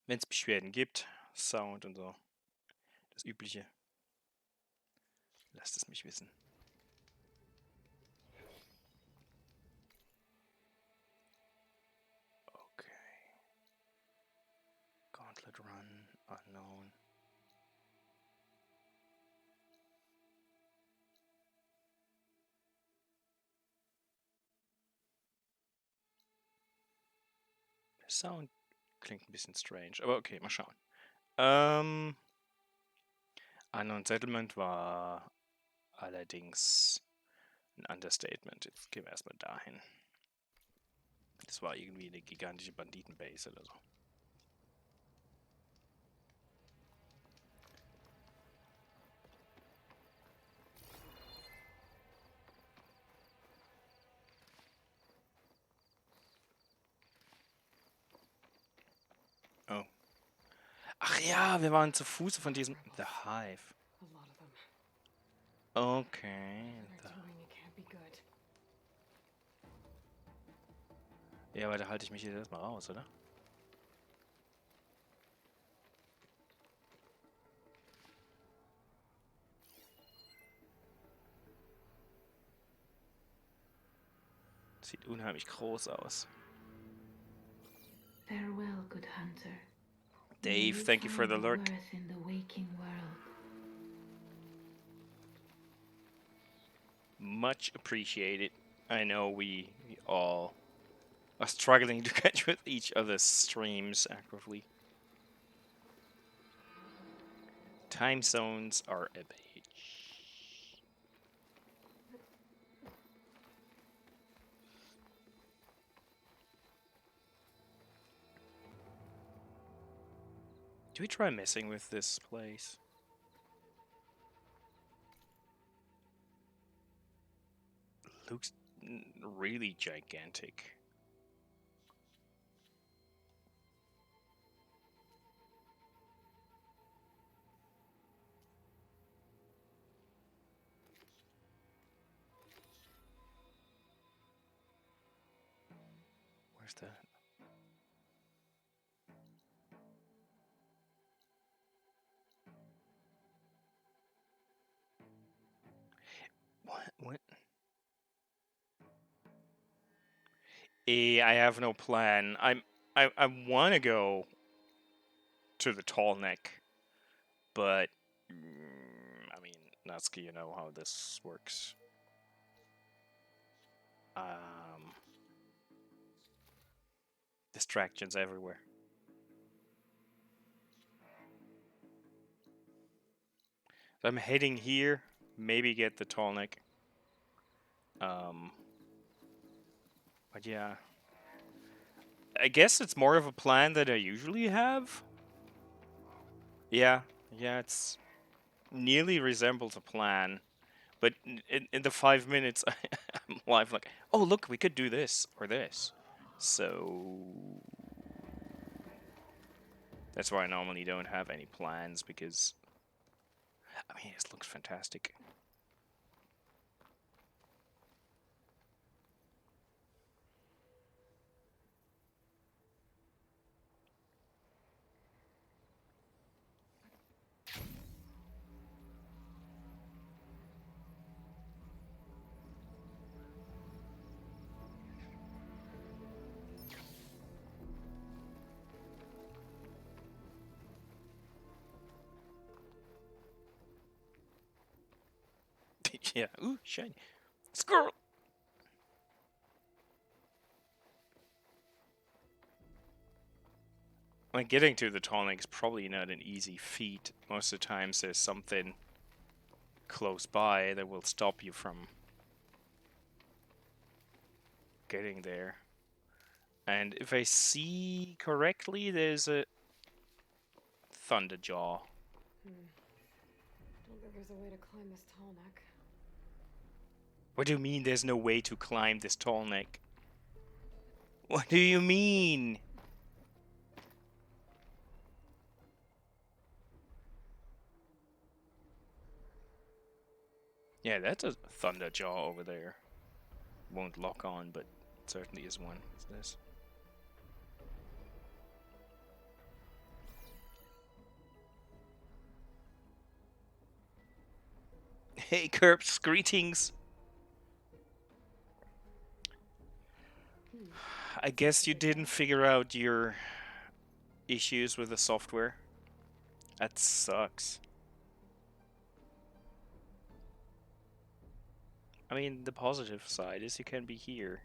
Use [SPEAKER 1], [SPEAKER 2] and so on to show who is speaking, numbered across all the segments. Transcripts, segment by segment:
[SPEAKER 1] Wenn es Beschwerden gibt, Sound und so. Das Übliche. Lasst es mich wissen. Okay. Gauntlet Run, unknown. Der Sound klingt ein bisschen strange, aber okay, mal schauen. Unknown Settlement war allerdings ein Understatement. Jetzt gehen wir erstmal dahin. Das war irgendwie eine gigantische Banditenbase oder so. Oh. Ach ja, wir waren zu Fuße von diesem The Hive.
[SPEAKER 2] A lot of them.
[SPEAKER 1] Okay.
[SPEAKER 2] They're doing it can't be good.
[SPEAKER 1] Ja, aber da halte ich mich jetzt erstmal raus, oder? Sieht unheimlich groß aus.
[SPEAKER 3] Farewell, good hunter.
[SPEAKER 1] Dave, thank you for the lurk.
[SPEAKER 3] Worth in the waking world.
[SPEAKER 1] Much appreciated. I know we all are struggling to catch with each other's streams actively. Time zones are a bitch. Do we try messing with this place? Looks really gigantic. Where's that? What? I have no plan. I want to go to the tall neck, but I mean, Natsuki, you know how this works. Distractions everywhere. So I'm heading here. Maybe get the tall neck. But yeah, I guess it's more of a plan than I usually have. Yeah, it's nearly resembles a plan, but in the 5 minutes I'm live like, oh look, we could do this or this. So that's why I normally don't have any plans because I mean this looks fantastic. Yeah, ooh, shiny. Squirrel! Like, getting to the tonic is probably not an easy feat. Most of the times there's something close by that will stop you from getting there. And if I see correctly, there's a Thunderjaw.
[SPEAKER 2] Don't think there's a way to climb this tall neck.
[SPEAKER 1] What do you mean there's no way to climb this tall neck? What do you mean? Yeah, that's a Thunderjaw over there. Won't lock on, but it certainly is one. What's this? Hey, Curbs, greetings. I guess you didn't figure out your issues with the software. That sucks. I mean, the positive side is you can be here.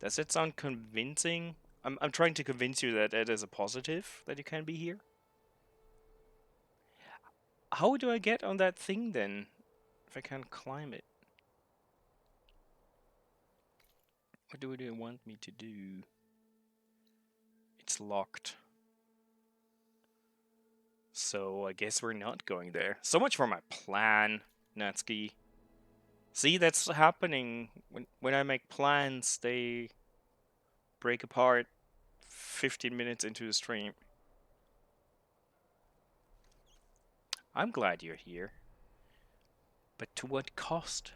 [SPEAKER 1] Does it sound convincing? I'm trying to convince you that it is a positive that you can be here. How do I get on that thing then? If I can't climb it? What do they want me to do? It's locked. So I guess we're not going there. So much for my plan, Natsuki. See, that's happening. When I make plans, they break apart 15 minutes into the stream. I'm glad you're here. But to what cost?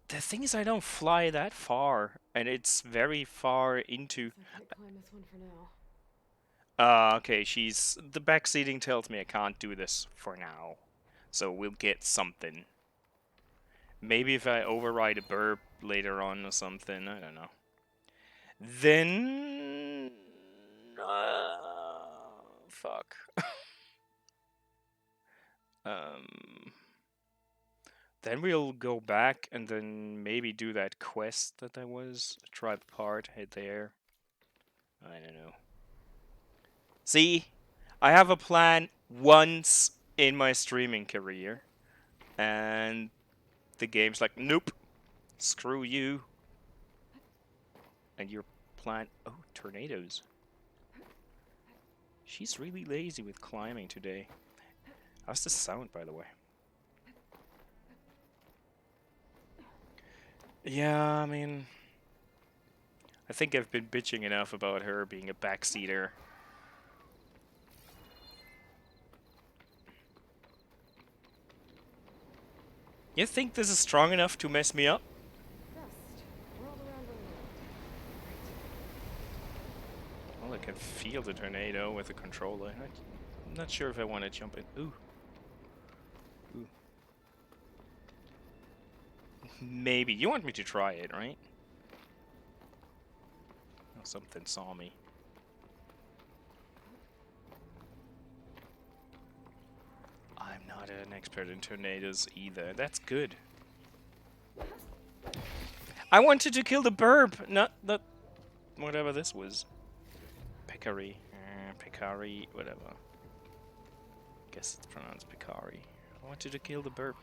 [SPEAKER 1] The thing is, I don't fly that far, and it's very far into.
[SPEAKER 2] I can't climb this one for now.
[SPEAKER 1] Okay, the backseating tells me I can't do this for now. So we'll get something. Maybe if I override a burp later on or something, I don't know. Then... fuck. um... Then we'll go back and then maybe do that quest that I was. Try the part, head there. I don't know. See? I have a plan once in my streaming career. And the game's like, nope. Screw you. And your plan... Oh, tornadoes. She's really lazy with climbing today. How's the sound, by the way? Yeah, I mean... I think I've been bitching enough about her being a backseater. You think this is strong enough to mess me up?
[SPEAKER 2] Dust. Whirled around the world.
[SPEAKER 1] Well, I can feel the tornado with the controller. I'm not sure if I want to jump in. Ooh. Ooh. Maybe. You want me to try it, right? Oh, something saw me. I'm not an expert in tornadoes either. That's good. I wanted to kill the burb, not whatever this was. Peccary. Peccary, whatever. Guess it's pronounced Peccary. I wanted to kill the burb.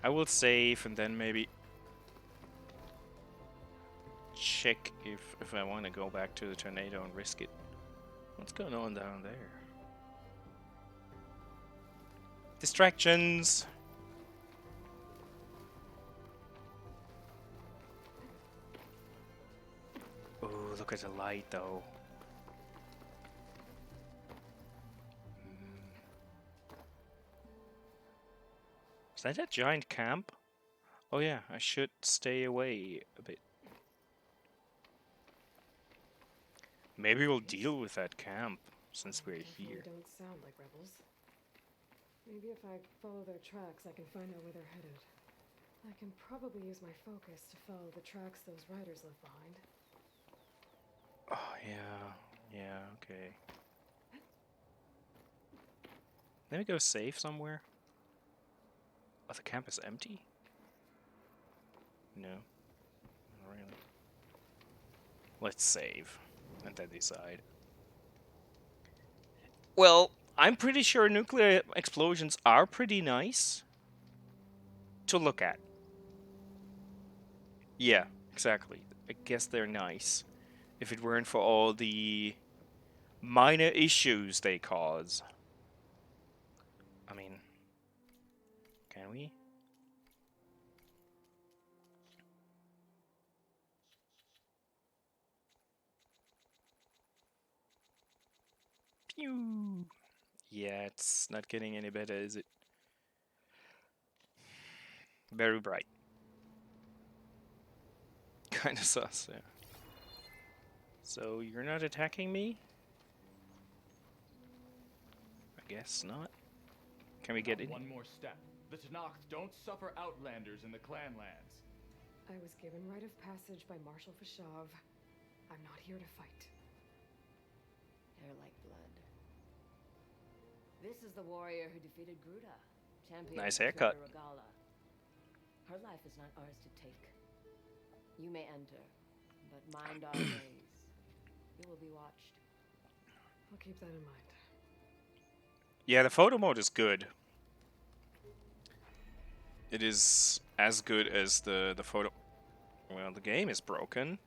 [SPEAKER 1] I will save and then maybe check if I want to go back to the tornado and risk it. What's going on down there? Distractions! Oh, look at the light though. Is that a giant camp? Oh yeah, I should stay away a bit. Maybe we'll deal with that camp since we're
[SPEAKER 2] Definitely
[SPEAKER 1] here.
[SPEAKER 2] don't sound like rebels. Maybe if I follow their tracks, I can find out where they're headed. I can probably use my focus to follow the tracks those riders left behind.
[SPEAKER 1] Oh yeah, okay. Let me go save somewhere. Oh, the camp is empty? No, not really. Let's save and then decide. Well, I'm pretty sure nuclear explosions are pretty nice to look at. Yeah, exactly. I guess they're nice. If it weren't for all the minor issues they cause. I mean, can we? Pew. Yeah, it's not getting any better, is it? Very bright. Kind of sus, yeah. So you're not attacking me? I guess not. Can we get in?
[SPEAKER 4] One more step. The Tenakth don't suffer outlanders in the clan lands.
[SPEAKER 2] I was given rite of passage by Marshal Fashav. I'm not here to fight.
[SPEAKER 5] Hair like blood. This is the warrior who defeated Gruda, champion
[SPEAKER 1] Nice
[SPEAKER 5] of
[SPEAKER 1] haircut.
[SPEAKER 5] Throne Regala. Her life is not ours to take. You may enter, but mind our ways. You will be watched.
[SPEAKER 2] I'll keep that in mind.
[SPEAKER 1] Yeah, the photo mode is good. It is as good as the photo. Well, the game is broken.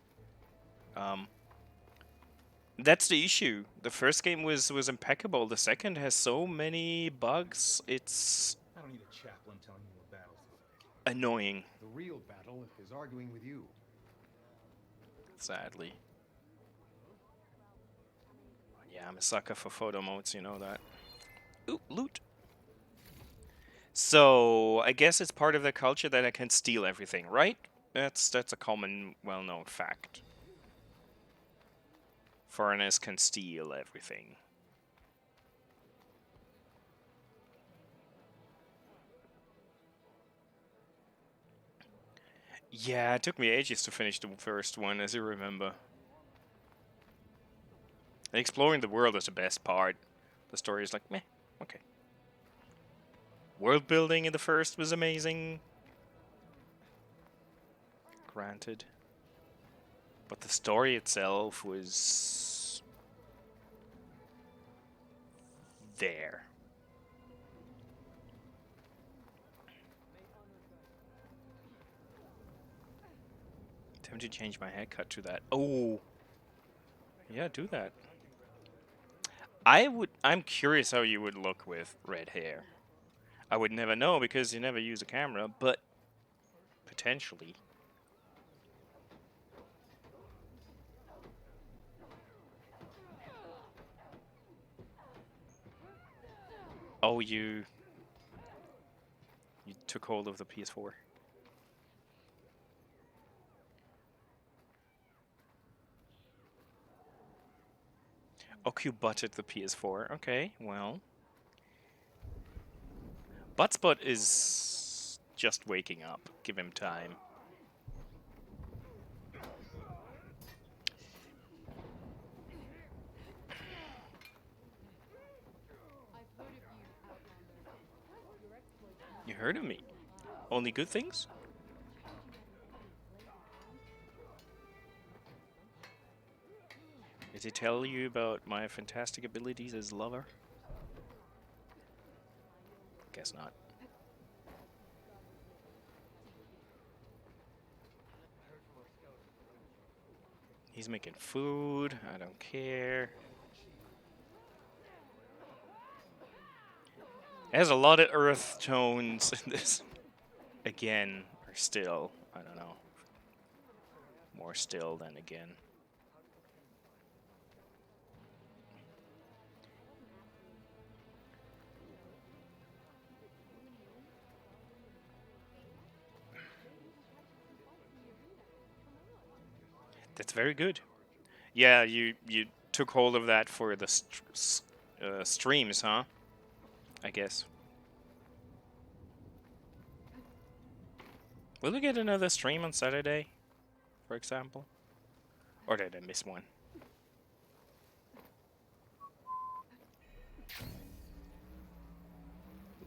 [SPEAKER 1] That's the issue. The first game was impeccable. The second has so many bugs. It's
[SPEAKER 6] I don't need a chaplain telling me what battles to fight.
[SPEAKER 1] annoying,
[SPEAKER 6] The real battle is arguing with you.
[SPEAKER 1] sadly. Yeah, I'm a sucker for photo modes, you know that. Ooh, loot. So, I guess it's part of the culture that I can steal everything, right? That's a common, well-known fact. Foreigners can steal everything. Yeah, it took me ages to finish the first one, as you remember. Exploring the world is the best part. The story is like, meh, okay. World building in the first was amazing. Granted. But the story itself was there. Time to change my haircut to that. Oh, yeah, do that. I'm curious how you would look with red hair. I would never know because you never use a camera, but potentially. Oh, you took hold of the PS4. Oh, you butted the PS4. Okay, well. Buttspot is just waking up. Give him time. You heard of me. Only good things? Did he tell you about my fantastic abilities as lover? Guess not. He's making food. I don't care. There's a lot of earth tones in this. Again, or still. I don't know. More still than again. That's very good. Yeah, you took hold of that for the streams, huh? I guess. Will we get another stream on Saturday, for example? Or did I miss one?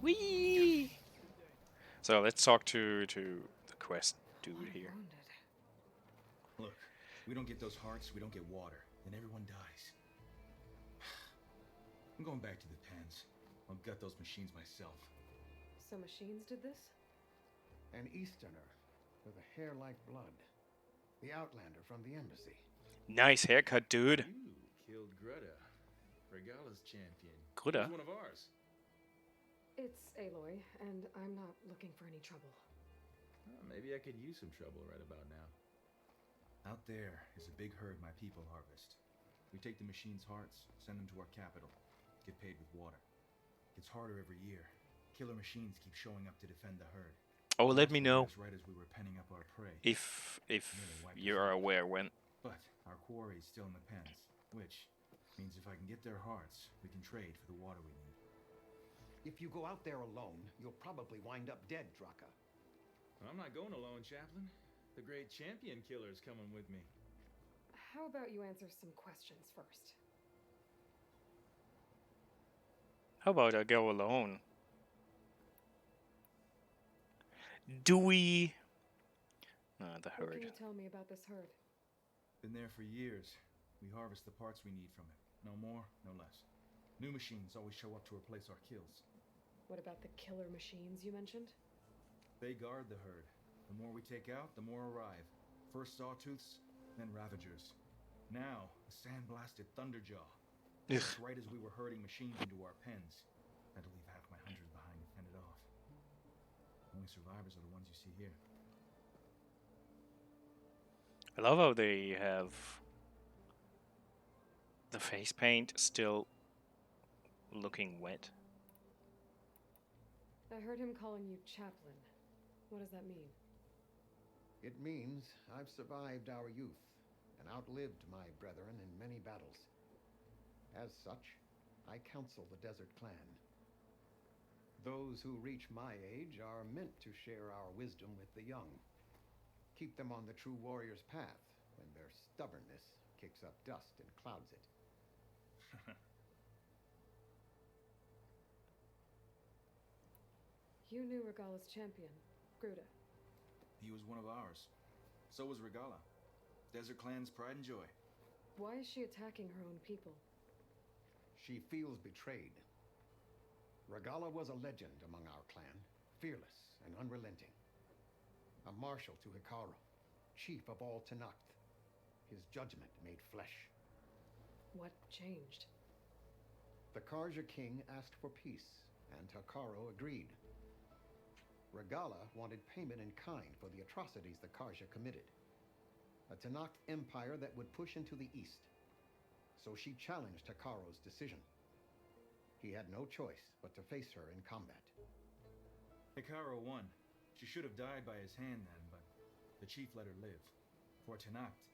[SPEAKER 1] Whee! So let's talk to the quest dude here.
[SPEAKER 2] Wounded.
[SPEAKER 6] Look, we don't get those hearts, we don't get water, then everyone dies. I'm going back to the pens. I'll gut those machines myself.
[SPEAKER 2] So machines did this?
[SPEAKER 7] An Easterner with a hair like blood. The Outlander from the embassy.
[SPEAKER 1] Nice haircut, dude.
[SPEAKER 4] You killed Greta, Regala's champion.
[SPEAKER 1] Gruda?
[SPEAKER 4] He's one of ours.
[SPEAKER 2] It's Aloy, and I'm not looking for any trouble.
[SPEAKER 4] Well, maybe I could use some trouble right about now.
[SPEAKER 6] Out there is a big herd my people harvest. We take the machines' hearts, send them to our capital. get paid with water. Gets harder every year. Killer machines keep showing up to defend the herd.
[SPEAKER 1] Oh, let me know
[SPEAKER 6] Right as we were penning up our prey.
[SPEAKER 1] if
[SPEAKER 6] Nearly wiped
[SPEAKER 1] you
[SPEAKER 6] us
[SPEAKER 1] are
[SPEAKER 6] out.
[SPEAKER 1] aware when.
[SPEAKER 6] But our quarry is still in the pens, which means if I can get their hearts, we can trade for the water we need.
[SPEAKER 7] If you go out there alone, you'll probably wind up dead, Draka.
[SPEAKER 6] I'm not going alone, Chaplain. The great champion killer's coming with me.
[SPEAKER 2] How about you answer some questions first?
[SPEAKER 1] How about I go alone? Do we? The
[SPEAKER 2] What
[SPEAKER 1] herd.
[SPEAKER 2] can you tell me about this herd?
[SPEAKER 6] Been there for years. We harvest the parts we need from it. No more, no less. New machines always show up to replace our kills.
[SPEAKER 2] What about the killer machines you mentioned?
[SPEAKER 6] They guard the herd. The more we take out, the more arrive. First sawtooths, then ravagers. Now, a sandblasted thunderjaw. Just right as we were herding machines into our pens. Had to leave half my hundred behind and fend it off. Only survivors are the ones you see here.
[SPEAKER 1] I love how they have the face paint still looking wet.
[SPEAKER 2] I heard him calling you Chaplain. What does that mean?
[SPEAKER 7] It means I've survived our youth and outlived my brethren in many battles. As such, I counsel the Desert Clan. Those who reach my age are meant to share our wisdom with the young. Keep them on the true warrior's path when their stubbornness kicks up dust and clouds it.
[SPEAKER 2] You knew Regala's champion, Gruda.
[SPEAKER 6] He was one of ours. So was Regala. Desert Clan's pride and joy.
[SPEAKER 2] Why is she attacking her own people?
[SPEAKER 7] She feels betrayed. Regala was a legend among our clan, fearless and unrelenting. A marshal to Hikaru, chief of all Tenakth. His judgment made flesh.
[SPEAKER 2] What changed?
[SPEAKER 7] The Karja king asked for peace, and Hikaru agreed. Regala wanted payment in kind for the atrocities the Karja committed. A Tenakth empire that would push into the east. So she challenged Hikaru's decision. He had no choice but to face her in combat.
[SPEAKER 6] Hikaru won. She should have died by his hand then, but the chief let her live. For Tenakth,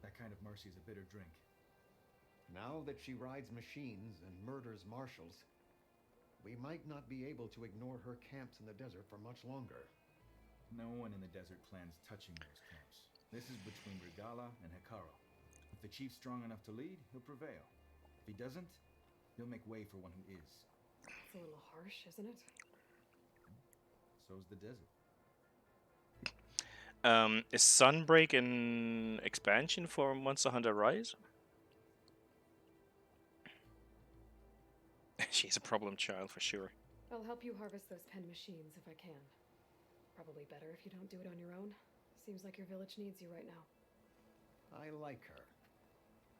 [SPEAKER 6] that kind of mercy is a bitter drink.
[SPEAKER 7] Now that she rides machines and murders marshals, we might not be able to ignore her camps in the desert for much longer.
[SPEAKER 6] No one in the Desert Clan's touching those camps. This is between Regala and Hikaru. If the chief's strong enough to lead, he'll prevail. If he doesn't, he'll make way for one who is.
[SPEAKER 2] It's a little harsh, isn't it?
[SPEAKER 6] So's the desert.
[SPEAKER 1] Is Sunbreak an expansion for Monster Hunter Rise? She's a problem child for sure.
[SPEAKER 2] I'll help you harvest those pen machines if I can. Probably better if you don't do it on your own. Seems like your village needs you right now.
[SPEAKER 7] I like her.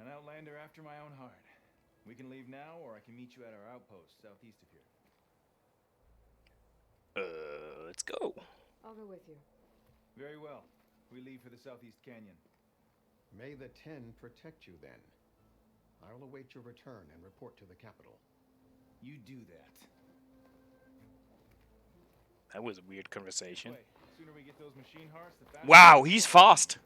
[SPEAKER 4] An outlander after my own heart. We can leave now, or I can meet you at our outpost southeast of here.
[SPEAKER 1] Let's go.
[SPEAKER 2] I'll go with you.
[SPEAKER 4] Very well. We leave for the southeast canyon.
[SPEAKER 7] May the Ten protect you then. I'll await your return and report to the capital.
[SPEAKER 4] You do that.
[SPEAKER 1] That was a weird conversation.
[SPEAKER 4] Wait, sooner we get those machine hearts, the faster.
[SPEAKER 1] Wow, he's fast.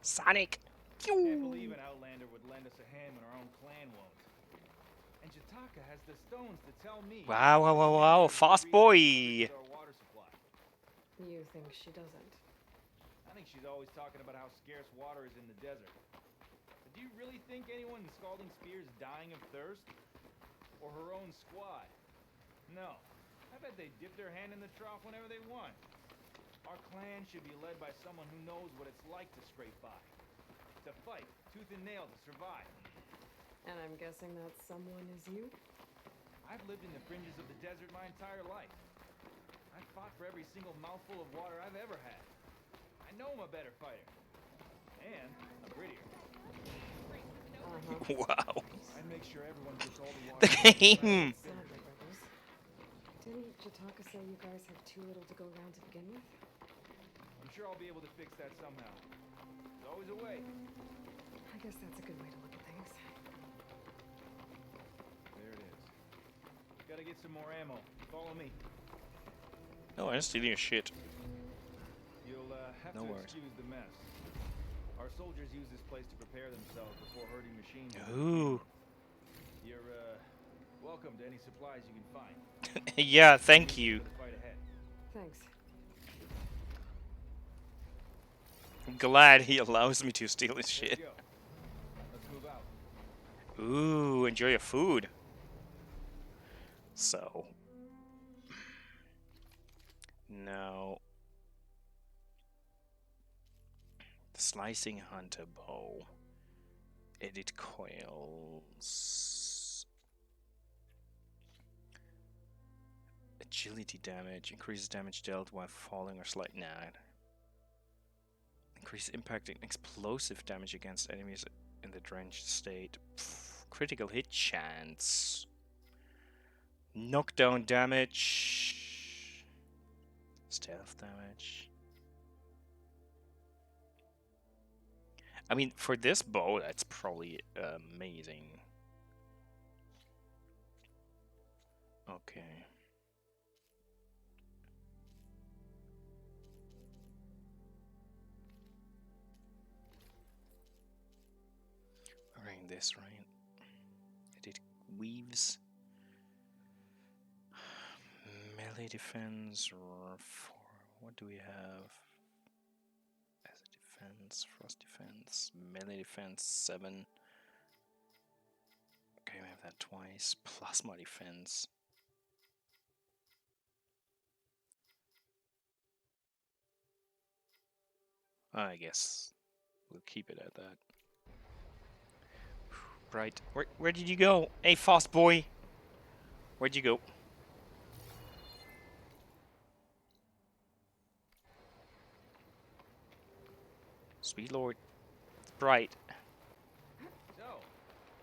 [SPEAKER 1] Sonic.
[SPEAKER 4] Can't believe an outlander would lend us a hand when our own clan won't. And Jataka has the stones to tell me.
[SPEAKER 1] Wow, wow, wow, wow, fast boy.
[SPEAKER 4] Our water supply.
[SPEAKER 2] You think she doesn't?
[SPEAKER 4] I think she's always talking about how scarce water is in the desert. But do you really think anyone in Scalding Spear is dying of thirst? Or her own squad? No. I bet they dip their hand in the trough whenever they want. Our clan should be led by someone who knows what it's like to scrape by. To fight, tooth and nail to survive.
[SPEAKER 2] And I'm guessing that someone is you?
[SPEAKER 4] I've lived in the fringes of the desert my entire life. I've fought for every single mouthful of water I've ever had. I know I'm a better fighter. And I'm prettier.
[SPEAKER 1] Wow.
[SPEAKER 4] I'd make sure everyone gets all the water.
[SPEAKER 1] The game.
[SPEAKER 2] Sadly, brothers. Didn't Jataka say you guys have too little to go around to begin with?
[SPEAKER 4] I'm sure I'll be able to fix that somehow. There's always a way.
[SPEAKER 2] I guess that's a good way to look at things.
[SPEAKER 4] Gotta get some more ammo. Follow me.
[SPEAKER 1] No, I'm stealing your shit.
[SPEAKER 4] You'll have
[SPEAKER 1] No
[SPEAKER 4] to
[SPEAKER 1] worries.
[SPEAKER 4] excuse the mess. Our soldiers use this place to prepare themselves before herding machines.
[SPEAKER 1] Ooh.
[SPEAKER 4] You're welcome to any supplies you can find.
[SPEAKER 1] Yeah, thank you.
[SPEAKER 4] For the fight ahead.
[SPEAKER 2] Thanks.
[SPEAKER 1] I'm glad he allows me to steal his
[SPEAKER 4] Let's
[SPEAKER 1] shit.
[SPEAKER 4] go. Let's move out.
[SPEAKER 1] Ooh, enjoy your food. So. Now. The slicing hunter bow. Edit coils. Agility damage. Increases damage dealt while falling or sliding. Nah. Increase impact and explosive damage against enemies in the drenched state. Pff, critical hit chance. Knockdown damage. Stealth damage. I mean, for this bow, that's probably amazing. Okay. Wearing this, right? It weaves. Melee defense, or for what do we have? As a defense, frost defense, melee defense 7. Okay, we have that twice. Plasma defense. I guess we'll keep it at that. Right, where did you go? Hey, fast boy. Where'd you go? Sweet lord. Bright.
[SPEAKER 4] So,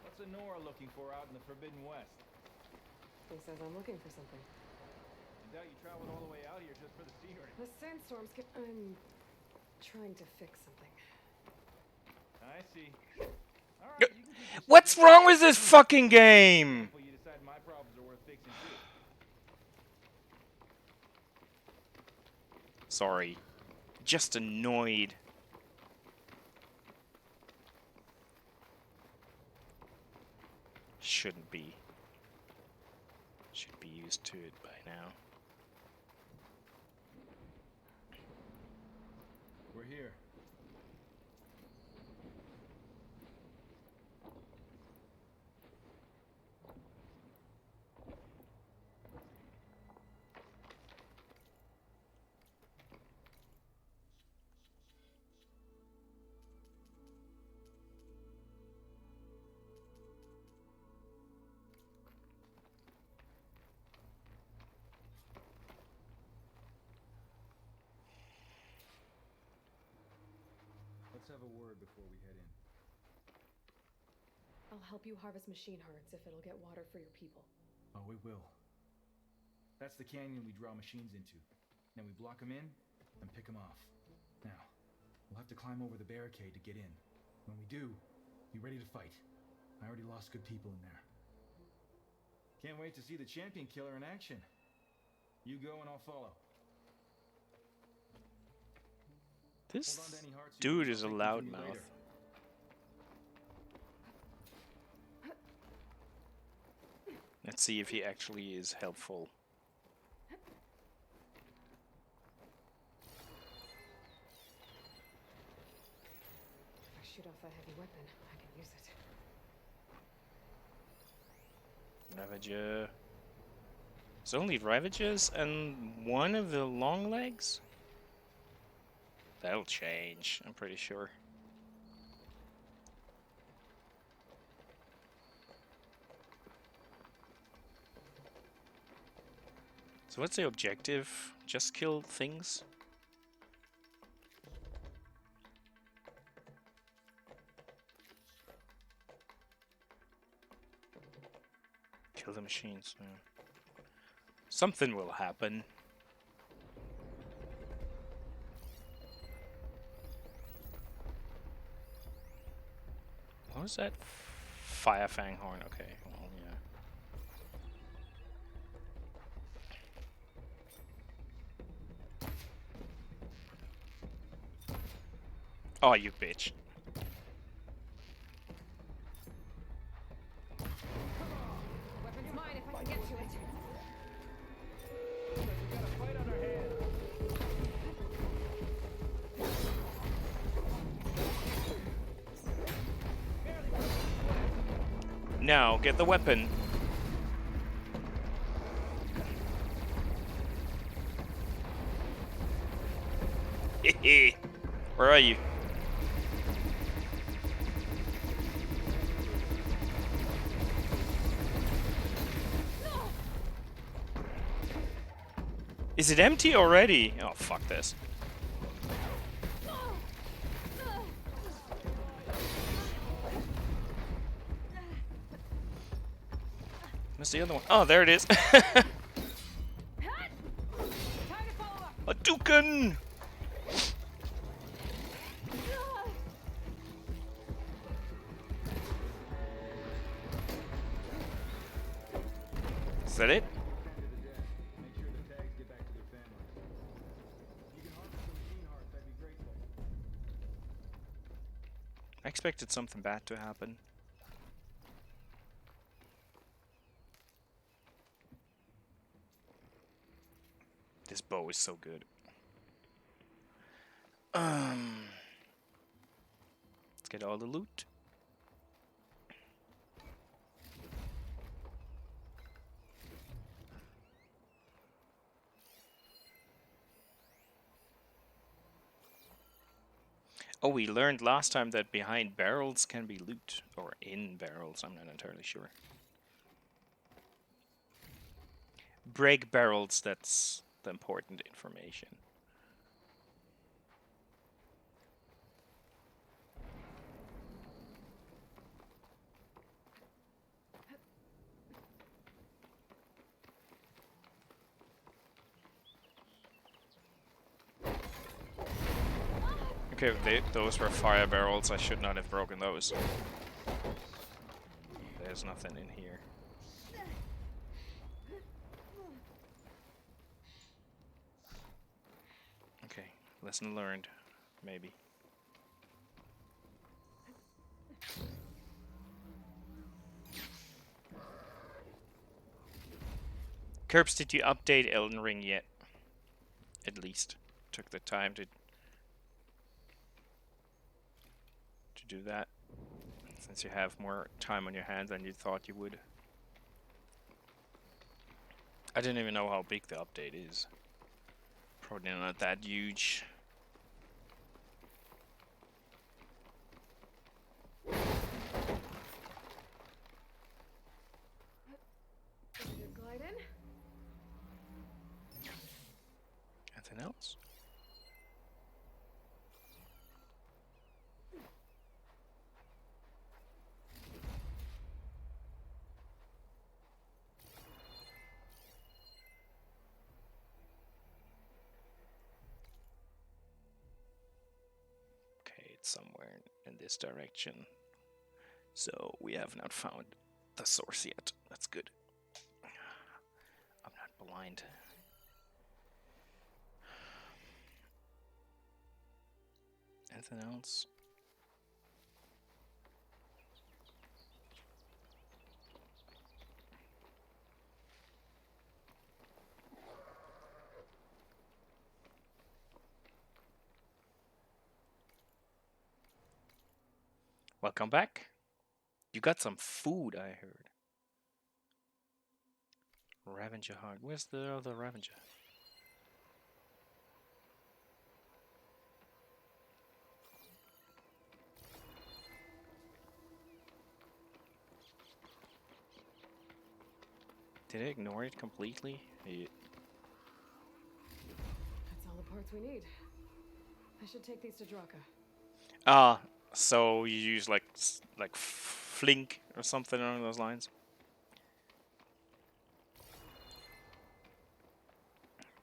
[SPEAKER 4] what's Honora looking for out in the Forbidden West?
[SPEAKER 2] He says I'm looking for something.
[SPEAKER 4] I doubt you traveled all the way out here just for the scenery.
[SPEAKER 2] The sandstorms get. I'm trying to fix something.
[SPEAKER 4] I see. All
[SPEAKER 1] Yo,
[SPEAKER 4] right, you can keep your
[SPEAKER 1] What's
[SPEAKER 4] secret.
[SPEAKER 1] wrong with this fucking game?
[SPEAKER 4] Hopefully you decide my problems are worth fixing too.
[SPEAKER 1] Sorry. Just annoyed. Shouldn't be. Should be used to it by now.
[SPEAKER 6] We're here. Let's have a word before we head in.
[SPEAKER 2] I'll help you harvest machine herds if it'll get water for your people.
[SPEAKER 6] Oh, it will. That's the canyon we draw machines into. Then we block them in and pick them off. Now, we'll have to climb over the barricade to get in. When we do, be ready to fight. I already lost good people in there. Can't wait to see the champion killer in action. You go and I'll follow.
[SPEAKER 1] This
[SPEAKER 6] Hold on to any hearts you
[SPEAKER 1] dude
[SPEAKER 6] lose,
[SPEAKER 1] is a
[SPEAKER 6] I'll take them from you
[SPEAKER 1] loudmouth.
[SPEAKER 6] later.
[SPEAKER 1] Let's see if he actually is helpful.
[SPEAKER 2] If I shoot off a heavy weapon, I can use it.
[SPEAKER 1] Ravager. It's only Ravagers and one of the long legs? That'll change, I'm pretty sure. So what's the objective? Just kill things? Kill the machines, yeah. Something will happen. What was that? Firefang horn, okay. Well, yeah. Oh, you bitch.
[SPEAKER 2] Weapon's mine if I can get to it.
[SPEAKER 4] We got a fight on our hands.
[SPEAKER 1] Now, get the weapon. Hehe. Where are you? Is it empty already? Oh, fuck this. Where's the other one? Oh, there it is. A Dukin! Is that it?
[SPEAKER 4] Make sure the tags get back to their families. If you can harvest some gene hearts, I'd be grateful.
[SPEAKER 1] I expected something bad to happen. This bow is so good. Let's get all the loot. Oh, we learned last time that behind barrels can be loot. Or in barrels, I'm not entirely sure. Break barrels, that's the important information. Okay, those were fire barrels. I should not have broken those. There's nothing in here. Okay, lesson learned. Maybe. Curbs, did you update Elden Ring yet? At least. Took the time to do that. Since you have more time on your hands than you thought you would. I didn't even know how big the update is. Probably not that huge.
[SPEAKER 2] Glide in.
[SPEAKER 1] Anything else? Okay, it's somewhere in this direction. So we have not found the source yet. That's good. I'm not blind. Anything else? Welcome back. You got some food, I heard. Ravenger heart. Where's the other Ravenger? Did I ignore it completely?
[SPEAKER 2] That's all the parts we need. I should take these to Draka.
[SPEAKER 1] Ah, so you use like Flink or something along those lines?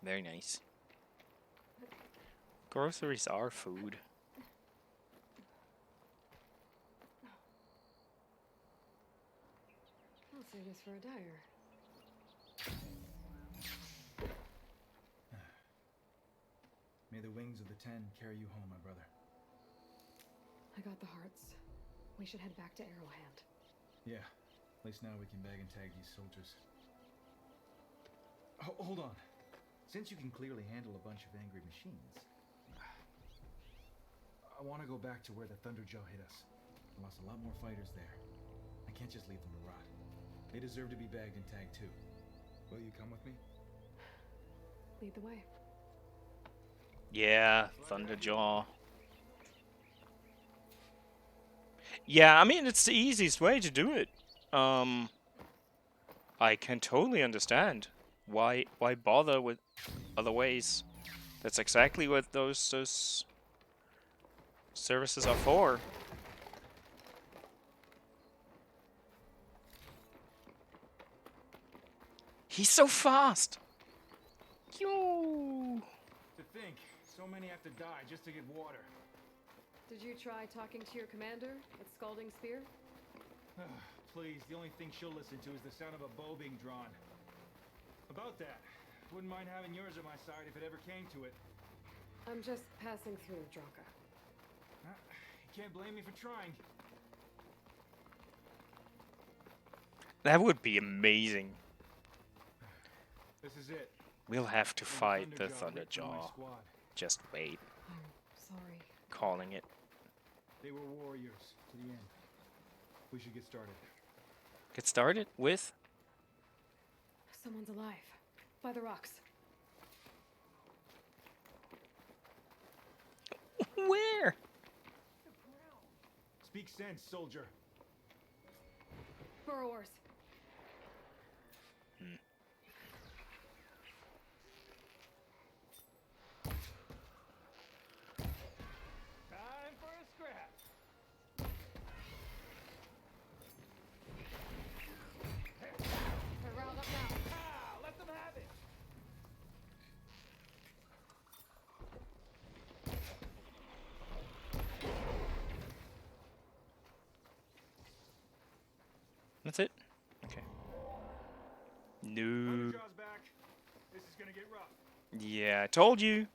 [SPEAKER 1] Very nice. Groceries are food.
[SPEAKER 2] I'll save this for a dyer.
[SPEAKER 6] May the wings of the Ten carry you home, my brother.
[SPEAKER 2] I got the hearts. We should head back to Arrowhand.
[SPEAKER 6] Yeah. At least now we can bag and tag these soldiers. Hold on. Since you can clearly handle a bunch of angry machines, I want to go back to where the Thunderjaw hit us. I lost a lot more fighters there. I can't just leave them to rot. They deserve to be bagged and tagged too. Will you come with me?
[SPEAKER 2] Lead the way.
[SPEAKER 1] Yeah, Thunderjaw. Yeah, I mean, it's the easiest way to do it. I can totally understand why bother with other ways. That's exactly what those services are for. He's so fast. Yo.
[SPEAKER 6] To think, so many have to die just to get water.
[SPEAKER 2] Did you try talking to your commander at Scalding Spear?
[SPEAKER 6] Please, the only thing she'll listen to is the sound of a bow being drawn. About that, wouldn't mind having yours at my side if it ever came to it.
[SPEAKER 2] I'm just passing through, Draka.
[SPEAKER 6] You can't blame me for trying.
[SPEAKER 1] That would be amazing.
[SPEAKER 6] This is it.
[SPEAKER 1] We'll have to
[SPEAKER 6] The
[SPEAKER 1] fight the
[SPEAKER 6] ripped through my
[SPEAKER 1] Thunderjaw.
[SPEAKER 6] squad.
[SPEAKER 1] Just wait.
[SPEAKER 2] I'm sorry.
[SPEAKER 1] Calling it.
[SPEAKER 6] They were warriors to the end. We should get started.
[SPEAKER 1] Get started with?
[SPEAKER 2] Someone's alive. By the rocks.
[SPEAKER 1] Where?
[SPEAKER 6] Speak sense, soldier.
[SPEAKER 2] Burrowers.
[SPEAKER 4] Time for a scrap.
[SPEAKER 2] They're riled up now.
[SPEAKER 4] Ah, let them have it.
[SPEAKER 1] That's it? Okay. No.
[SPEAKER 6] Thunderjaw's back. This is gonna get rough.
[SPEAKER 1] Yeah, I told you.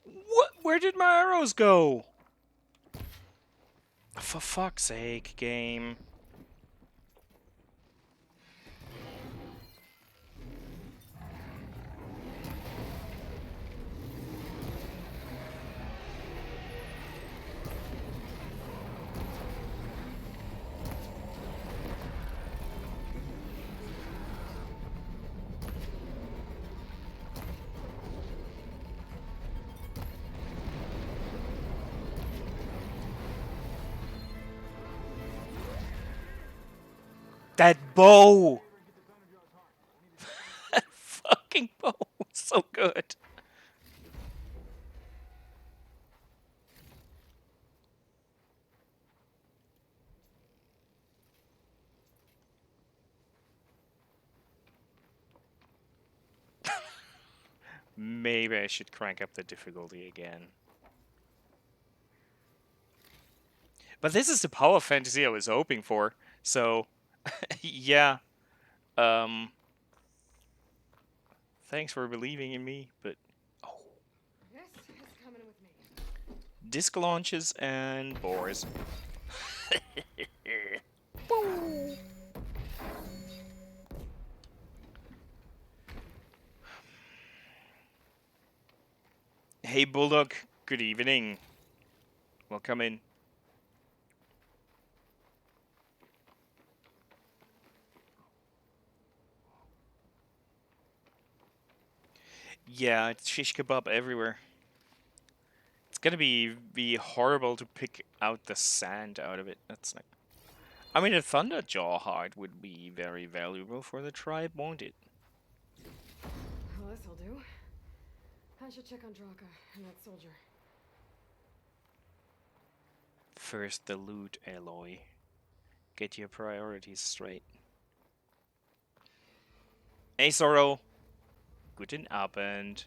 [SPEAKER 1] What? Where did my arrows go? For fuck's sake, game. That bow! That fucking bow was so good. Maybe I should crank up the difficulty again. But this is the power fantasy I was hoping for, so yeah. Thanks for believing in me, but oh,
[SPEAKER 2] This is coming with me.
[SPEAKER 1] disc launches and boars. Woo! Hey Bulldog, good evening. Welcome in. Yeah, it's shish kebab everywhere. It's gonna be horrible to pick out the sand out of it. That's like, I mean, a Thunderjaw heart would be very valuable for the tribe, won't it?
[SPEAKER 2] Well, this'll do. I should check on Draka and that soldier.
[SPEAKER 1] First the loot, Aloy. Get your priorities straight. Hey, Sorrow. Guten Abend.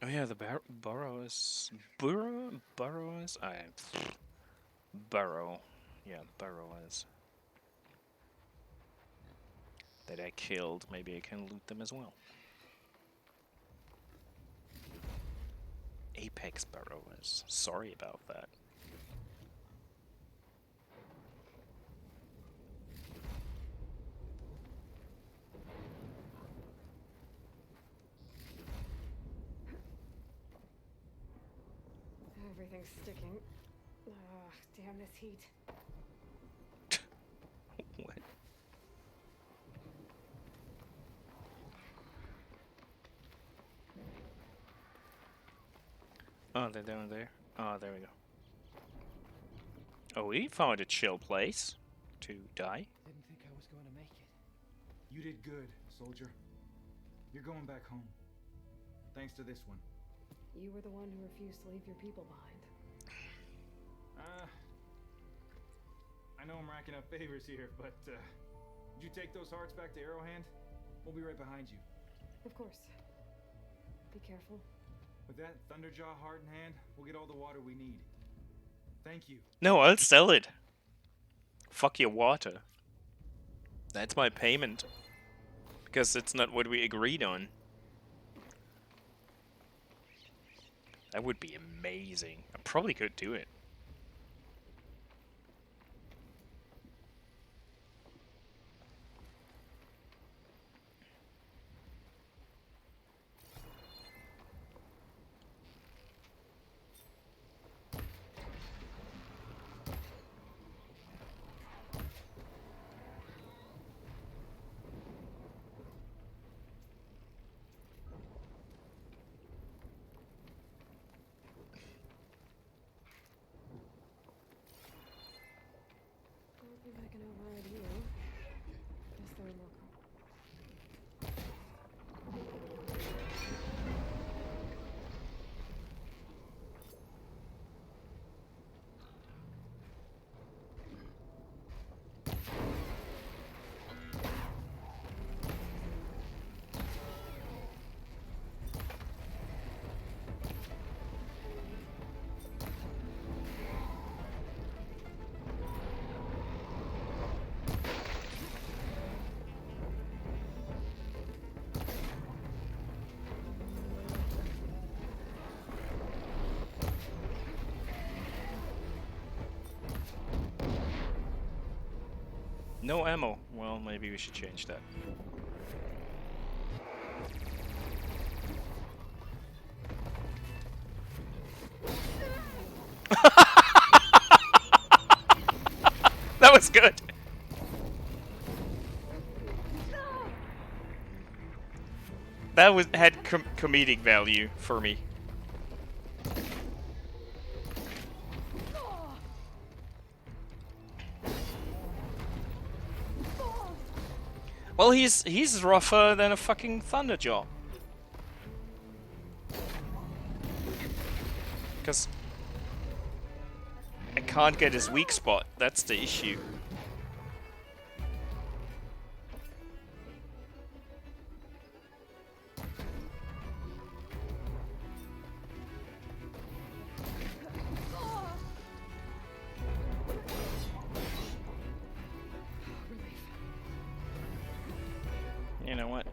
[SPEAKER 1] Oh yeah, the burrows. Burrows. Burrow. Yeah, burrows. That I killed. Maybe I can loot them as well. Apex burrows. Sorry about that.
[SPEAKER 2] Everything's sticking. Ugh, damn this heat.
[SPEAKER 1] What? Oh, they're down there. Oh, there we go. Oh, we found a chill place to die.
[SPEAKER 4] Didn't think I was going to make it.
[SPEAKER 6] You did good, soldier. You're going back home. Thanks to this one.
[SPEAKER 2] You were the one who refused to leave your people behind.
[SPEAKER 6] I know I'm racking up favors here, but, did you take those hearts back to Arrowhand? We'll be right behind you.
[SPEAKER 2] Of course. Be careful.
[SPEAKER 6] With that Thunderjaw heart in hand, we'll get all the water we need. Thank you.
[SPEAKER 1] No, I'll sell it. Fuck your water. That's my payment. Because it's not what we agreed on. That would be amazing. I probably could do it.
[SPEAKER 2] Don't think I can override you. Guess there are more.
[SPEAKER 1] No ammo. Well, maybe we should change that. That was good. That was had comedic value for me. Well, he's rougher than a fucking Thunderjaw. Because I can't get his weak spot. That's the issue. You know what?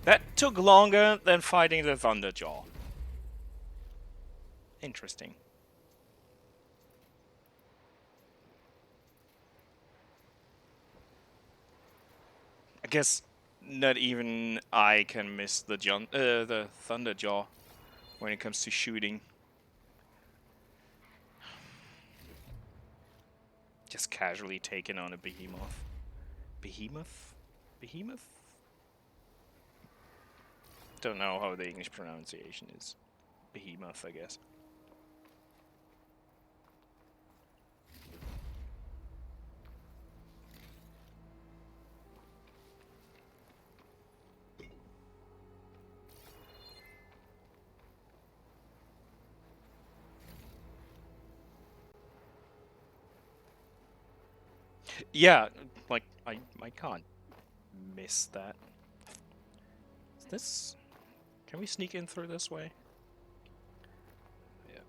[SPEAKER 1] That took longer than fighting the Thunderjaw. Interesting. I guess not even I can miss the Thunderjaw when it comes to shooting. Just casually taking on a behemoth. Behemoth? Behemoth? Don't know how the English pronunciation is. Behemoth, I guess. Yeah, like I can't miss that. Is this? Can we sneak in through this way? Yeah.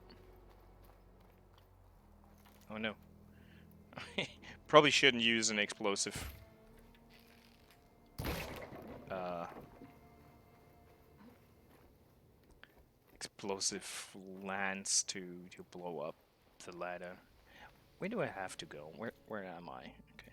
[SPEAKER 1] Oh no. Probably shouldn't use an explosive. Uh, explosive lance to blow up the ladder. Where do I have to go? Where am I? Okay.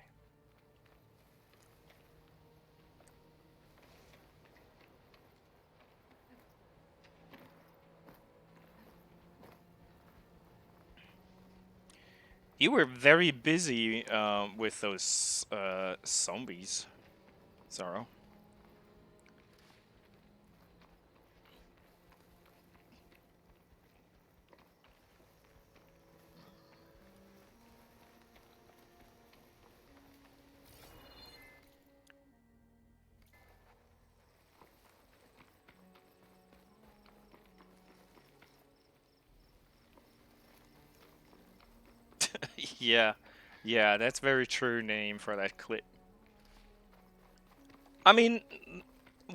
[SPEAKER 1] You were very busy with those zombies, Zaro. Yeah, yeah, that's very true name for that clip. I mean,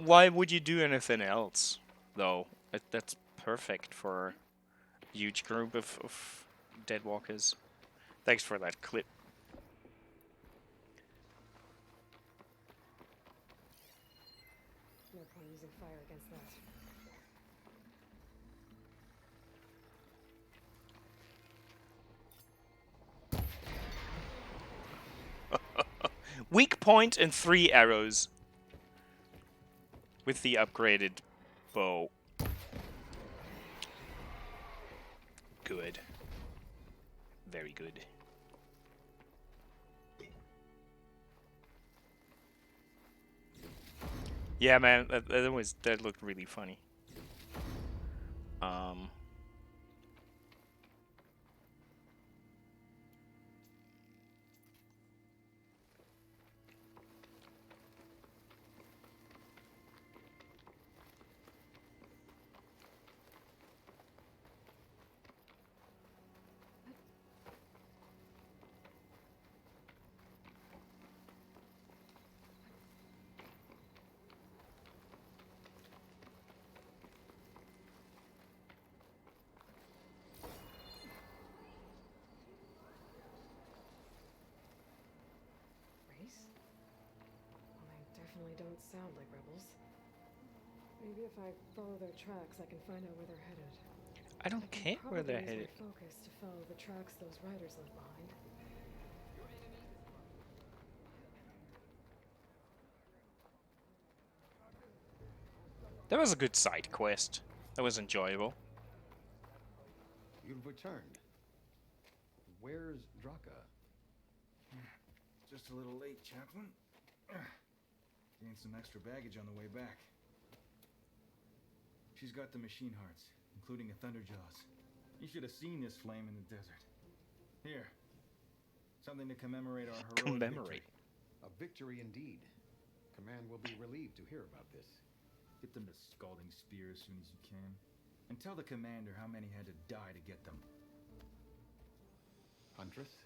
[SPEAKER 1] why would you do anything else, though? That's perfect for a huge group of Deadwalkers. Thanks for that clip.
[SPEAKER 2] No point using fire against that.
[SPEAKER 1] Weak point and 3 arrows. With the upgraded bow. Good. Very good. Yeah, man, that looked really funny.
[SPEAKER 2] Race? Well, they definitely don't sound like rebels. Maybe if I follow their tracks, I can find out where they're headed.
[SPEAKER 1] I don't care where
[SPEAKER 2] Probably
[SPEAKER 1] they're
[SPEAKER 2] use
[SPEAKER 1] headed.
[SPEAKER 2] my focus to follow the tracks those riders left behind.
[SPEAKER 1] That was a good side quest. That was enjoyable.
[SPEAKER 7] You've returned. Where's Draka?
[SPEAKER 6] Just a little late, Chaplain. Gained some extra baggage on the way back. She's got the machine hearts, including a Thunderjaws. You should have seen this flame in the desert. Here. Something to commemorate our heroic
[SPEAKER 1] Commemorate.
[SPEAKER 7] A victory indeed. Command will be relieved to hear about this.
[SPEAKER 6] Get them to Scalding Spear as soon as you can. And tell the commander how many had to die to get them.
[SPEAKER 7] Huntress,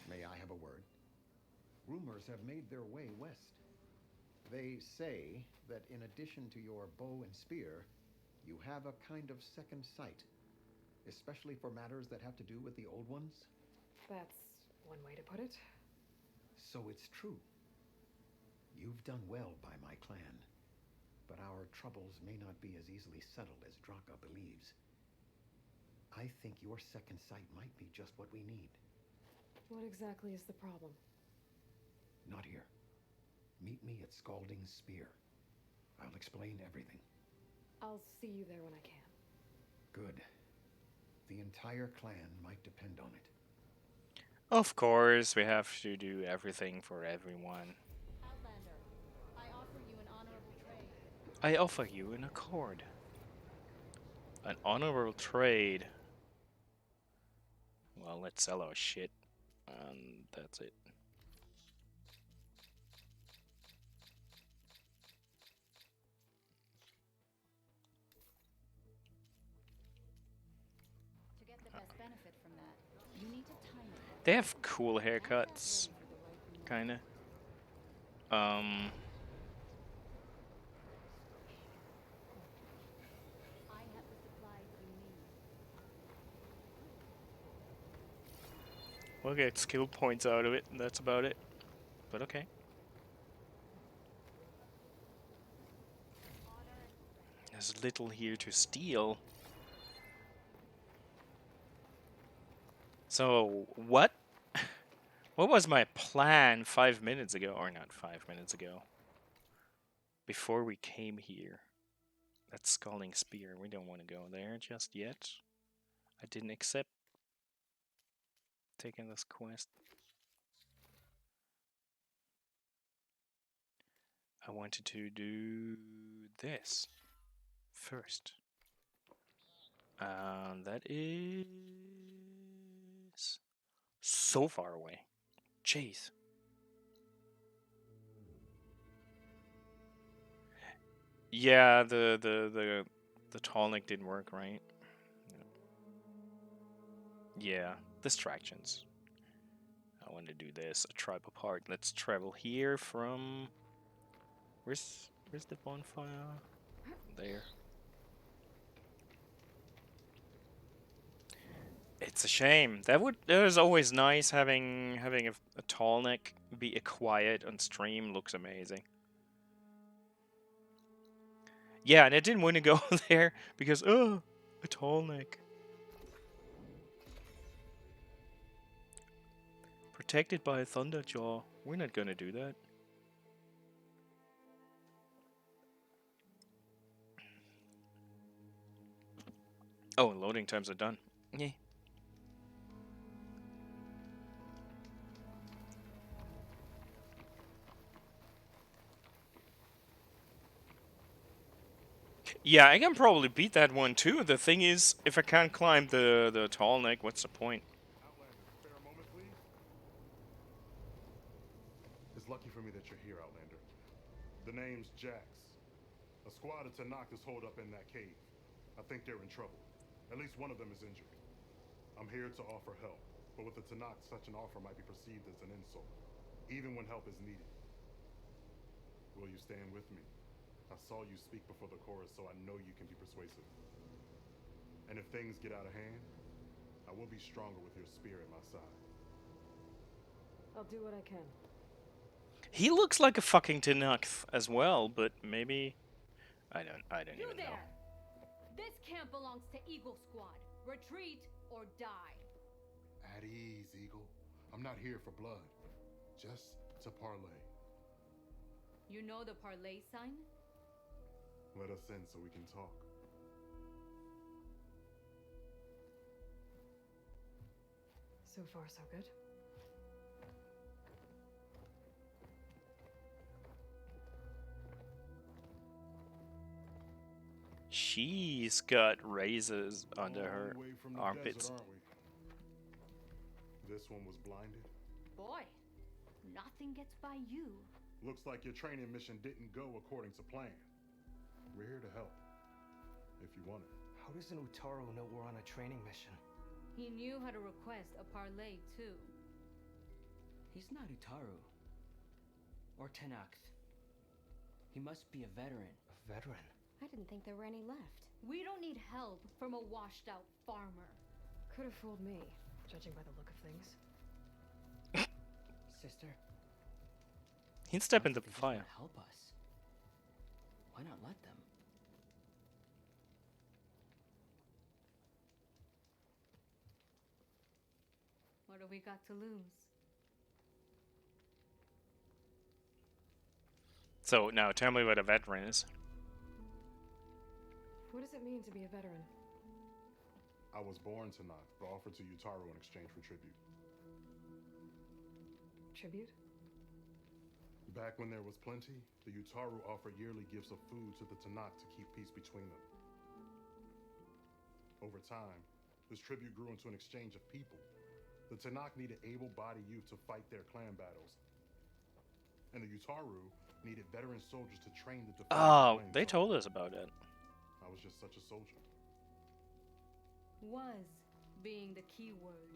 [SPEAKER 7] may I have a word? Rumors have made their way west. They say that in addition to your bow and spear, you have a kind of second sight, especially for matters that have to do with the old ones.
[SPEAKER 2] That's one way to put it.
[SPEAKER 7] So it's true. You've done well by my clan, but our troubles may not be as easily settled as Draka believes. I think your second sight might be just what we need.
[SPEAKER 2] What exactly is the problem?
[SPEAKER 7] Not here. Meet me at Scalding Spear. I'll explain everything.
[SPEAKER 2] I'll see you there when I can.
[SPEAKER 7] Good. The entire clan might depend on it.
[SPEAKER 1] Of course, we have to do everything for everyone.
[SPEAKER 8] Outlander, I offer you an honorable trade.
[SPEAKER 1] I offer you an accord. An honorable trade. Well, let's sell our shit. And that's it.
[SPEAKER 8] To get the best benefit from that, you need to time it.
[SPEAKER 1] They have cool haircuts.
[SPEAKER 2] For the right
[SPEAKER 1] kinda.
[SPEAKER 8] I have the supplies you need.
[SPEAKER 1] We'll get skill points out of it, and that's about it. But okay. There's little here to steal. So, what? What was my plan 5 minutes ago? Or not 5 minutes ago. Before we came here. That Scalding Spear. We don't want to go there just yet. I didn't accept taking this quest. I wanted to do this first. That is so far away. Jeez. Yeah, the tonic didn't work, right? Yeah, distractions. I want to do this. A tribe apart. Let's travel here from. Where's the bonfire? There. It's a shame. That was always nice having a tall neck be a quiet on stream. Looks amazing. Yeah, and I didn't want to go there because a tall neck. Protected by a Thunderjaw. We're not gonna do that. Oh, and loading times are done. Yeah. Yeah, I can probably beat that one too. The thing is, if I can't climb the tall neck, what's the point?
[SPEAKER 9] Outlander, spare a moment, please. It's lucky for me that you're here, Outlander. The name's Jax. A squad of Tanakh is holed up in that cave. I think they're in trouble. At least one of them is injured. I'm here to offer help, but with the Tanakh, such an offer might be perceived as an insult, even when help is needed. Will you stand with me? I saw you speak before the chorus, so I know you can be persuasive. And if things get out of hand, I will be stronger with your spear at my side.
[SPEAKER 2] I'll do what I can.
[SPEAKER 1] He looks like a fucking Tanakh as well, but maybe I don't
[SPEAKER 5] You
[SPEAKER 1] even know.
[SPEAKER 5] there! This camp belongs to Eagle Squad. Retreat or die.
[SPEAKER 9] At ease, Eagle. I'm not here for blood. Just to parlay.
[SPEAKER 5] You know the parlay sign?
[SPEAKER 9] Let us in so we can talk.
[SPEAKER 2] So far, so good.
[SPEAKER 1] She's got razors under her
[SPEAKER 9] Long way from the
[SPEAKER 1] armpits.
[SPEAKER 9] desert, aren't we? This one was blinded.
[SPEAKER 5] Boy, nothing gets by you.
[SPEAKER 9] Looks like your training mission didn't go according to plan. We're here to help, if you want it.
[SPEAKER 10] How does an Utaru know we're on a training mission?
[SPEAKER 5] He knew how to request a parlay too.
[SPEAKER 10] He's not Utaru. Or Tanakh. He must be a veteran. A veteran?
[SPEAKER 8] I didn't think there were any left.
[SPEAKER 5] We don't need help from a washed out farmer.
[SPEAKER 2] Could have fooled me, judging by the look of things.
[SPEAKER 10] Sister?
[SPEAKER 1] He'd step
[SPEAKER 10] what
[SPEAKER 1] into
[SPEAKER 10] if
[SPEAKER 1] the
[SPEAKER 10] they just wanna
[SPEAKER 1] fire.
[SPEAKER 10] help us. Why not let them?
[SPEAKER 5] What do we got to lose?
[SPEAKER 1] So now tell me what a veteran is.
[SPEAKER 2] What does it mean to be a veteran?
[SPEAKER 9] I was born to Nokk, but offered to Utaru in exchange for tribute.
[SPEAKER 2] Tribute?
[SPEAKER 9] Back when there was plenty, the Utaru offered yearly gifts of food to the Tanakh to keep peace between them. Over time, this tribute grew into an exchange of people. The Tanakh needed able-bodied youth to fight their clan battles. And the Utaru needed veteran soldiers to train the defenders.
[SPEAKER 1] Oh, they told us about it.
[SPEAKER 9] I was just such a soldier.
[SPEAKER 5] Was being the key word.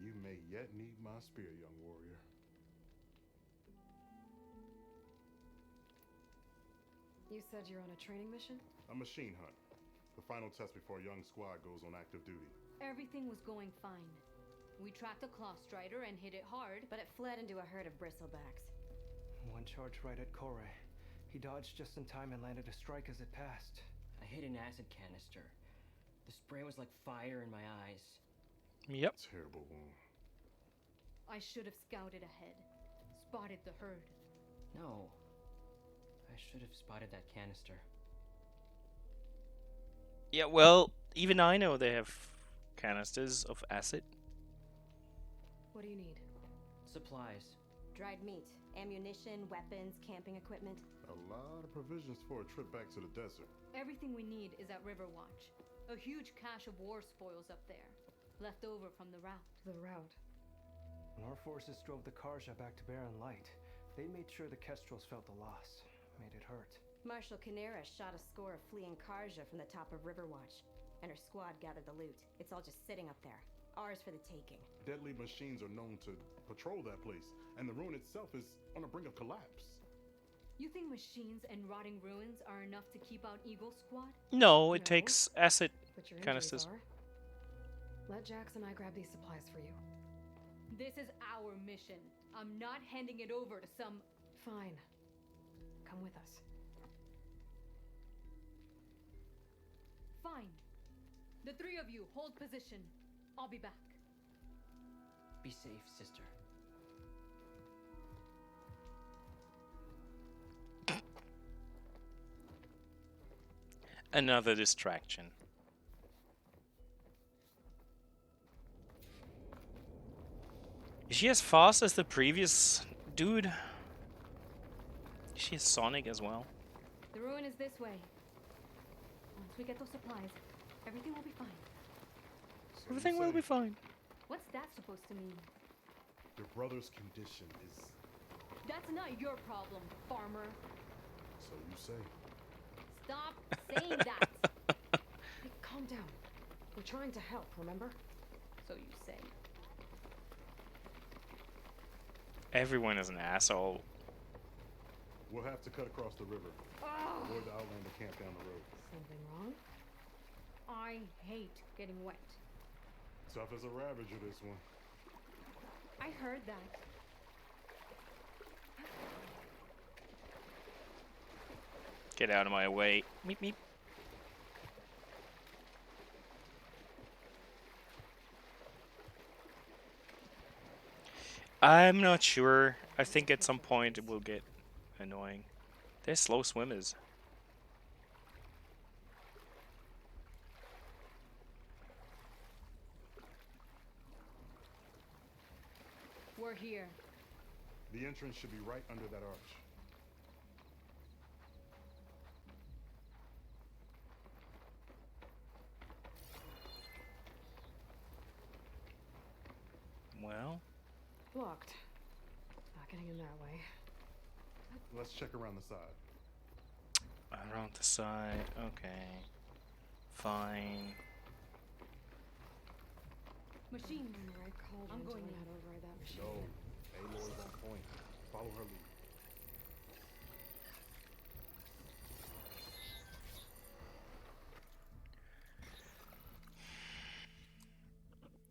[SPEAKER 9] You may yet need my spear, young warrior.
[SPEAKER 2] You said you're on a training mission?
[SPEAKER 9] A machine hunt. The final test before a young squad goes on active duty.
[SPEAKER 8] Everything was going fine. We tracked a claw strider and hit it hard,
[SPEAKER 5] But it fled into a herd of bristlebacks.
[SPEAKER 11] One charge right at Kore. He dodged just in time and landed a strike as it passed.
[SPEAKER 10] I hit an acid canister. The spray was like fire in my eyes.
[SPEAKER 1] Yep.
[SPEAKER 9] Terrible wound.
[SPEAKER 8] I should have scouted ahead, spotted the herd.
[SPEAKER 10] No. I should have spotted that canister.
[SPEAKER 1] Yeah, well, even I know they have canisters of acid.
[SPEAKER 2] What do you need?
[SPEAKER 10] Supplies.
[SPEAKER 5] Dried meat, ammunition, weapons, camping equipment.
[SPEAKER 9] A lot of provisions for a trip back to the desert.
[SPEAKER 8] Everything we need is at Riverwatch. A huge cache of war spoils up there, left over from the route.
[SPEAKER 2] The route.
[SPEAKER 11] When our forces drove the Karja back to Barren Light, they made sure the Kestrels felt the loss. Made it hurt.
[SPEAKER 5] Marshal Canera shot a score of fleeing Karja from the top of Riverwatch, and her squad gathered the loot. It's all just sitting up there. Ours for the taking.
[SPEAKER 9] Deadly machines are known to patrol that place, and the ruin itself is on the brink of collapse.
[SPEAKER 8] You think machines and rotting ruins are enough to keep out Eagle Squad?
[SPEAKER 1] No, it
[SPEAKER 2] No.
[SPEAKER 1] takes acid
[SPEAKER 2] But your
[SPEAKER 1] canisters.
[SPEAKER 2] injuries are. Let Jax and I grab these supplies for you.
[SPEAKER 8] This is our mission. I'm not handing it over to some...
[SPEAKER 2] Fine. Come with us.
[SPEAKER 8] Fine. The three of you hold position. I'll be back.
[SPEAKER 10] Be safe, sister.
[SPEAKER 1] Another distraction. Is she as fast as the previous dude? Is she Sonic as well?
[SPEAKER 8] The ruin is this way. Once we get those supplies, everything will be fine.
[SPEAKER 9] So you
[SPEAKER 1] Everything will
[SPEAKER 9] say.
[SPEAKER 1] be fine.
[SPEAKER 8] What's that supposed to mean?
[SPEAKER 9] Your brother's condition is...
[SPEAKER 8] That's not your problem, farmer.
[SPEAKER 9] So you say.
[SPEAKER 8] Stop saying that.
[SPEAKER 2] Hey, calm down. We're trying to help, remember?
[SPEAKER 8] So you say.
[SPEAKER 1] Everyone is an asshole.
[SPEAKER 9] We'll have to cut across the river. Avoid the Outlander camp down the road.
[SPEAKER 2] Something wrong?
[SPEAKER 8] I hate getting wet.
[SPEAKER 9] Tough as a Ravager, this one.
[SPEAKER 8] I heard that.
[SPEAKER 1] Get out of my way. Meep meep. I'm not sure. I think at some point it will get annoying. They're slow swimmers.
[SPEAKER 8] We're here.
[SPEAKER 9] The entrance should be right under that arch.
[SPEAKER 1] Well,
[SPEAKER 2] Blocked. Not getting in that way.
[SPEAKER 9] Let's check around the side.
[SPEAKER 1] around the side. Okay. Fine.
[SPEAKER 8] Machine.
[SPEAKER 2] I'm in the right call
[SPEAKER 8] I'm
[SPEAKER 2] to
[SPEAKER 8] going
[SPEAKER 2] learn
[SPEAKER 8] in.
[SPEAKER 2] how to override that machine.
[SPEAKER 9] No. Aloy's on point. Follow her lead.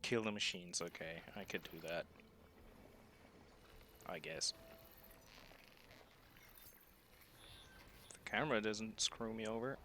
[SPEAKER 1] Kill the machines. Okay, I could do that. I guess. The camera doesn't screw me over.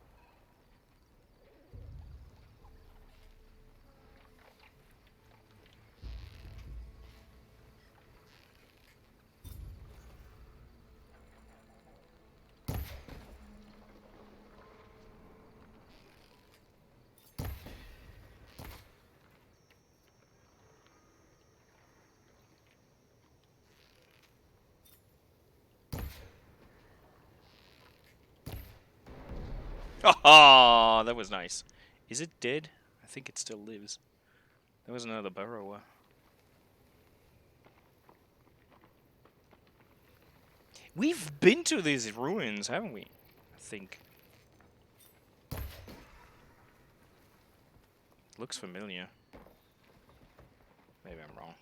[SPEAKER 1] Oh, that was nice. Is it dead? I think it still lives. There was another burrower. We've been to these ruins, haven't we? I think. Looks familiar. Maybe I'm wrong.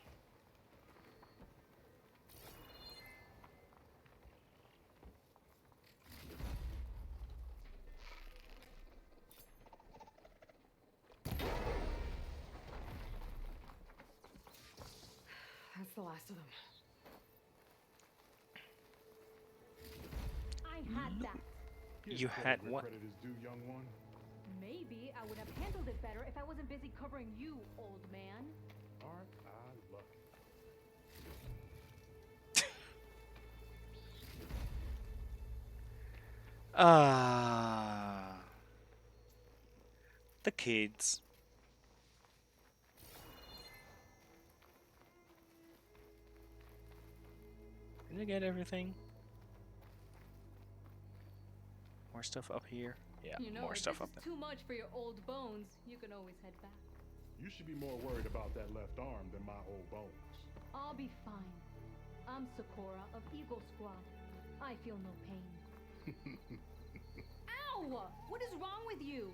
[SPEAKER 2] the last of them.
[SPEAKER 8] I had that.
[SPEAKER 9] Give
[SPEAKER 1] You
[SPEAKER 9] credit
[SPEAKER 1] had
[SPEAKER 9] where
[SPEAKER 1] what?
[SPEAKER 9] Credit is due, young one.
[SPEAKER 8] Maybe I would have handled it better if I wasn't busy covering you, old man.
[SPEAKER 9] Aren't I lucky?
[SPEAKER 1] Ah, the kids. Did I get everything? More stuff up here. Yeah,
[SPEAKER 8] You know,
[SPEAKER 1] more
[SPEAKER 8] if
[SPEAKER 1] stuff
[SPEAKER 8] this
[SPEAKER 1] up
[SPEAKER 8] is
[SPEAKER 1] there.
[SPEAKER 8] too much for your old bones, you can always head back.
[SPEAKER 9] You should be more worried about that left arm than my old bones.
[SPEAKER 8] I'll be fine. I'm Sakura of Eagle Squad. I feel no pain. Ow! What is wrong with you?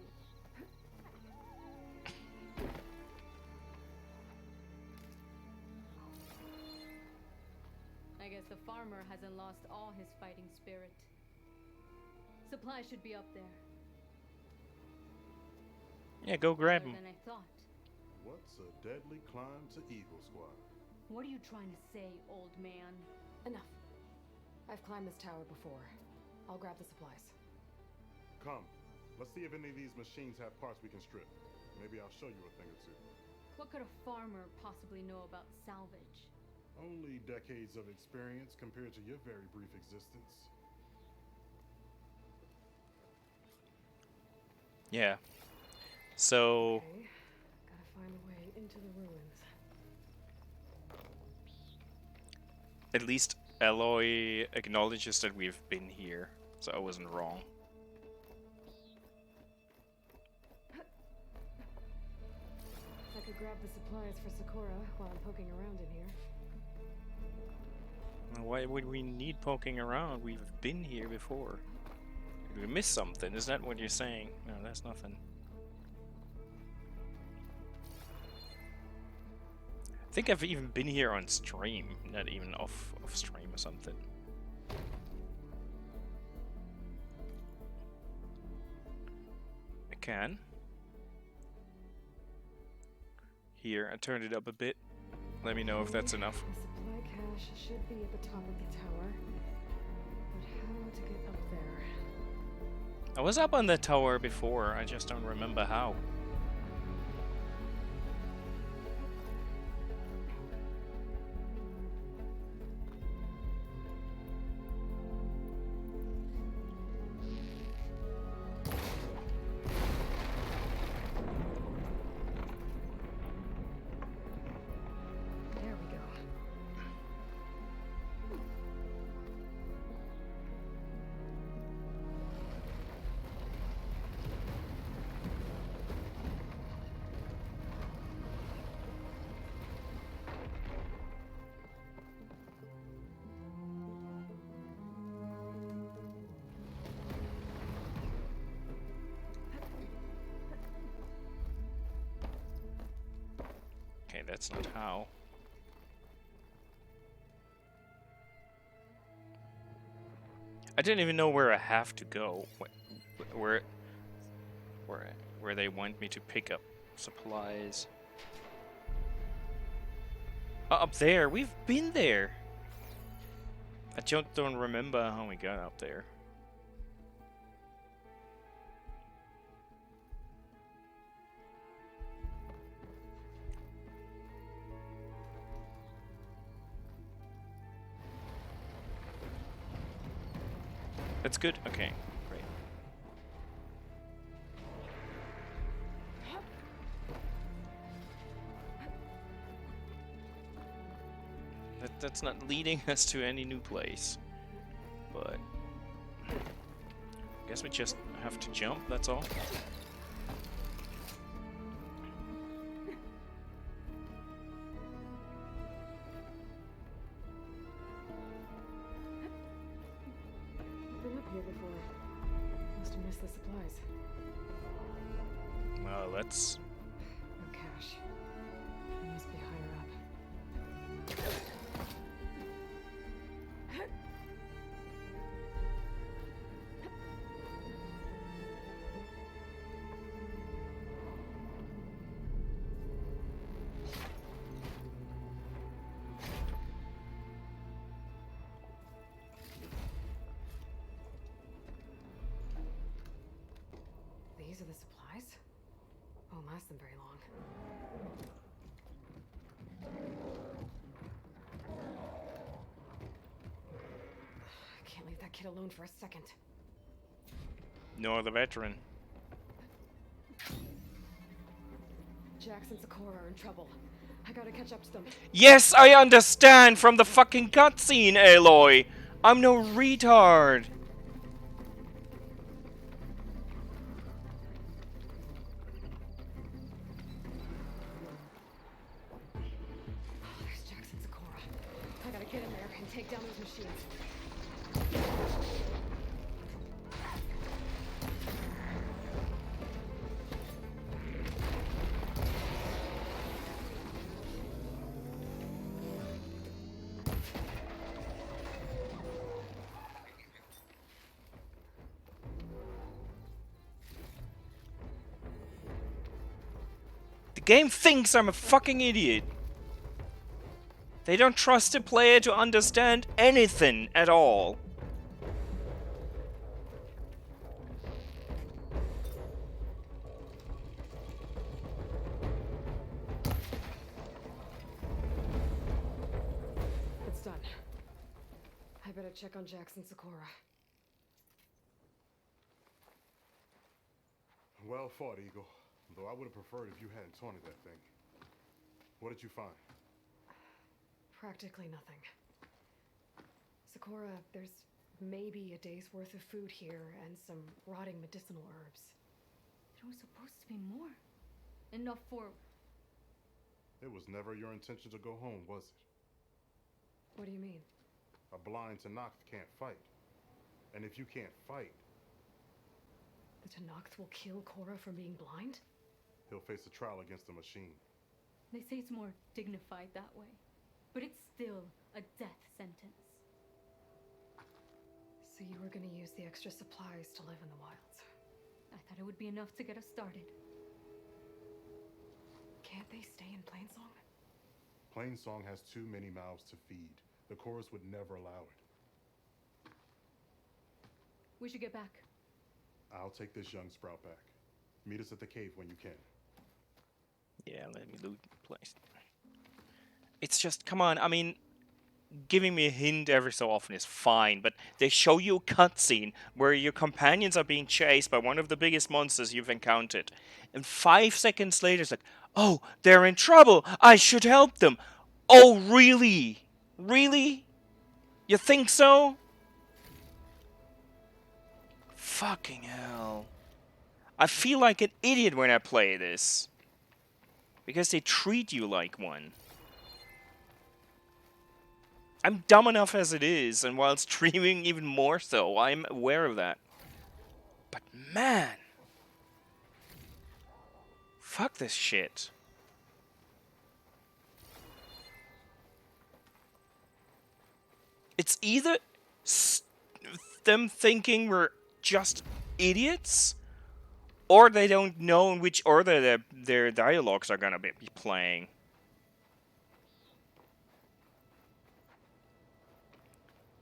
[SPEAKER 8] I guess the farmer hasn't lost all his fighting spirit. Supplies should be up there.
[SPEAKER 1] Yeah, go grab
[SPEAKER 8] Farther
[SPEAKER 1] them.
[SPEAKER 8] than I thought.
[SPEAKER 9] What's a deadly climb to Eagle Squad?
[SPEAKER 8] What are you trying to say, old man?
[SPEAKER 2] Enough. I've climbed this tower before. I'll grab the supplies.
[SPEAKER 9] Come, let's see if any of these machines have parts we can strip. Maybe I'll show you a thing or two.
[SPEAKER 8] What could a farmer possibly know about salvage?
[SPEAKER 9] Only decades of experience compared to your very brief existence.
[SPEAKER 1] Yeah. So,
[SPEAKER 2] Okay. Gotta find a way into the ruins.
[SPEAKER 1] at least Aloy acknowledges that we've been here, so I wasn't wrong.
[SPEAKER 2] I could grab the supplies for Sakura while I'm poking around in here.
[SPEAKER 1] Why would we need poking around? We've been here before. Did we miss something? Is that what you're saying? No, that's nothing. I think I've even been here on stream, not even off stream or something. I can. Here, I turned it up a bit. Let me know if that's enough.
[SPEAKER 2] The supply cache should be at the top of the tower. But how to get up there?
[SPEAKER 1] I was up on the tower before, I just don't remember how.
[SPEAKER 2] There we go.
[SPEAKER 1] Okay, that's not how. I didn't even know where I have to go. Where they want me to pick up supplies. Oh, up there. We've been there. I just don't remember how we got up there. That's good? Okay, great. That's not leading us to any new place. But I guess we just have to jump, that's all.
[SPEAKER 2] I've been up here before. Must have missed the supplies.
[SPEAKER 1] Well, let's...
[SPEAKER 2] No cache. It must be higher up. These are the supplies? Won't last them very long. I can't leave that kid alone for a second.
[SPEAKER 1] Nor the veteran.
[SPEAKER 2] Jax and Sakura are in trouble. I gotta catch up to them.
[SPEAKER 1] Yes, I understand from the fucking cutscene, Aloy. I'm no retard.
[SPEAKER 2] There's Jax and Sakura. I gotta get in there and take down those machines.
[SPEAKER 1] The game thinks I'm a fucking idiot. They don't trust the player to understand anything at all.
[SPEAKER 2] It's done. I better check on Jax and Sakura.
[SPEAKER 9] Well fought, Eagle. Though I would have preferred if you hadn't taunted that thing. What did you find?
[SPEAKER 2] Practically nothing. Sakura, there's maybe a day's worth of food here and some rotting medicinal herbs.
[SPEAKER 8] There was supposed to be more. Enough for...
[SPEAKER 9] It was never your intention to go home, was it?
[SPEAKER 2] What do you mean?
[SPEAKER 9] A blind Tenakth can't fight. And if you can't fight,
[SPEAKER 2] The Tenakth will kill Korra from being blind?
[SPEAKER 9] he'll face a trial against the machine.
[SPEAKER 8] They say it's more dignified that way. But it's still a death sentence.
[SPEAKER 2] So you were gonna use the extra supplies to live in the wilds.
[SPEAKER 8] I thought it would be enough to get us started.
[SPEAKER 2] Can't they stay in Plainsong?
[SPEAKER 9] Plainsong has too many mouths to feed. The chorus would never allow it.
[SPEAKER 8] We should get back.
[SPEAKER 9] I'll take this young sprout back. Meet us at the cave when you can.
[SPEAKER 1] Yeah, let me loot the place. It's just, come on, I mean, giving me a hint every so often is fine, but they show you a cutscene where your companions are being chased by one of the biggest monsters you've encountered. And 5 seconds later, it's like, oh, they're in trouble. I should help them. Oh, really? Really? You think so? Fucking hell. I feel like an idiot when I play this. Because they treat you like one. I'm dumb enough as it is, and while streaming even more so, I'm aware of that. But man! Fuck this shit. It's either them thinking we're just idiots, or they don't know in which order their dialogues are gonna be playing.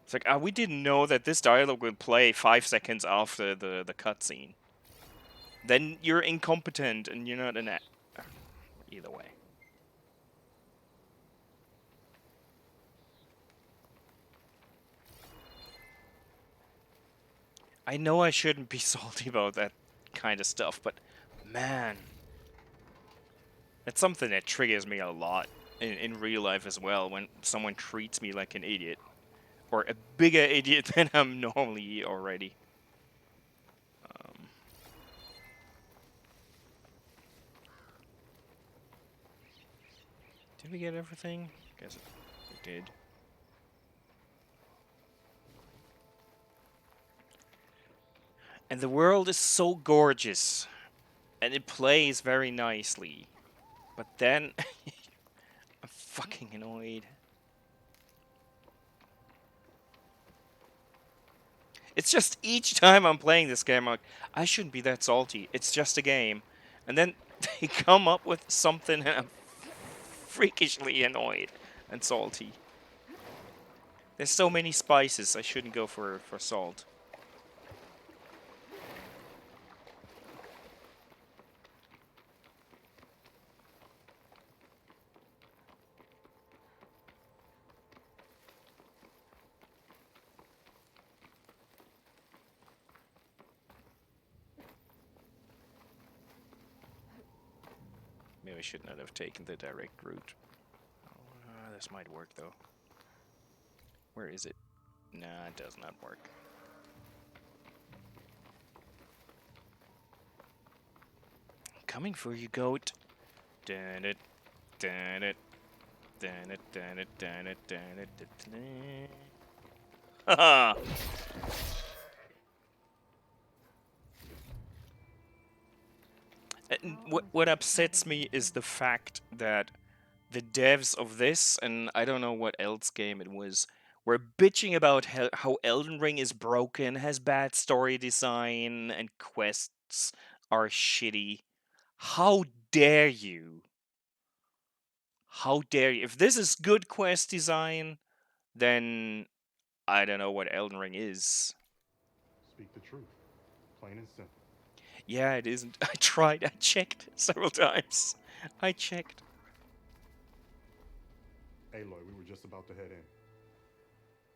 [SPEAKER 1] It's like, we didn't know that this dialogue would play 5 seconds after the cutscene. Then you're incompetent and you're not an either way. I know I shouldn't be salty about that kind of stuff, but man, it's something that triggers me a lot in real life as well, when someone treats me like an idiot. Or a bigger idiot than I'm normally already. Did we get everything? Guess we did. And the world is so gorgeous. And it plays very nicely. But then... I'm fucking annoyed. It's just each time I'm playing this game, I'm like, I shouldn't be that salty. It's just a game. And then they come up with something and I'm freakishly annoyed and salty. There's so many spices, I shouldn't go for salt. I should not have taken the direct route. This might work though. Where is it? Nah, it does not work. Coming for you, goat. Dun it, dun it, dun it, dun it, dun it, dun it, dun it. Haha. And what upsets me is the fact that the devs of this, and I don't know what else game it was, were bitching about how Elden Ring is broken, has bad story design, and quests are shitty. How dare you? How dare you? If this is good quest design, then I don't know what Elden Ring is.
[SPEAKER 9] Speak the truth. Plain and simple.
[SPEAKER 1] Yeah, it isn't. I tried. I checked several times. I checked.
[SPEAKER 9] Aloy, we were just about to head in.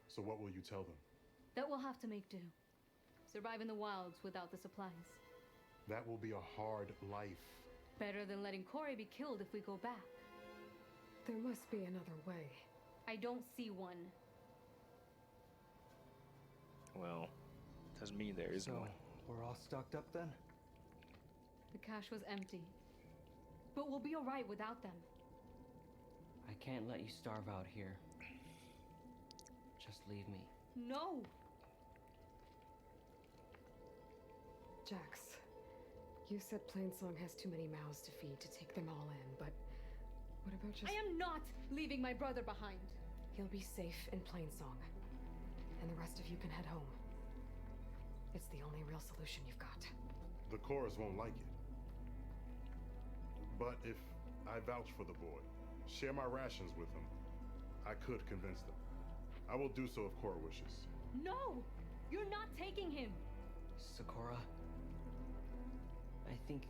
[SPEAKER 9] So what will you tell them?
[SPEAKER 8] That we'll have to make do. Survive in the wilds without the supplies.
[SPEAKER 9] That will be a hard life.
[SPEAKER 8] Better than letting Corey be killed if we go back.
[SPEAKER 2] There must be another way.
[SPEAKER 8] I don't see one.
[SPEAKER 1] Well, doesn't mean there isn't
[SPEAKER 11] So,
[SPEAKER 1] one.
[SPEAKER 11] we're all stocked up then?
[SPEAKER 8] The cache was empty. But we'll be alright without them.
[SPEAKER 10] I can't let you starve out here. Just leave me.
[SPEAKER 8] No!
[SPEAKER 2] Jax, you said Plainsong has too many mouths to feed to take them all in, but what about just...
[SPEAKER 8] I am not leaving my brother behind.
[SPEAKER 2] He'll be safe in Plainsong, and the rest of you can head home. It's the only real solution you've got.
[SPEAKER 9] The chorus won't like it. But if I vouch for the boy, share my rations with him, I could convince them. I will do so if Cora wishes.
[SPEAKER 8] No! You're not taking him!
[SPEAKER 10] Sakura, I think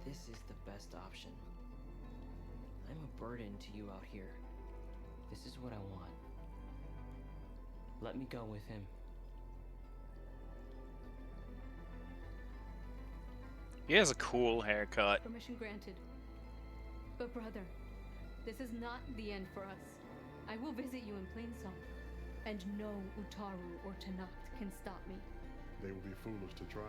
[SPEAKER 10] this is the best option. I'm a burden to you out here. This is what I want. Let me go with him.
[SPEAKER 1] He has a cool haircut.
[SPEAKER 8] Permission granted. But brother, this is not the end for us. I will visit you in Plainsong. And no Utaru or Tanacht can stop me.
[SPEAKER 9] They will be foolish to try.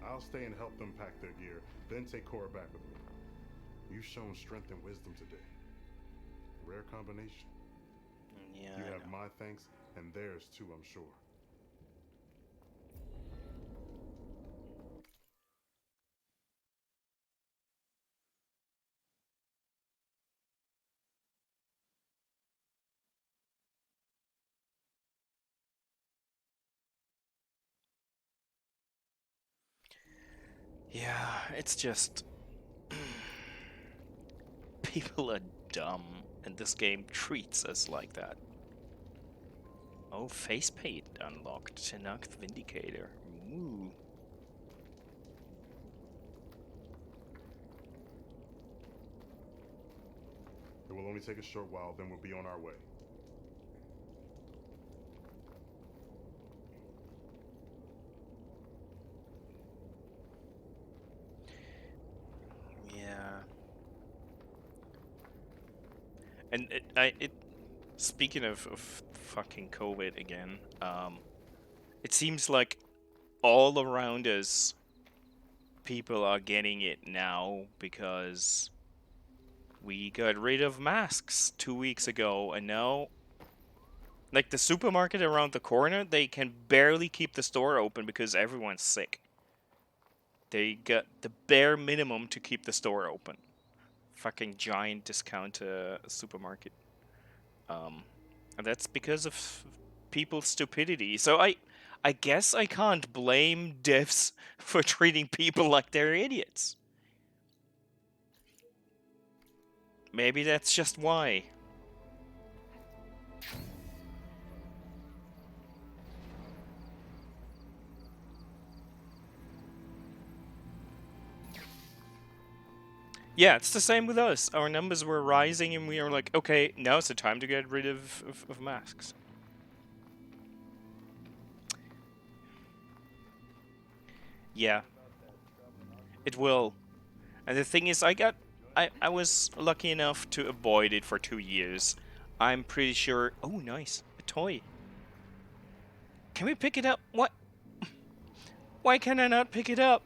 [SPEAKER 9] I'll stay and help them pack their gear, then take Cora back with me. You've shown strength and wisdom today. Rare combination.
[SPEAKER 1] Yeah,
[SPEAKER 9] You
[SPEAKER 1] I
[SPEAKER 9] have
[SPEAKER 1] know.
[SPEAKER 9] my thanks, and theirs too, I'm sure.
[SPEAKER 1] Yeah, it's just... people are dumb, and this game treats us like that. Oh, facepaint unlocked. Tanacht Vindicator. Ooh.
[SPEAKER 9] It will only take a short while, then we'll be on our way.
[SPEAKER 1] Yeah. And speaking of fucking COVID again, it seems like all around us, people are getting it now because we got rid of masks 2 weeks ago, and now, like the supermarket around the corner, they can barely keep the store open because everyone's sick. They got the bare minimum to keep the store open. Fucking giant discount supermarket. And that's because of people's stupidity. So I guess I can't blame devs for treating people like they're idiots. Maybe that's just why. Yeah, it's the same with us. Our numbers were rising and we are like, okay, now it's the time to get rid of masks. Yeah, It will. And the thing is, I was lucky enough to avoid it for 2 years. I'm pretty sure... Oh, nice. A toy. Can we pick it up? What? Why can I not pick it up?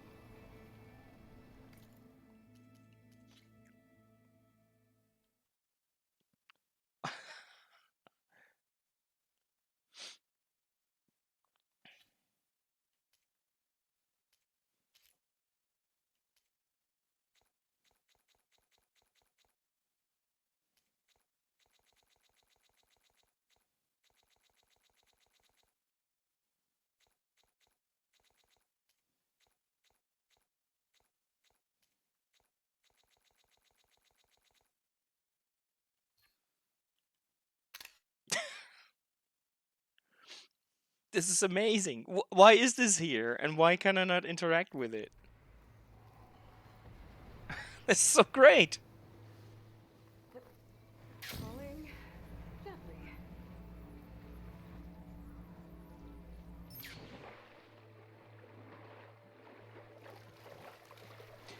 [SPEAKER 1] This is amazing. Why is this here? And why can I not interact with it? This is so great.
[SPEAKER 2] Falling gently.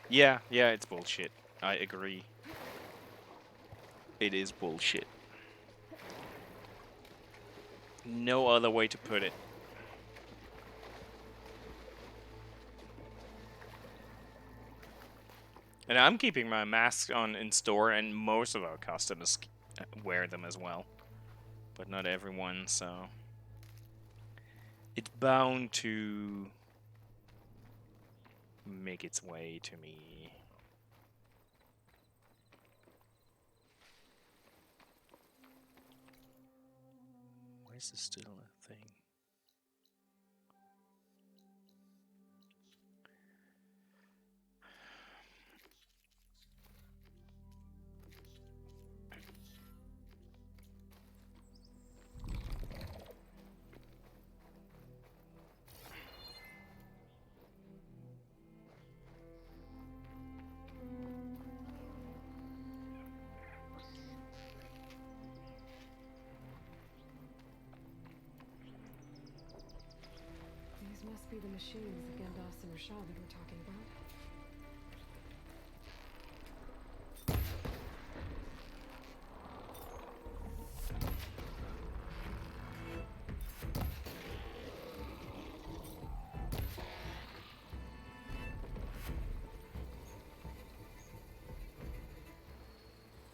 [SPEAKER 1] Yeah, it's bullshit. I agree. It is bullshit. No other way to put it. And I'm keeping my mask on in store, and most of our customers wear them as well. But not everyone, so... It's bound to... make its way to me. Why is this still a thing?
[SPEAKER 2] These must be the machines that Gendas and Rashad were talking about.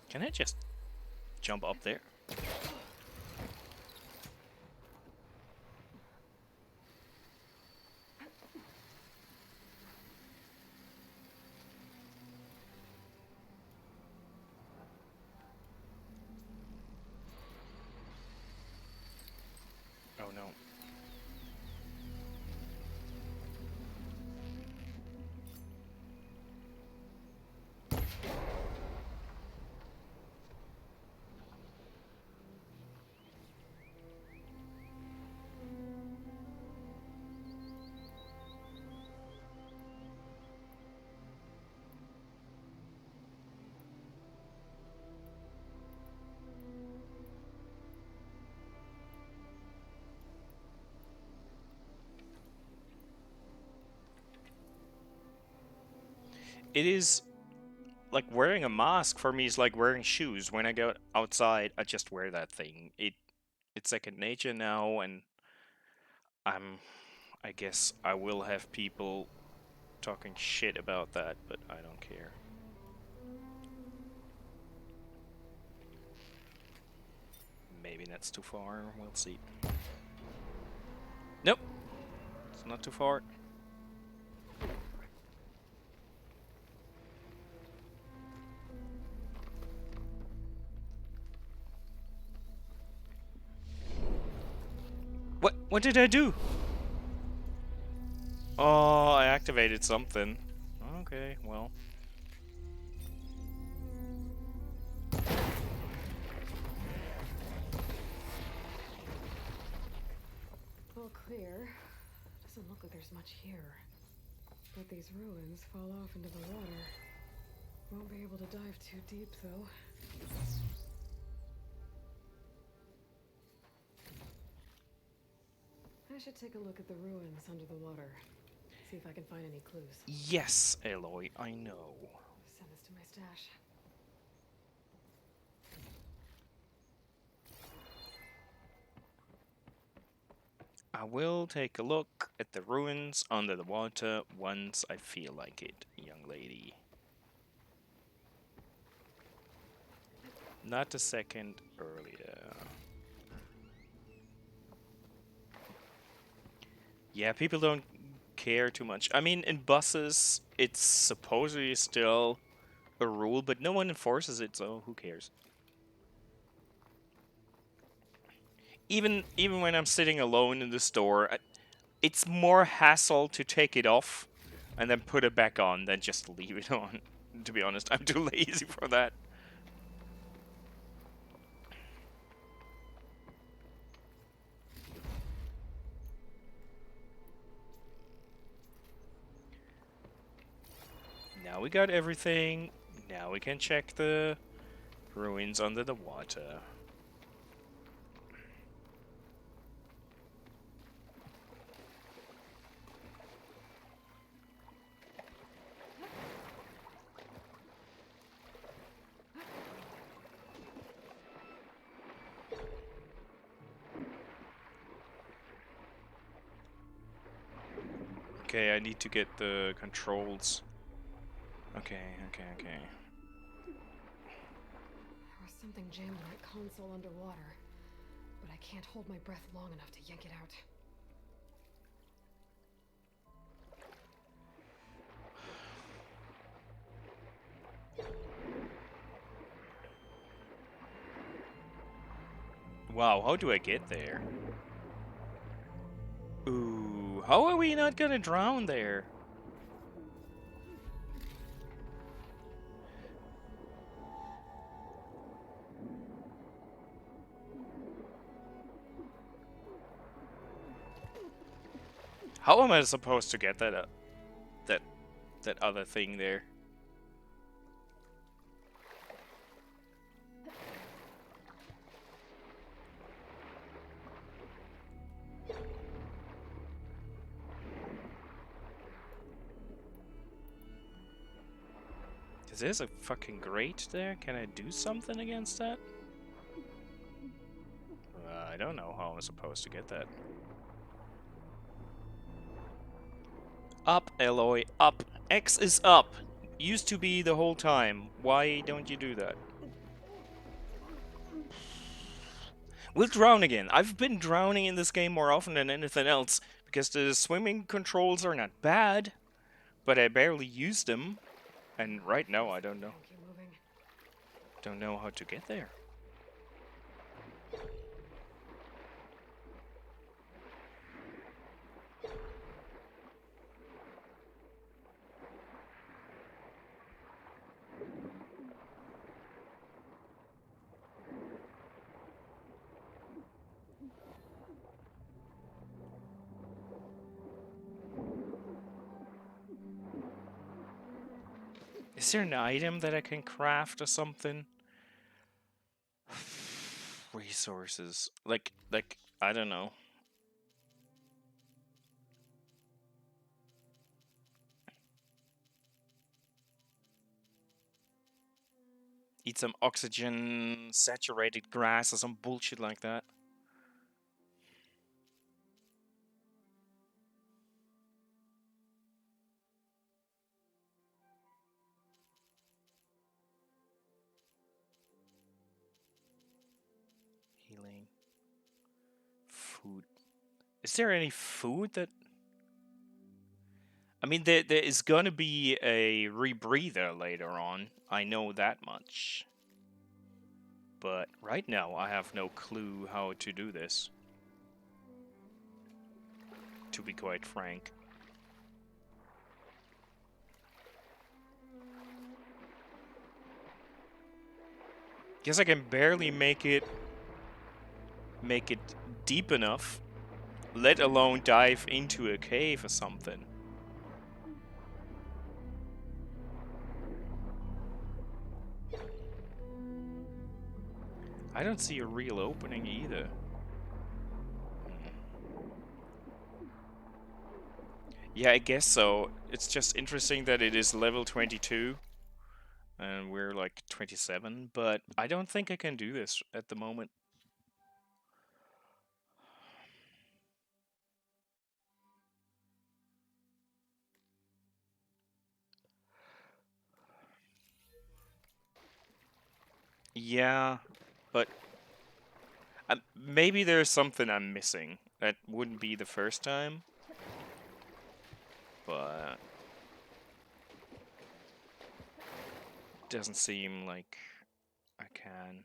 [SPEAKER 1] Can I just jump up there? Oh no. It is like wearing a mask for me is like wearing shoes. When I go outside, I just wear that thing. It's second nature now, and I guess I will have people talking shit about that, but I don't care. Maybe that's too far. We'll see. Nope. It's not too far. What did I do? Oh, I activated something. Okay, well.
[SPEAKER 2] All clear. Doesn't look like there's much here. But these ruins fall off into the water. Won't be able to dive too deep, though. I should take a look at the ruins under the water. See if I can find any clues.
[SPEAKER 1] Yes, Aloy, I know.
[SPEAKER 2] Send this to my stash.
[SPEAKER 1] I will take a look at the ruins under the water once I feel like it, young lady. Not a second earlier. Yeah, people don't care too much. I mean, in buses, it's supposedly still a rule, but no one enforces it, so who cares? Even when I'm sitting alone in the store, it's more hassle to take it off and then put it back on than just leave it on. To be honest, I'm too lazy for that. Now we got everything. Now we can check the ruins under the water. Okay, I need to get the controls. Okay.
[SPEAKER 2] There was something jammed in that console underwater, but I can't hold my breath long enough to yank it out.
[SPEAKER 1] Wow, how do I get there? Ooh, how are we not gonna drown there? How am I supposed to get that that other thing there? Is there a fucking grate there? Can I do something against that? I don't know how I'm supposed to get that. Up, Aloy, up. X is up. Used to be the whole time. Why don't you do that? We'll drown again. I've been drowning in this game more often than anything else because the swimming controls are not bad, but I barely use them. And right now, I don't know. Don't know how to get there. Is there an item that I can craft or something? Resources. Like, I don't know. Eat some oxygen saturated grass or some bullshit like that. Healing. Food. Is there any food that... I mean, there is gonna be a rebreather later on. I know that much. But right now, I have no clue how to do this. To be quite frank. Guess I can barely make it deep enough, let alone dive into a cave or something. I don't see a real opening either. Yeah, I guess so. It's just interesting that it is level 22 and we're like 27, but I don't think I can do this at the moment. Yeah, but maybe there's something I'm missing. That wouldn't be the first time, but doesn't seem like I can.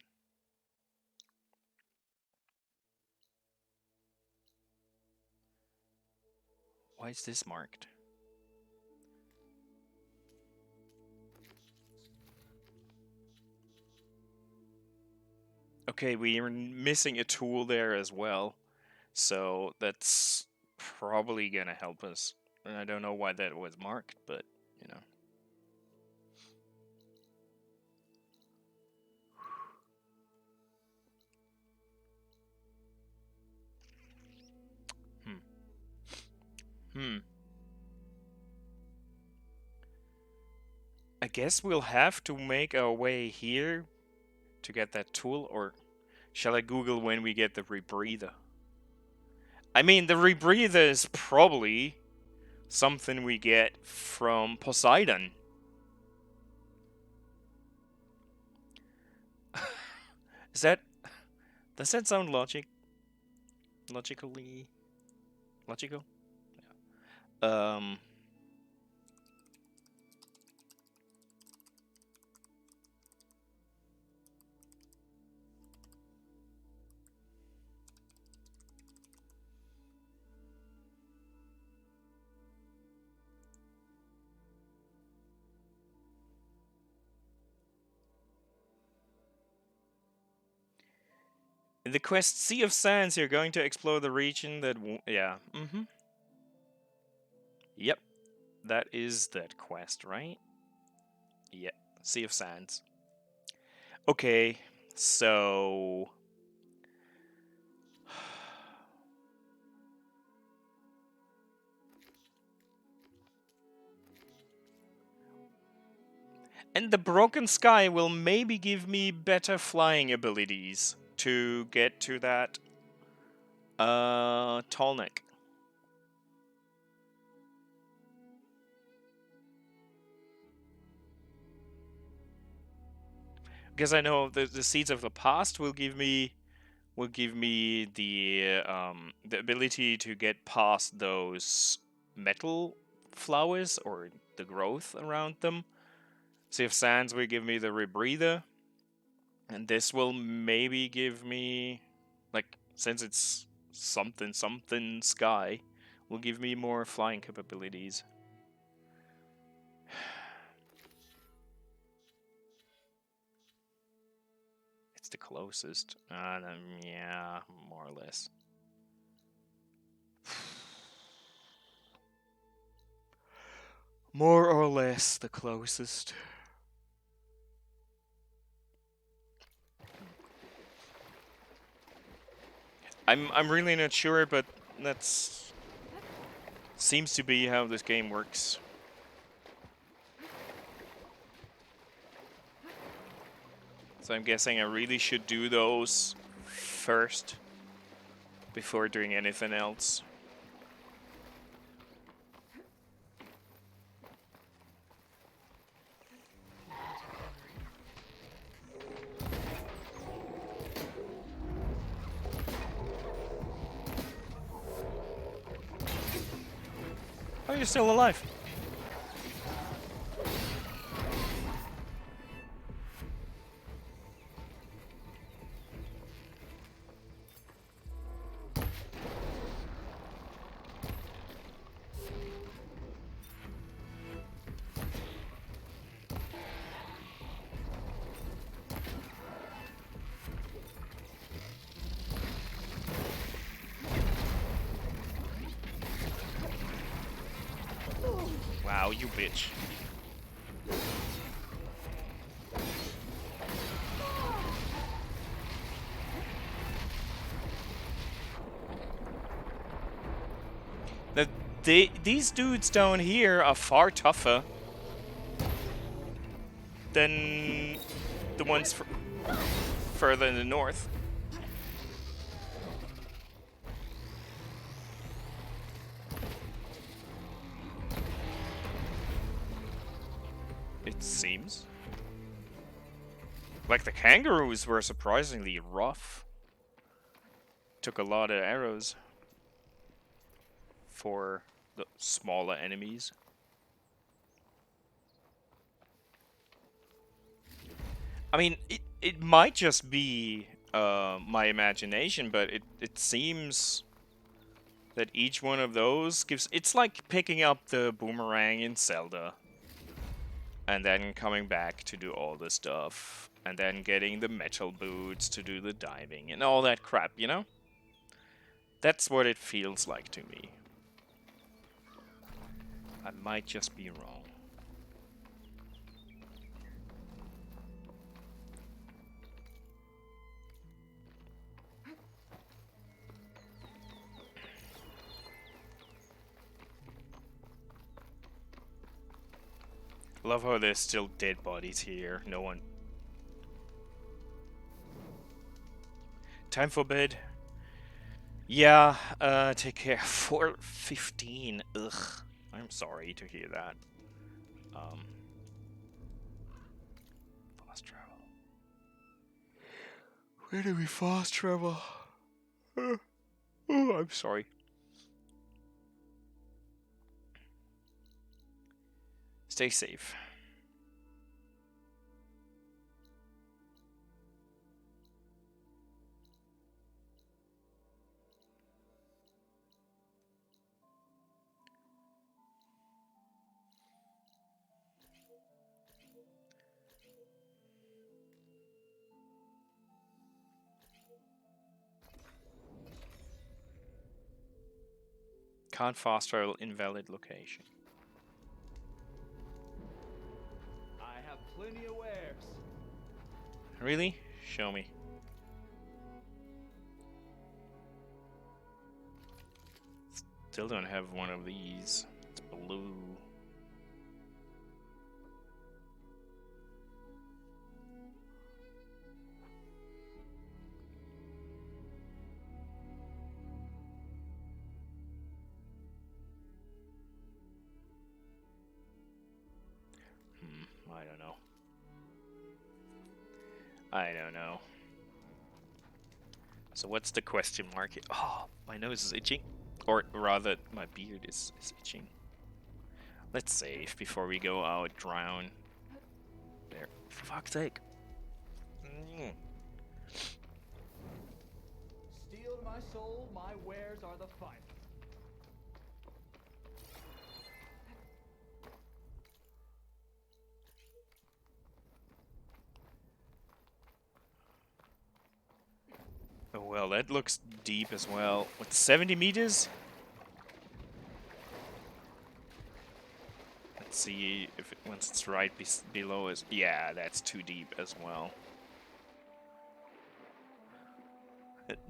[SPEAKER 1] Why is this marked? Okay, we are missing a tool there as well, so that's probably gonna help us. And I don't know why that was marked, but you know. I guess we'll have to make our way here to get that tool, or shall I Google when we get the rebreather? I mean, the rebreather is probably something we get from Poseidon. Does that sound logical? Logical? Yeah. In the quest Sea of Sands, you're going to explore the region that yeah. Yep. That is that quest, right? Yep. Sea of Sands. Okay, so and the Broken Sky will maybe give me better flying abilities to get to that Tallneck. Because I know the Seeds of the Past will give me the ability to get past those metal flowers or the growth around them. Sea of Sands will give me the rebreather, and this will maybe give me, like, since it's something sky, will give me more flying capabilities. It's the closest. Yeah, more or less. More or less the closest. I'm really not sure, but that's seems to be how this game works. So I'm guessing I really should do those first before doing anything else. Oh, you're still alive. Wow, you bitch. these dudes down here are far tougher than the ones further in the north. It seems. Like the kangaroos were surprisingly rough. Took a lot of arrows for the smaller enemies. I mean, it might just be my imagination, but it seems that each one of those gives... It's like picking up the boomerang in Zelda. And then coming back to do all the stuff. And then getting the metal boots to do the diving and all that crap, you know? That's what it feels like to me. I might just be wrong. Love how there's still dead bodies here. No one... Time for bed. Yeah, take care. 4:15. Ugh. I'm sorry to hear that. Fast travel. Where do we fast travel? Oh, I'm sorry. Stay safe. Can't fast travel, invalid location.
[SPEAKER 4] I have plenty of wares.
[SPEAKER 1] Really? Show me. Still don't have one of these. It's blue. I don't know. I don't know. So what's the question mark? Oh, my nose is itching. Or rather, my beard is itching. Let's save before we go out drown. There. For fuck's sake.
[SPEAKER 4] Steel to my soul, my wares are the finest.
[SPEAKER 1] Oh well, that looks deep as well. What, 70 meters? Let's see if it, once it's right below us. Yeah, that's too deep as well.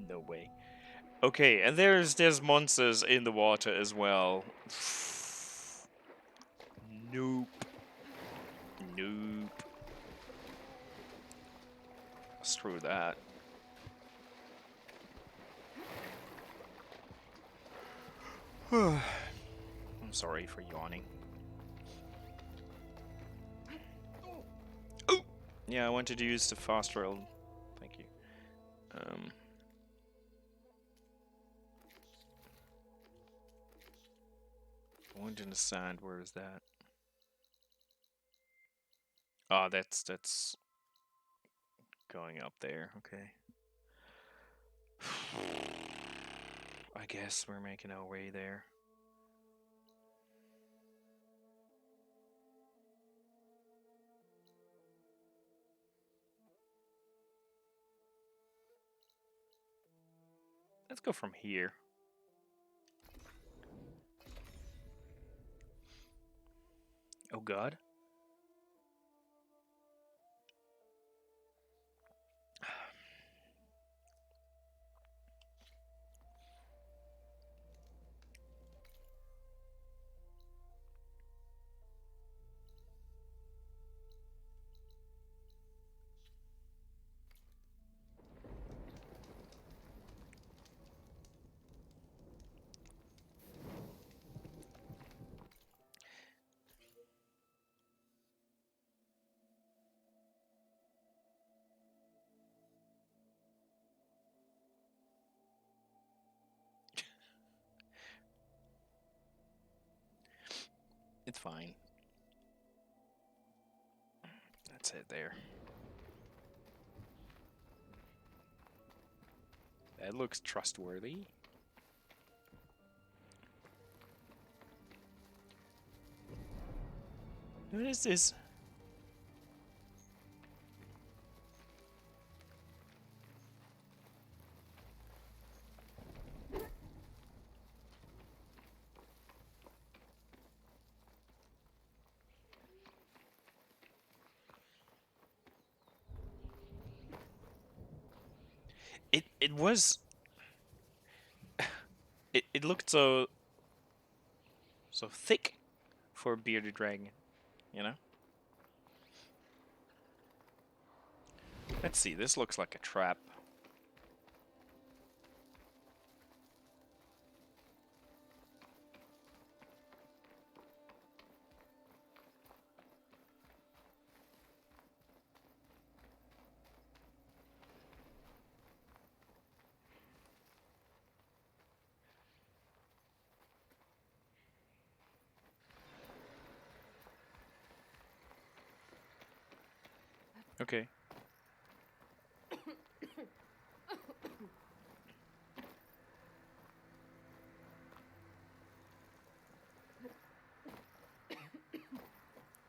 [SPEAKER 1] No way. Okay, and there's monsters in the water as well. Nope. Nope. Screw that. I'm sorry for yawning. Oh! Yeah, I wanted to use the fast rail. Thank you. Wound in the sand, where is that? Ah, that's going up there, okay. I guess we're making our way there. Let's go from here. Oh God. It's fine. That's it there. That looks trustworthy. What is this? It was it looked so thick for a bearded dragon, you know? Let's see, this looks like a trap. Okay.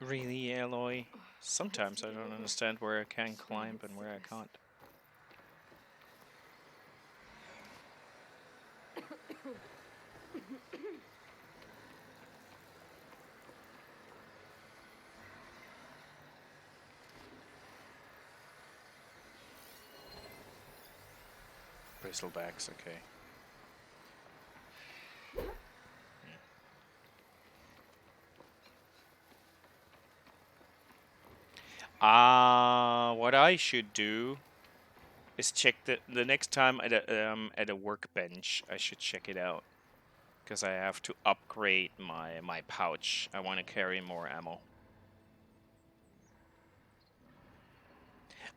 [SPEAKER 1] Really, Aloy? Sometimes I don't understand where I can climb and where I can't. Bristlebacks, okay. What I should do is check the next time at a workbench. I should check it out because I have to upgrade my pouch. I want to carry more ammo.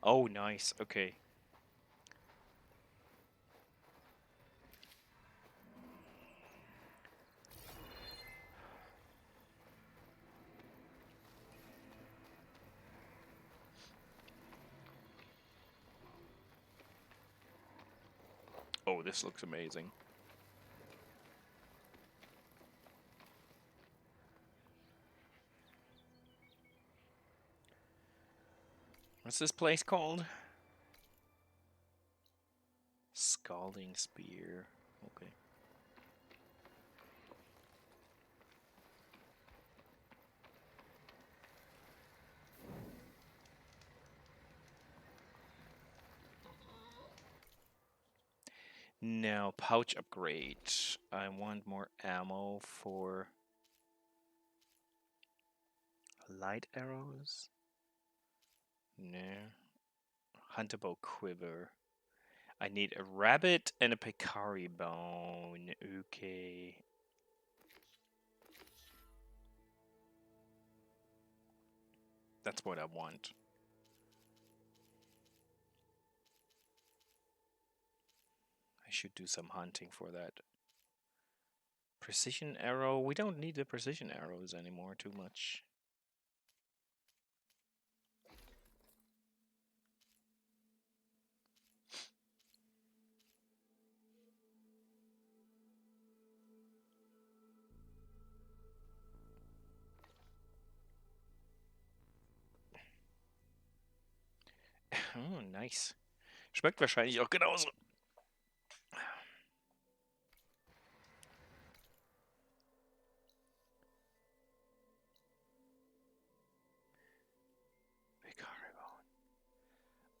[SPEAKER 1] Oh, nice. Okay. Oh, this looks amazing. What's this place called? Scalding Spear. Okay. Now, pouch upgrade. I want more ammo for light arrows. No. Hunterbow quiver. I need a rabbit and a Picari bone. Okay. That's what I want. I should do some hunting for that. Precision arrow. We don't need the precision arrows anymore too much. Oh, nice. Schmeckt wahrscheinlich auch genauso.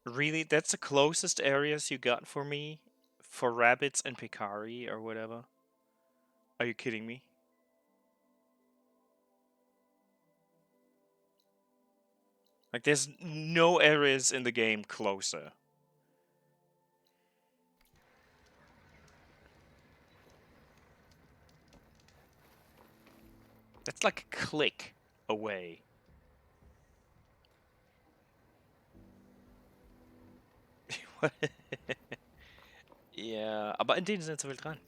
[SPEAKER 1] Really? That's the closest areas you got for me? For rabbits and Picari or whatever? Are you kidding me? Like, there's no areas in the game closer. That's like a click away. Ja, aber in denen sind sie wild dran.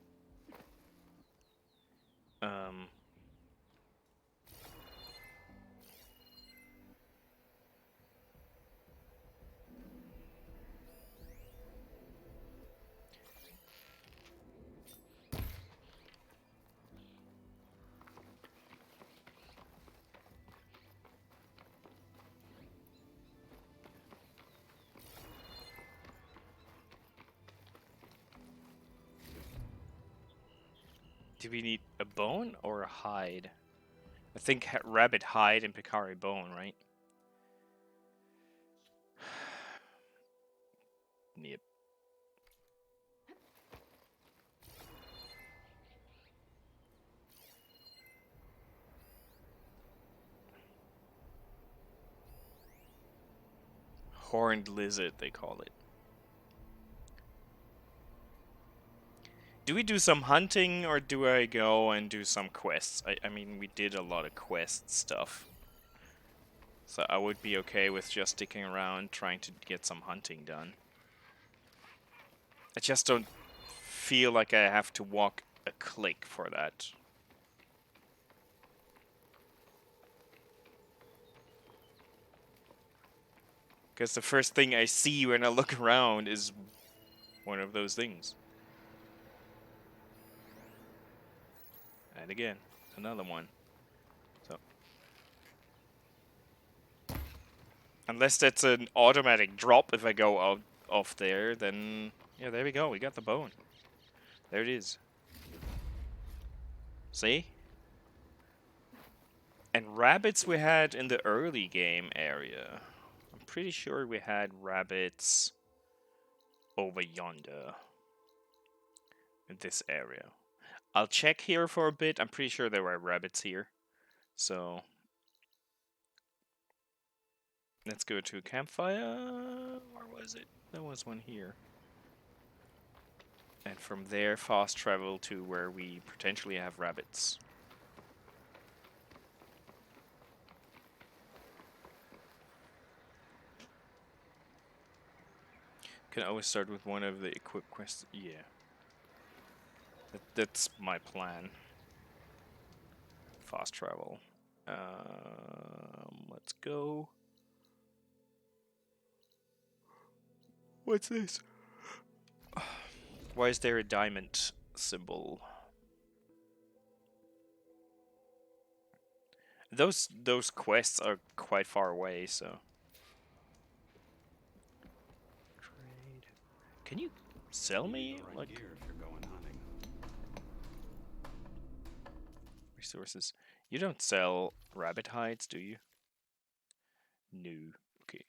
[SPEAKER 1] Do we need a bone or a hide? I think rabbit hide and Picari bone, right? Yep. Horned lizard, they call it. Do we do some hunting or do I go and do some quests? I mean, we did a lot of quest stuff. So I would be okay with just sticking around trying to get some hunting done. I just don't feel like I have to walk a click for that. Because the first thing I see when I look around is one of those things. And again, another one. So, unless that's an automatic drop if I go out off there, then yeah, there we go. We got the bone. There it is. See? And rabbits we had in the early game area. I'm pretty sure we had rabbits over yonder in this area. I'll check here for a bit. I'm pretty sure there were rabbits here. So let's go to campfire. Where was it? There was one here. And from there, fast travel to where we potentially have rabbits. Can always start with one of the equip quests. Yeah. That's my plan. Fast travel. Let's go. What's this? Why is there a diamond symbol? Those quests are quite far away, so. Trade. Can you sell me like
[SPEAKER 12] gear if you're going hunting.
[SPEAKER 1] resources? You don't sell rabbit hides, do you? No. Okay.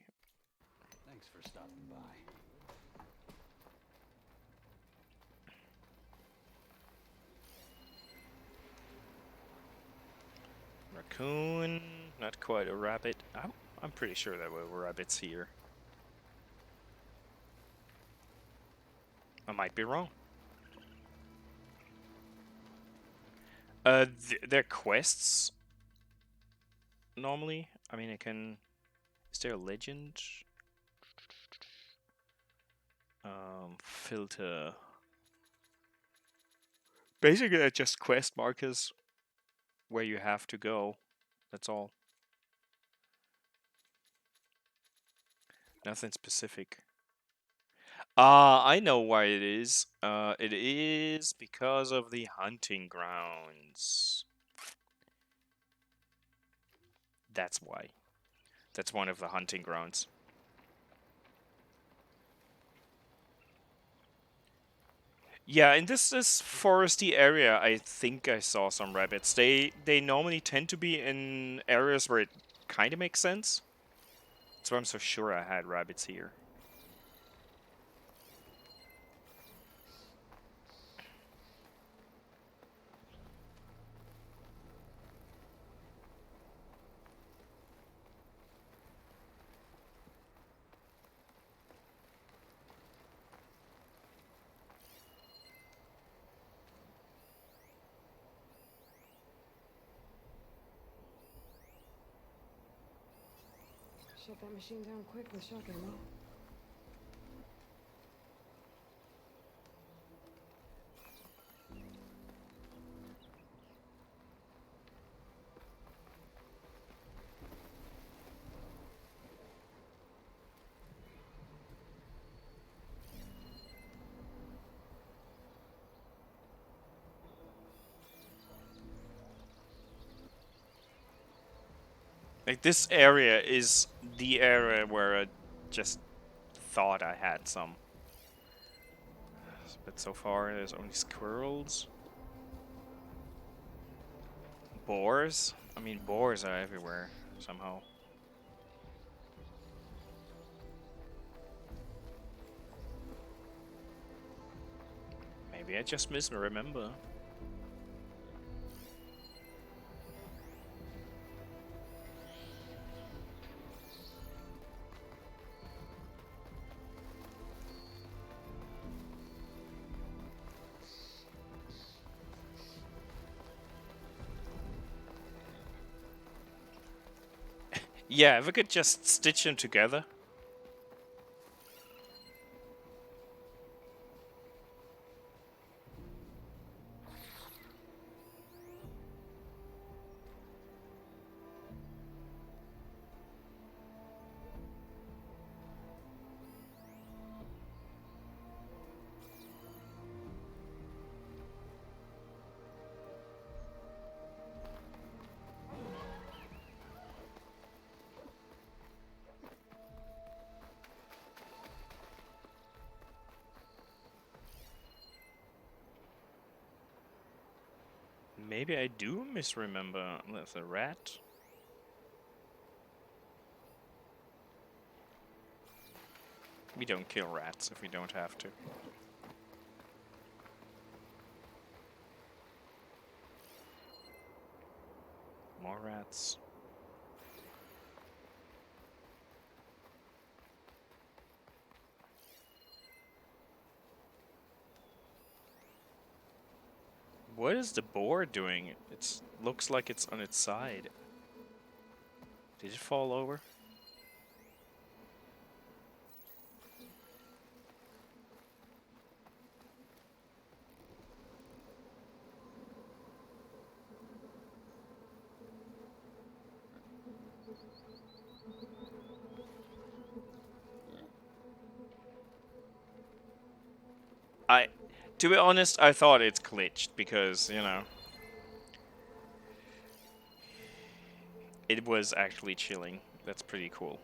[SPEAKER 12] Thanks for stopping by.
[SPEAKER 1] Raccoon, not quite a rabbit. I'm pretty sure there were rabbits here. I might be wrong. They're quests. Normally, I mean, I can. Is there a legend? Filter. Basically, they're just quest markers where you have to go. That's all. Nothing specific. I know why it is. It is because of the hunting grounds. That's why. That's one of the hunting grounds. Yeah, in this foresty area, I think I saw some rabbits. They normally tend to be in areas where it kind of makes sense. That's why I'm so sure I had rabbits here.
[SPEAKER 2] Shut that machine down quick with shock ammo.
[SPEAKER 1] Like, this area is the area where I just thought I had some. But so far, there's only squirrels. Boars? I mean, boars are everywhere somehow. Maybe I just misremember. Yeah, if we could just stitch them together. Maybe I do misremember. There's a rat. We don't kill rats if we don't have to. More rats. What is the boar doing? It looks like it's on its side. Did it fall over? To be honest, I thought it's glitched because, you know, it was actually chilling. That's pretty cool.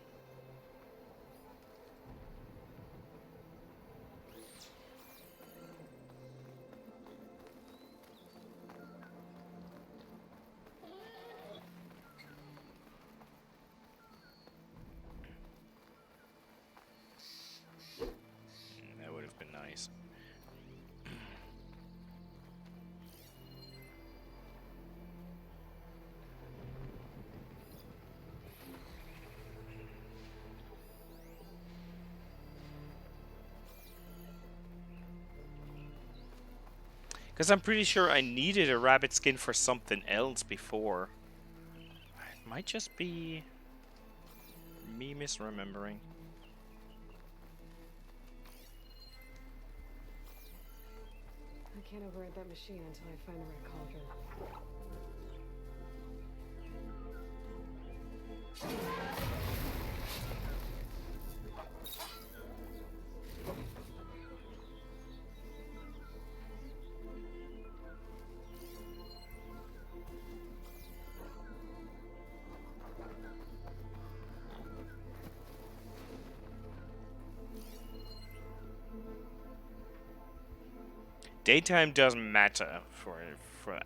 [SPEAKER 1] That would have been nice. Because I'm pretty sure I needed a rabbit skin for something else before. It might just be me misremembering.
[SPEAKER 2] I can't override that machine until I find the right cauldron.
[SPEAKER 1] Daytime doesn't matter for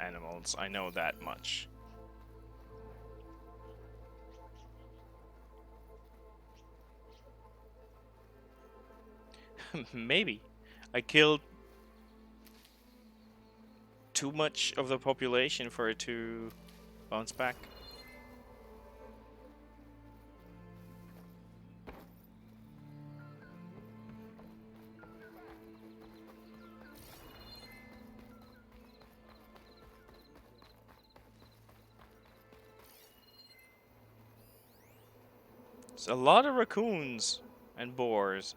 [SPEAKER 1] animals. I know that much. Maybe I killed too much of the population for it to bounce back. It's a lot of raccoons and boars.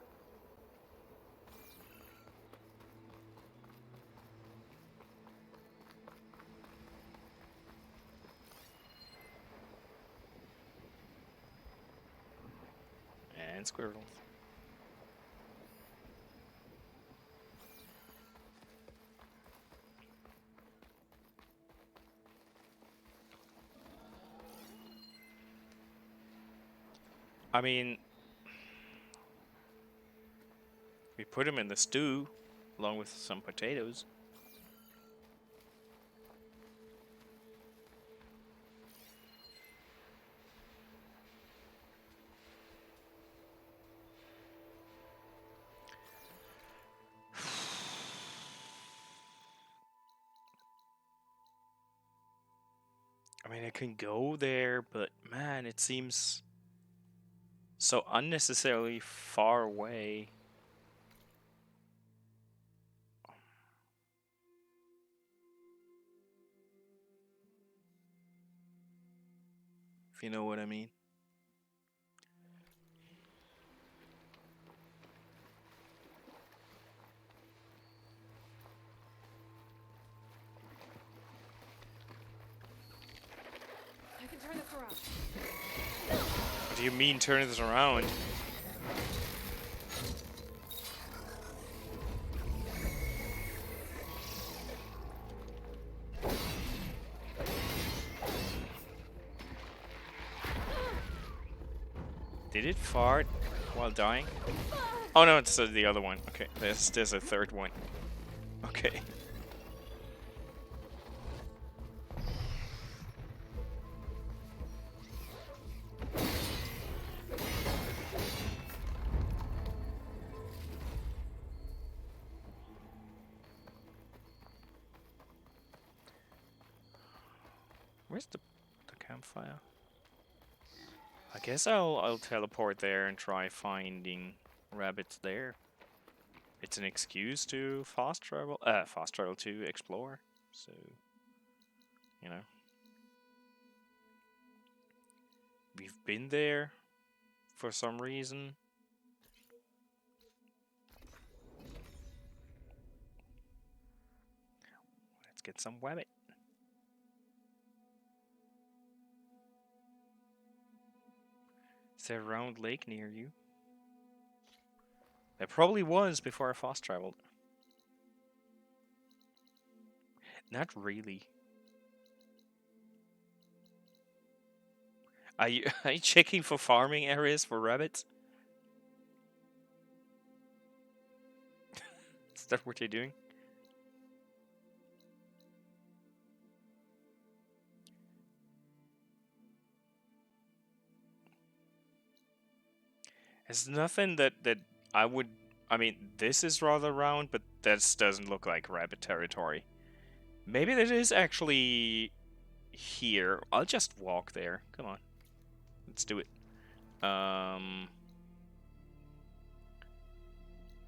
[SPEAKER 1] And squirrels. I mean, we put them in the stew along with some potatoes. I mean, I can go there, but man, it seems so unnecessarily far away. If you know what I mean.
[SPEAKER 2] I can turn this around.
[SPEAKER 1] What do you mean turn this around? Did it fart while dying? Oh no, it's the other one. Okay, there's a third one. Okay. Where's the campfire? I guess I'll teleport there and try finding rabbits there. It's an excuse to fast travel to explore. So, you know, we've been there for some reason. Let's get some rabbit. Is there a round lake near you? There probably was before I fast traveled. Not really. Are you checking for farming areas for rabbits? Is that what you're doing? There's nothing that I would. I mean, this is rather round, but this doesn't look like rabbit territory. Maybe it is actually here. I'll just walk there. Come on, let's do it.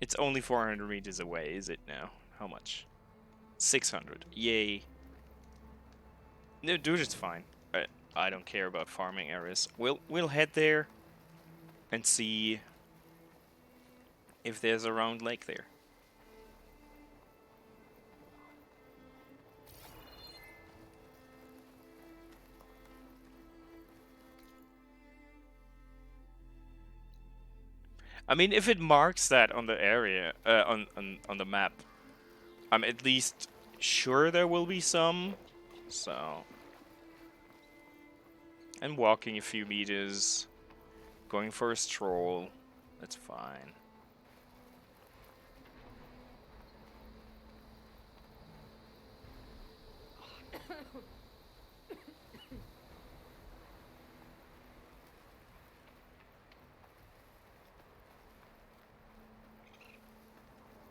[SPEAKER 1] It's only 400 meters away, is it now? How much? 600. Yay. No, dude, it's fine. I don't care about farming areas. We'll head there and see if there's a round lake there. I mean, if it marks that on the area, on the map, I'm at least sure there will be some. So, and walking a few meters, going for a stroll, that's fine.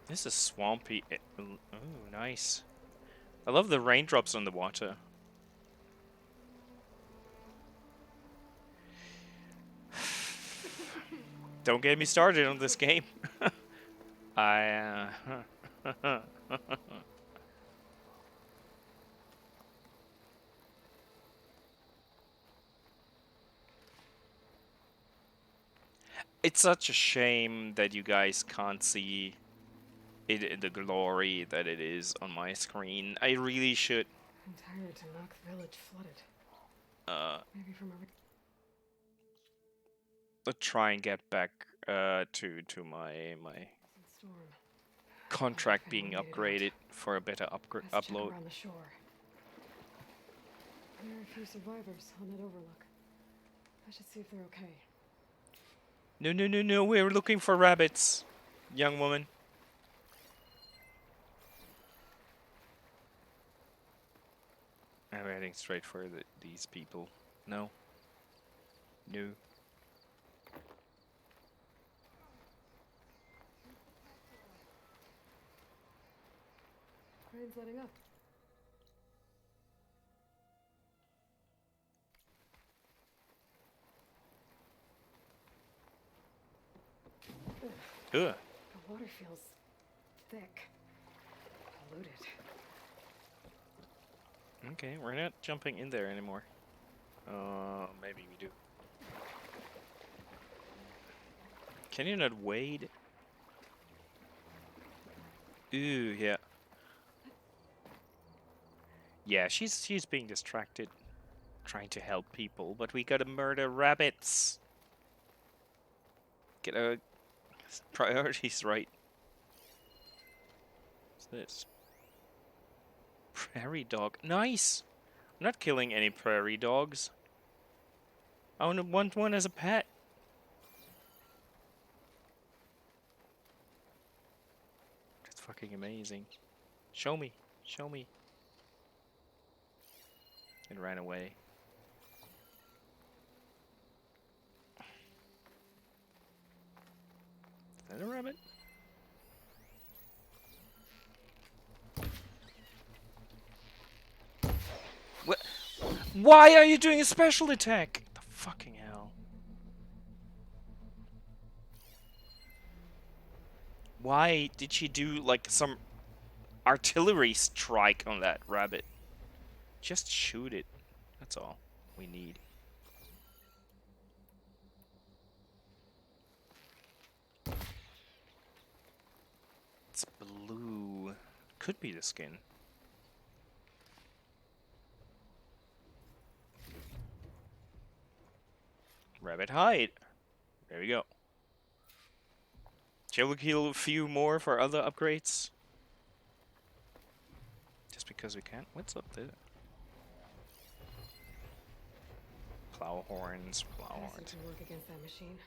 [SPEAKER 1] This is swampy. Oh, nice. I love the raindrops on the water. Don't get me started on this game. It's such a shame that you guys can't see it in the glory that it is on my screen. I really should.
[SPEAKER 2] Entire Tanakh village flooded. Maybe from a...
[SPEAKER 1] Let's try and get back to my
[SPEAKER 2] storm.
[SPEAKER 1] contract being upgraded for a better
[SPEAKER 2] Let's
[SPEAKER 1] upload.
[SPEAKER 2] check around the shore. There are a few survivors on that overlook. I should see if they're okay.
[SPEAKER 1] No, we're looking for rabbits, young woman. I'm heading straight for these people. No. No.
[SPEAKER 2] Rain's letting up.
[SPEAKER 1] Ugh.
[SPEAKER 2] The water feels thick, polluted.
[SPEAKER 1] Okay, we're not jumping in there anymore. Maybe we do. Can you not wade? Ooh, yeah. Yeah, she's being distracted, trying to help people, but we gotta murder rabbits. Get our priorities right. What's this? Prairie dog. Nice! I'm not killing any prairie dogs. I want one as a pet. That's fucking amazing. Show me. Show me. It ran away. Is that a rabbit? What? Why are you doing a special attack? The fucking hell. Why did she do like some artillery strike on that rabbit? Just shoot it. That's all we need. It's blue. Could be the skin. Rabbit hide. There we go. Shall we kill a few more for other upgrades? Just because we can. What's up there? Plow horns, plow
[SPEAKER 2] Acid
[SPEAKER 1] horns.
[SPEAKER 2] can work against that machine.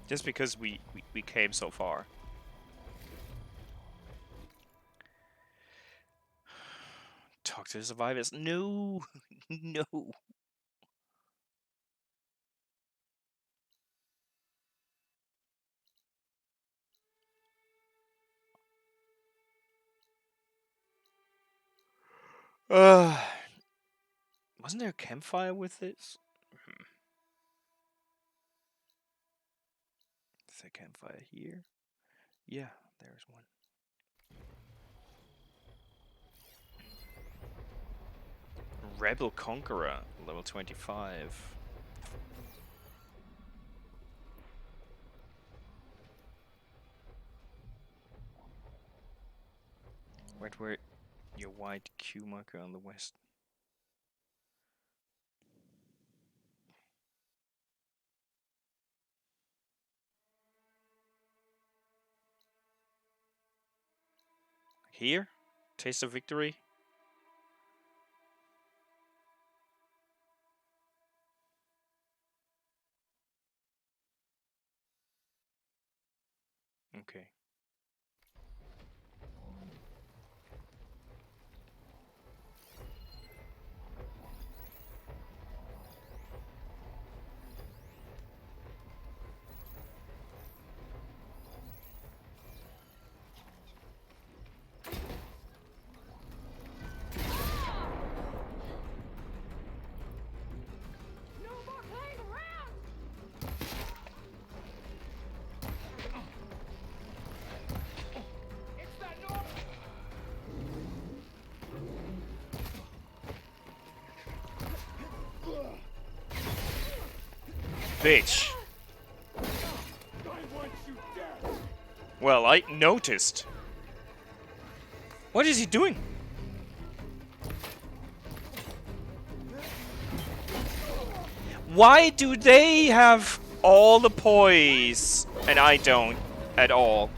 [SPEAKER 1] Just because we came so far. Talk to the survivors. No! No! Wasn't there a campfire with this? Is there a campfire here? Yeah, there's one. Rebel Conqueror, level 25. Right where your white Q marker on the west. Here? Taste of victory? Okay.
[SPEAKER 2] No more playing around!
[SPEAKER 4] It's that Norman!
[SPEAKER 1] Bitch. Well, I noticed. What is he doing? Why do they have all the poise and I don't at all?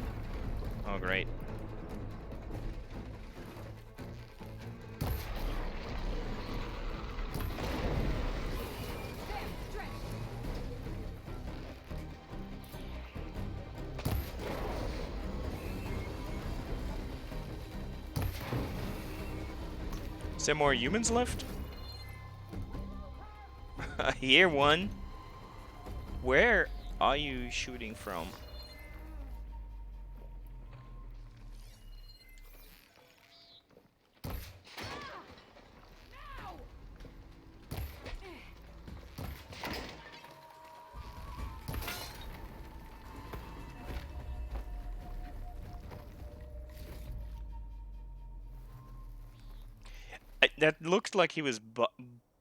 [SPEAKER 1] Oh, great. Is there more humans left? I hear one. Where are you shooting from? That looked like he was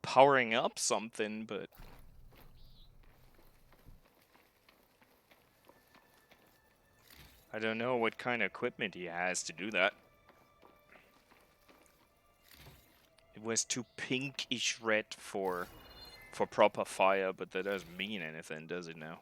[SPEAKER 1] powering up something, but I don't know what kind of equipment he has to do that. It was too pinkish red for proper fire, but that doesn't mean anything, does it now?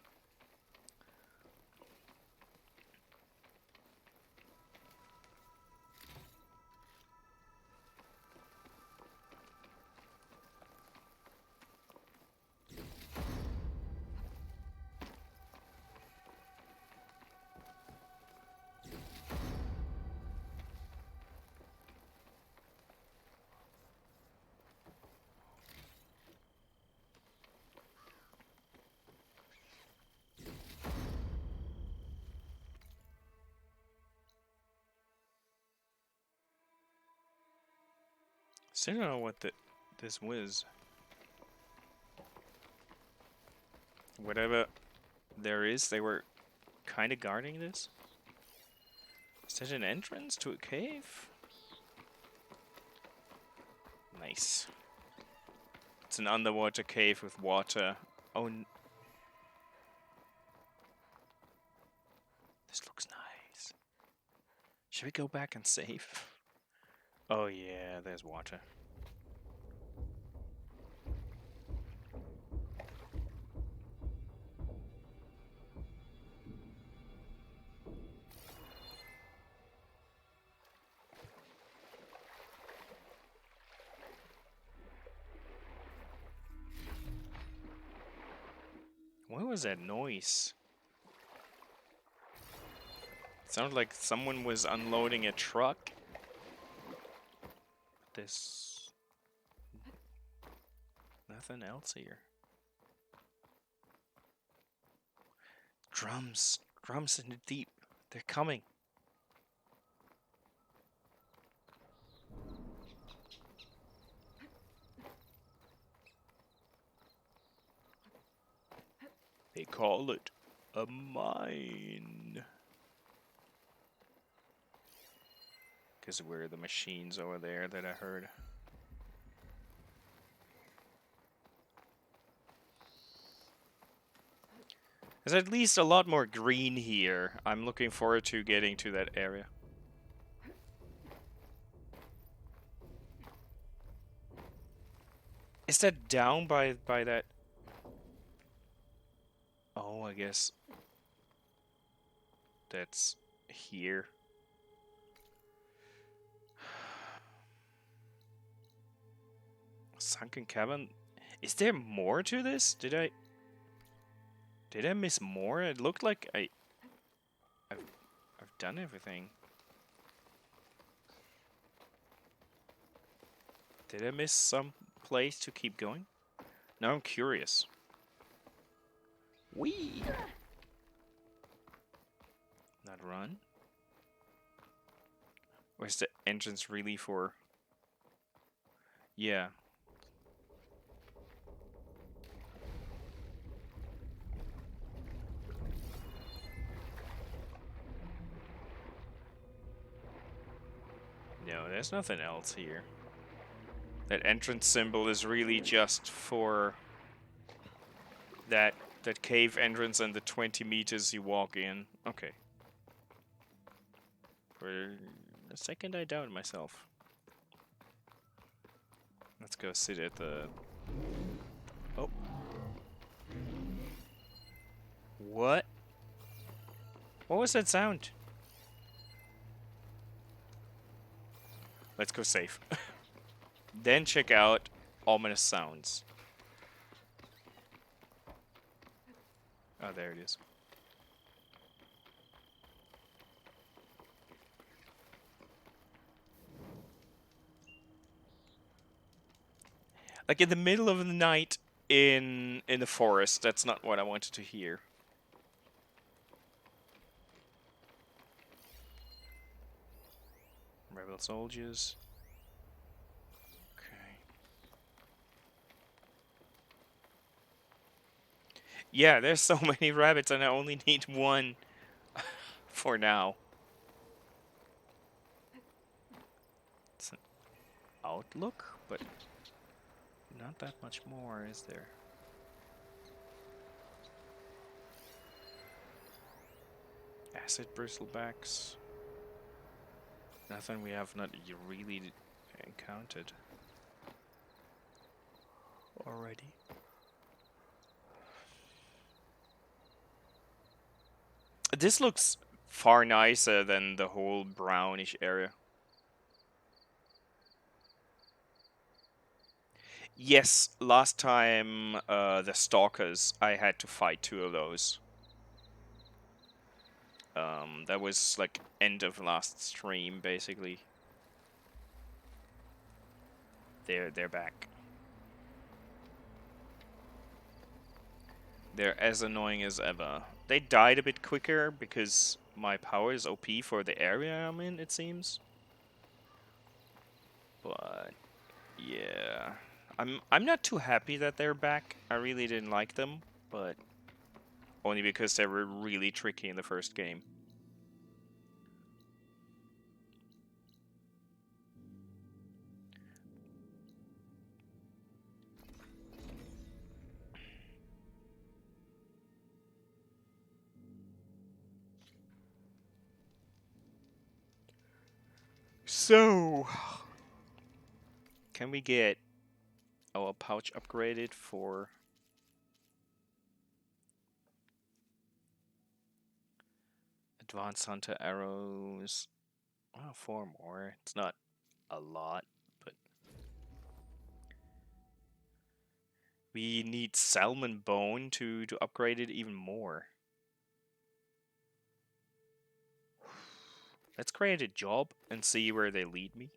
[SPEAKER 1] Still don't know what this was. Whatever there is, they were kind of guarding this. Is that an entrance to a cave? Nice. It's an underwater cave with water. Oh, this looks nice. Should we go back and save? Oh yeah, there's water. What was that noise? It sounded like someone was unloading a truck. There's nothing else here. Drums. Drums in the deep. They're coming. They call it a mine. Because where are the machines over there that I heard? There's at least a lot more green here. I'm looking forward to getting to that area. Is that down by that? Oh, I guess that's here. Sunken cabin. Is there more to this? Did I miss more? It looked like I've done everything. Did I miss some place to keep going? Now I'm curious. Whee! Not run. Or is the entrance really for? Yeah. No, there's nothing else here. That entrance symbol is really just for that cave entrance and the 20 meters you walk in. Okay. For a second I doubted myself. Let's go sit at the... Oh. What? What was that sound? Let's go save. Then check out ominous sounds. Oh, there it is. Like in the middle of the night in the forest. That's not what I wanted to hear. Rebel soldiers. Okay. Yeah, there's so many rabbits and I only need one for now. It's an outlook? but not that much more, is there? Acid bristlebacks. Nothing we have not really encountered already. This looks far nicer than the whole brownish area. Yes, last time the stalkers, I had to fight 2 of those. That was like end of last stream, basically. They're back. They're as annoying as ever. They died a bit quicker because my power is OP for the area I'm in, it seems. But yeah, I'm not too happy that they're back. I really didn't like them, but only because they were really tricky in the first game. So, can we get our pouch upgraded for advanced hunter arrows? Oh, 4 more. It's not a lot, but we need salmon bone to upgrade it even more. Let's create a job and see where they lead me.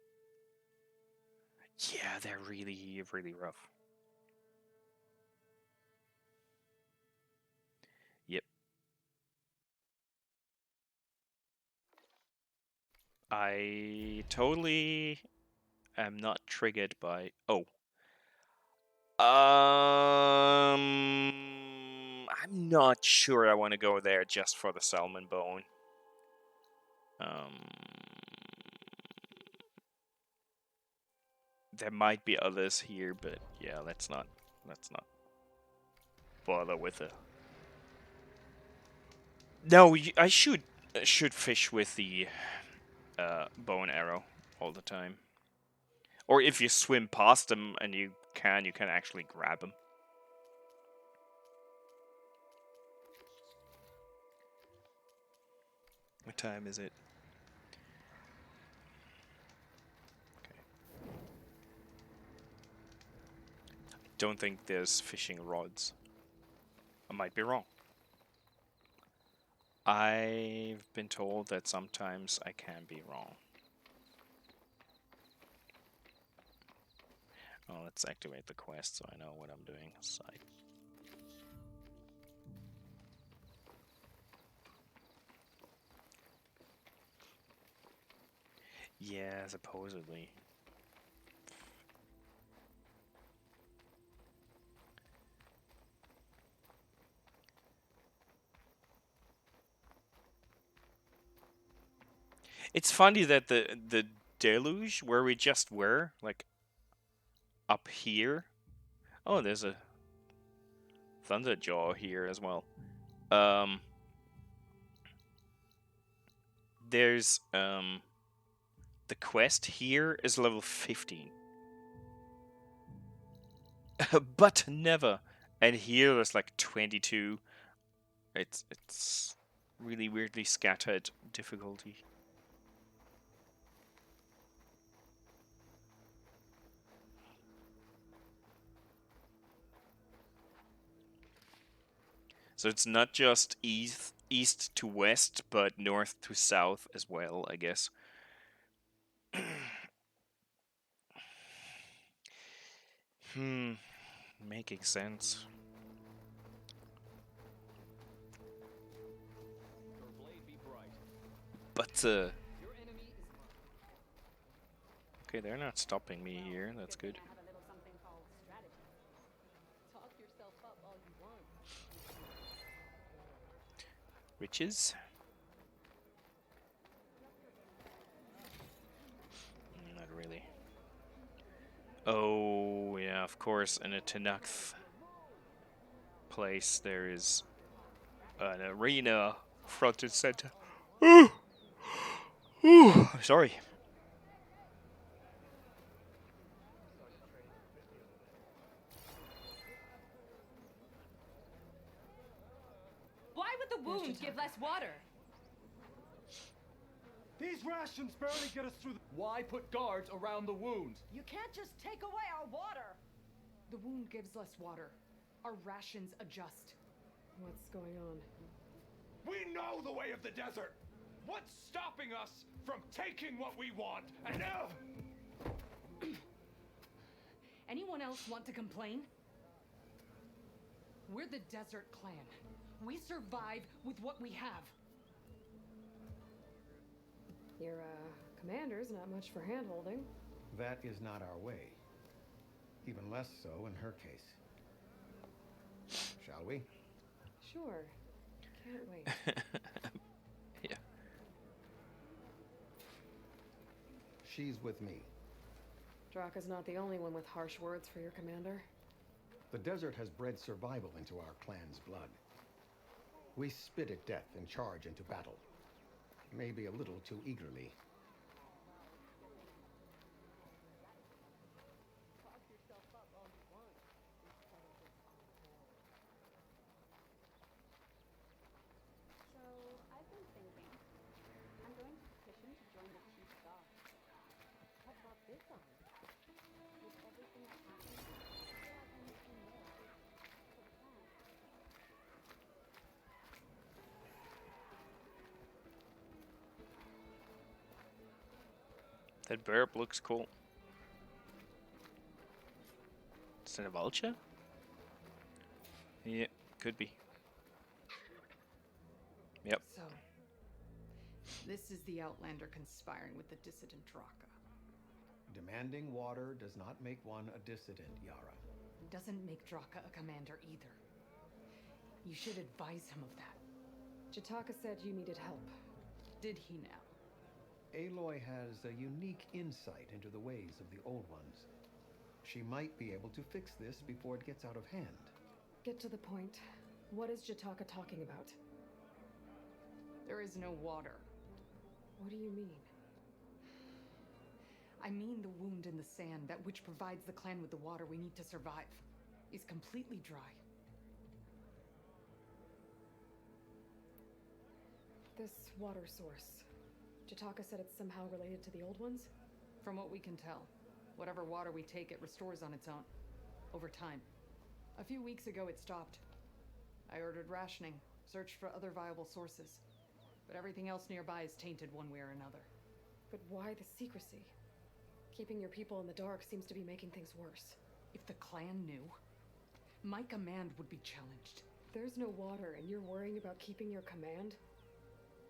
[SPEAKER 1] Yeah, they're really, really rough. Yep. I totally am not triggered by... Oh. I'm not sure I want to go there just for the salmon bone. There might be others here, but yeah, let's not bother with it. No, I should fish with the bow and arrow all the time. Or if you swim past them and you can actually grab them. What time is it? Okay. I don't think there's fishing rods. I might be wrong. I've been told that sometimes I can be wrong. Oh, let's activate the quest so I know what I'm doing. Side. Yeah, supposedly. It's funny that the deluge where we just were, like up here. Oh, there's a Thunderjaw here as well. There's the quest here is level 15. But never. And here there's like 22. It's really weirdly scattered difficulty. So it's not just east to west, but north to south as well, I guess. Making sense. But okay, they're not stopping me here. That's good. Riches? Not really. Oh, yeah, of course, in a Tenakth place, there is an arena front and center. Ooh! Ooh! Sorry.
[SPEAKER 8] Why would the wound give less water?
[SPEAKER 11] These rations barely get us through the... Why put guards around the wound?
[SPEAKER 5] You can't just take away our water.
[SPEAKER 2] The wound gives less water. Our rations adjust. What's going on?
[SPEAKER 13] We know the way of the desert. What's stopping us from taking what we want? And now...
[SPEAKER 8] Anyone else want to complain? We're the Desert Clan. We survive with what we have.
[SPEAKER 2] Your, commander's not much for hand-holding.
[SPEAKER 7] That is not our way. Even less so in her case. Shall we?
[SPEAKER 2] Sure. Can't wait.
[SPEAKER 1] Yeah.
[SPEAKER 7] She's with me.
[SPEAKER 2] Draka's not the only one with harsh words for your commander.
[SPEAKER 7] The desert has bred survival into our clan's blood. We spit at death and charge into battle. Maybe a little too eagerly.
[SPEAKER 14] So, I've been thinking. I'm going to petition to join the Chief Guard. What brought this on? With everything that happened, I feel like I need to know for the plan.
[SPEAKER 1] That burp looks cool. Is that a vulture? Yeah, could be. Yep.
[SPEAKER 15] So, this is the Outlander conspiring with the dissident Draka.
[SPEAKER 7] Demanding water does not make one a dissident, Yara.
[SPEAKER 15] Doesn't make Draka a commander either. You should advise him of that.
[SPEAKER 2] Jataka said you needed help.
[SPEAKER 15] Did he now?
[SPEAKER 7] Aloy has a unique insight into the ways of the Old Ones. She might be able to fix this before it gets out of hand.
[SPEAKER 2] Get to the point. What is Jataka talking about?
[SPEAKER 15] There is no water.
[SPEAKER 2] What do you mean?
[SPEAKER 15] I mean the wound in the sand, that which provides the clan with the water we need to survive, is completely dry.
[SPEAKER 2] This water source. Jataka said it's somehow related to the Old Ones?
[SPEAKER 15] From what we can tell, whatever water we take, it restores on its own. Over time. A few weeks ago, it stopped. I ordered rationing, searched for other viable sources. But everything else nearby is tainted one way or another.
[SPEAKER 2] But why the secrecy? Keeping your people in the dark seems to be making things worse.
[SPEAKER 15] If the clan knew, my command would be challenged.
[SPEAKER 2] There's no water and you're worrying about keeping your command?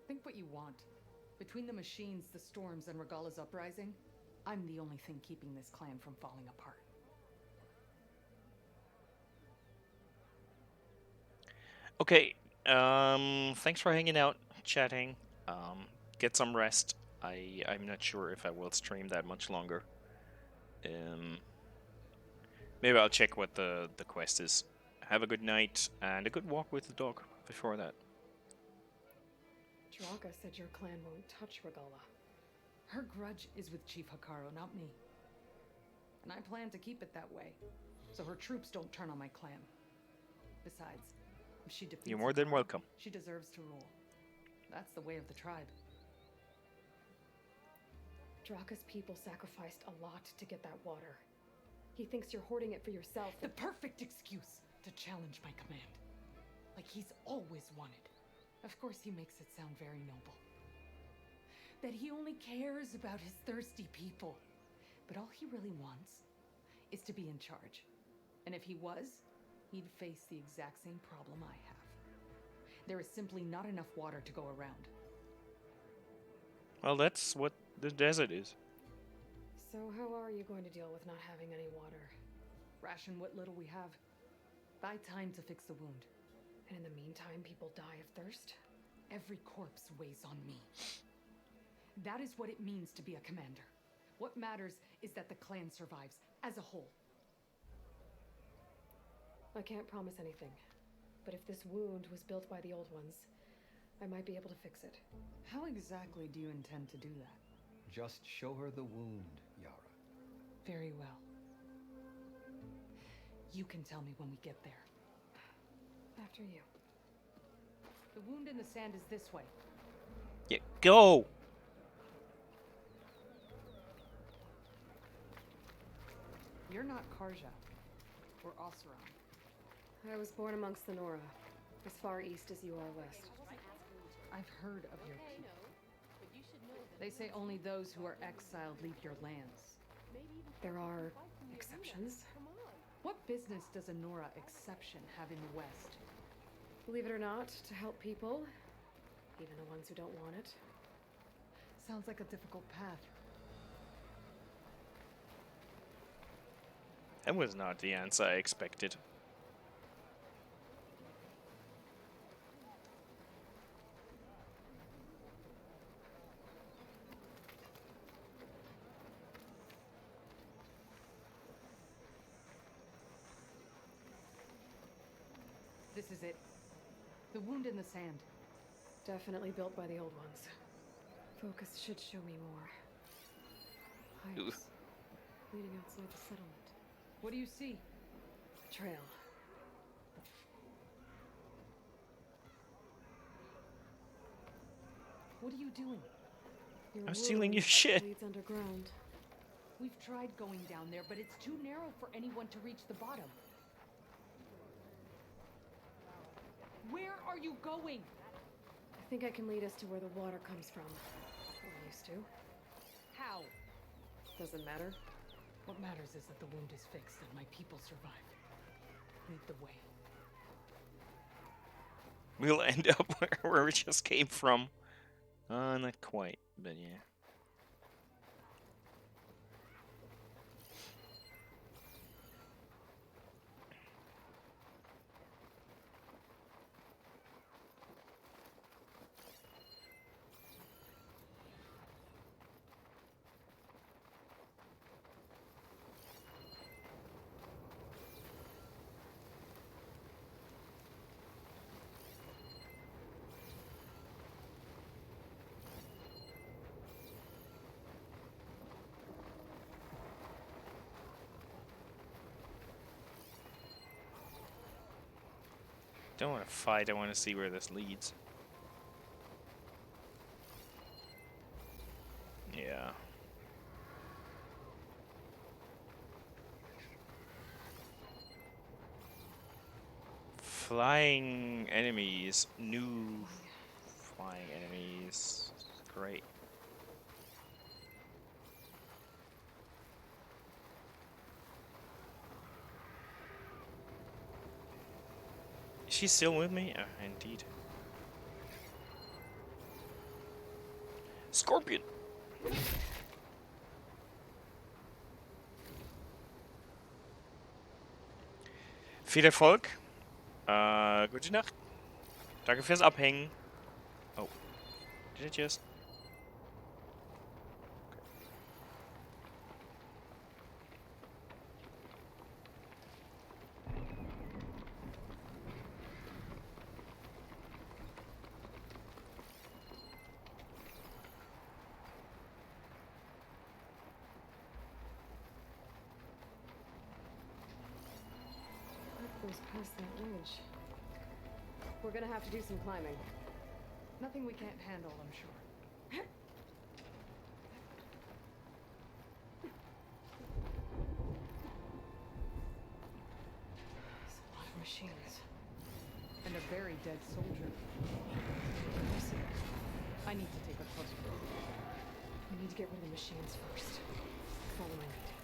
[SPEAKER 15] Think what you want. Between the machines, the storms, and Regala's uprising, I'm the only thing keeping this clan from falling apart.
[SPEAKER 1] Okay, thanks for hanging out, chatting. Get some rest. I'm not sure if I will stream that much longer. Maybe I'll check what the quest is. Have a good night and a good walk with the dog before that.
[SPEAKER 2] Draka said your clan won't touch Regala.
[SPEAKER 15] Her grudge is with Chief Hekarro, not me. And I plan to keep it that way, so her troops don't turn on my clan. Besides, if she defeats
[SPEAKER 1] You're more than welcome.
[SPEAKER 15] she deserves to rule. That's the way of the tribe.
[SPEAKER 2] Draka's people sacrificed a lot to get that water. He thinks you're hoarding it for yourself.
[SPEAKER 15] The perfect excuse to challenge my command. Like he's always wanted. Of course he makes it sound very noble. That he only cares about his thirsty people. But all he really wants is to be in charge. And if he was, he'd face the exact same problem I have. There is simply not enough water to go around.
[SPEAKER 1] Well, that's what the desert is.
[SPEAKER 2] So how are you going to deal with not having any water?
[SPEAKER 15] Ration what little we have. Buy time to fix the wound.
[SPEAKER 2] And in the meantime, people die of thirst?
[SPEAKER 15] Every corpse weighs on me. That is what it means to be a commander. What matters is that the clan survives as a whole.
[SPEAKER 2] I can't promise anything, but if this wound was built by the old ones, I might be able to fix it.
[SPEAKER 15] How exactly do you intend to do that?
[SPEAKER 7] Just show her the wound, Yara.
[SPEAKER 15] Very well. You can tell me when we get there.
[SPEAKER 2] After you.
[SPEAKER 15] The wound in the sand is this way.
[SPEAKER 1] Yeah, go!
[SPEAKER 15] You're not Karja. Or Oseram.
[SPEAKER 2] I was born amongst the Nora, as far east as you are west.
[SPEAKER 15] I've heard of your people. They say only those who are exiled leave your lands.
[SPEAKER 2] There are exceptions.
[SPEAKER 15] What business does a Nora exception have in the West?
[SPEAKER 2] Believe it or not, to help people, even the ones who don't want it.
[SPEAKER 15] Sounds like a difficult path.
[SPEAKER 1] That was not the answer I expected.
[SPEAKER 15] This is it. The wound in the sand.
[SPEAKER 2] Definitely built by the old ones. Focus should show me more. Pipes leading outside the settlement.
[SPEAKER 15] What do you see?
[SPEAKER 2] A trail.
[SPEAKER 15] What are you doing?
[SPEAKER 2] Your
[SPEAKER 1] I'm stealing your
[SPEAKER 2] wound
[SPEAKER 1] shit.
[SPEAKER 2] leads underground.
[SPEAKER 15] We've tried going down there, but it's too narrow for anyone to reach the bottom. Where are you going?
[SPEAKER 2] I think I can lead us to where the water comes from. Or used to.
[SPEAKER 15] How?
[SPEAKER 2] Doesn't matter.
[SPEAKER 15] What matters is that the wound is fixed and my people survive. Lead the way.
[SPEAKER 1] We'll end up where we just came from. Not quite, but yeah. Don't want to fight, I want to see where this leads. Yeah. Flying enemies. New flying enemies. Great. Is she still with me? Indeed. Scorpion! Viel Erfolg. Gute Nacht. Danke fürs Abhängen. Oh. Did it just...
[SPEAKER 2] Goes past that ridge. We're gonna have to do some climbing.
[SPEAKER 15] Nothing we can't handle, I'm sure.
[SPEAKER 2] There's a lot of machines.
[SPEAKER 15] And a very dead soldier. I need to take a closer look.
[SPEAKER 2] We need to get rid of the machines first. Follow my lead.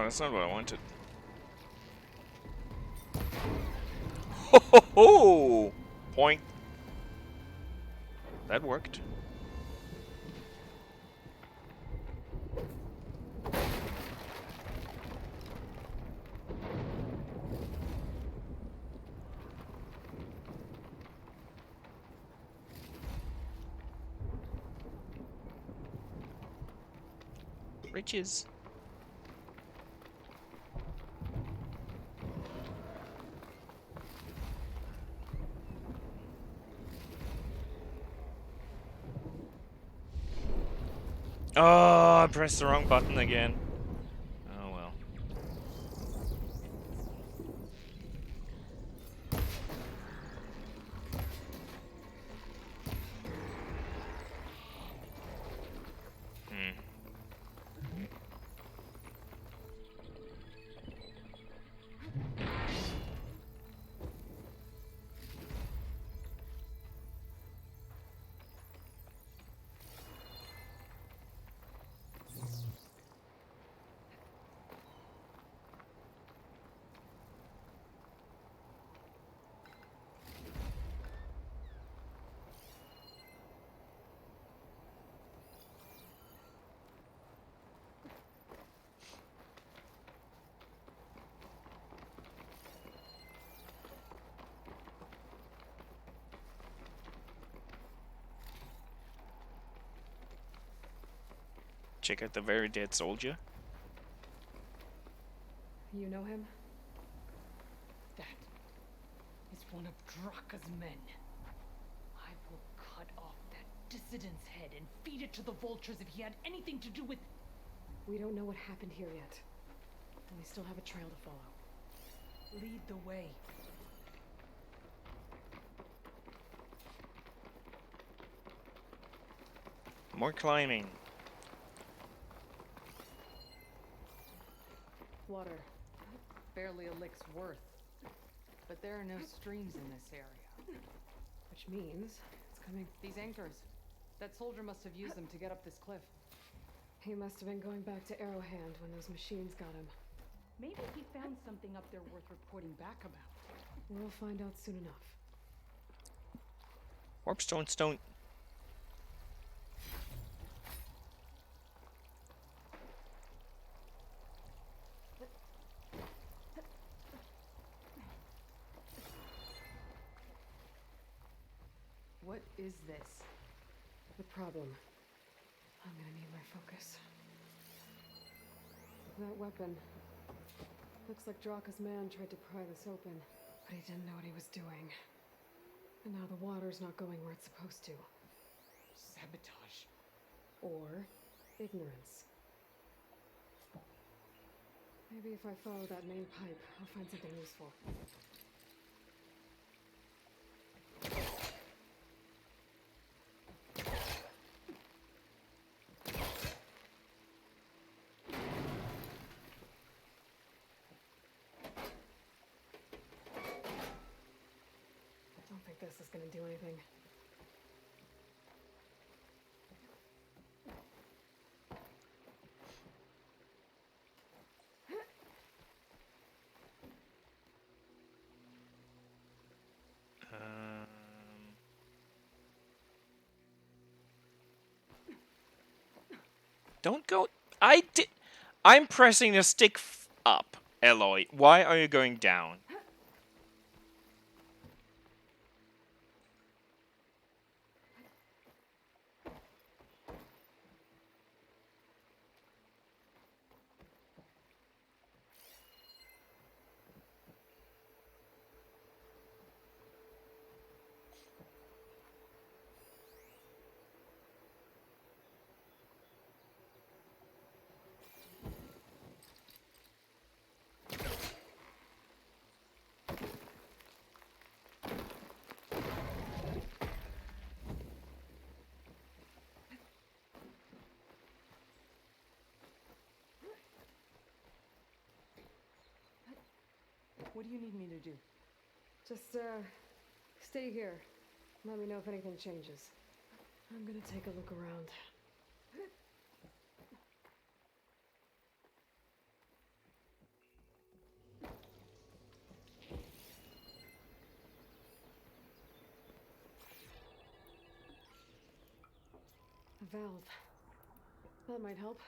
[SPEAKER 1] Oh, that's not what I wanted. Ho ho ho! Point. That worked. Riches. Oh, I pressed the wrong button again. Oh well. Hmm. Check out the very dead soldier.
[SPEAKER 2] You know him?
[SPEAKER 15] That is one of Draka's men. I will cut off that dissident's head and feed it to the vultures if he had anything to do with...
[SPEAKER 2] We don't know what happened here yet. And we still have a trail to follow.
[SPEAKER 15] Lead the way.
[SPEAKER 1] More climbing.
[SPEAKER 15] Water. Barely a lick's worth. But there are no streams in this area.
[SPEAKER 2] Which means it's coming.
[SPEAKER 15] These anchors. That soldier must have used them to get up this cliff.
[SPEAKER 2] He must have been going back to Arrowhand when those machines got him.
[SPEAKER 15] Maybe he found something up there worth reporting back about.
[SPEAKER 2] We'll find out soon enough.
[SPEAKER 1] Warpstone stone.
[SPEAKER 15] What is this?
[SPEAKER 2] The problem. I'm gonna need my focus. That weapon. Looks like Draka's man tried to pry this open, but he didn't know what he was doing. And now the water's not going where it's supposed to.
[SPEAKER 15] Sabotage.
[SPEAKER 2] Or ignorance. Maybe if I follow that main pipe, I'll find something useful. I don't think this is gonna do anything.
[SPEAKER 1] Don't go. I'm pressing the stick up, Eloy. Why are you going down?
[SPEAKER 15] What do you need me to do?
[SPEAKER 2] Just, stay here. Let me know if anything changes. I'm gonna take a look around. A valve. That might help.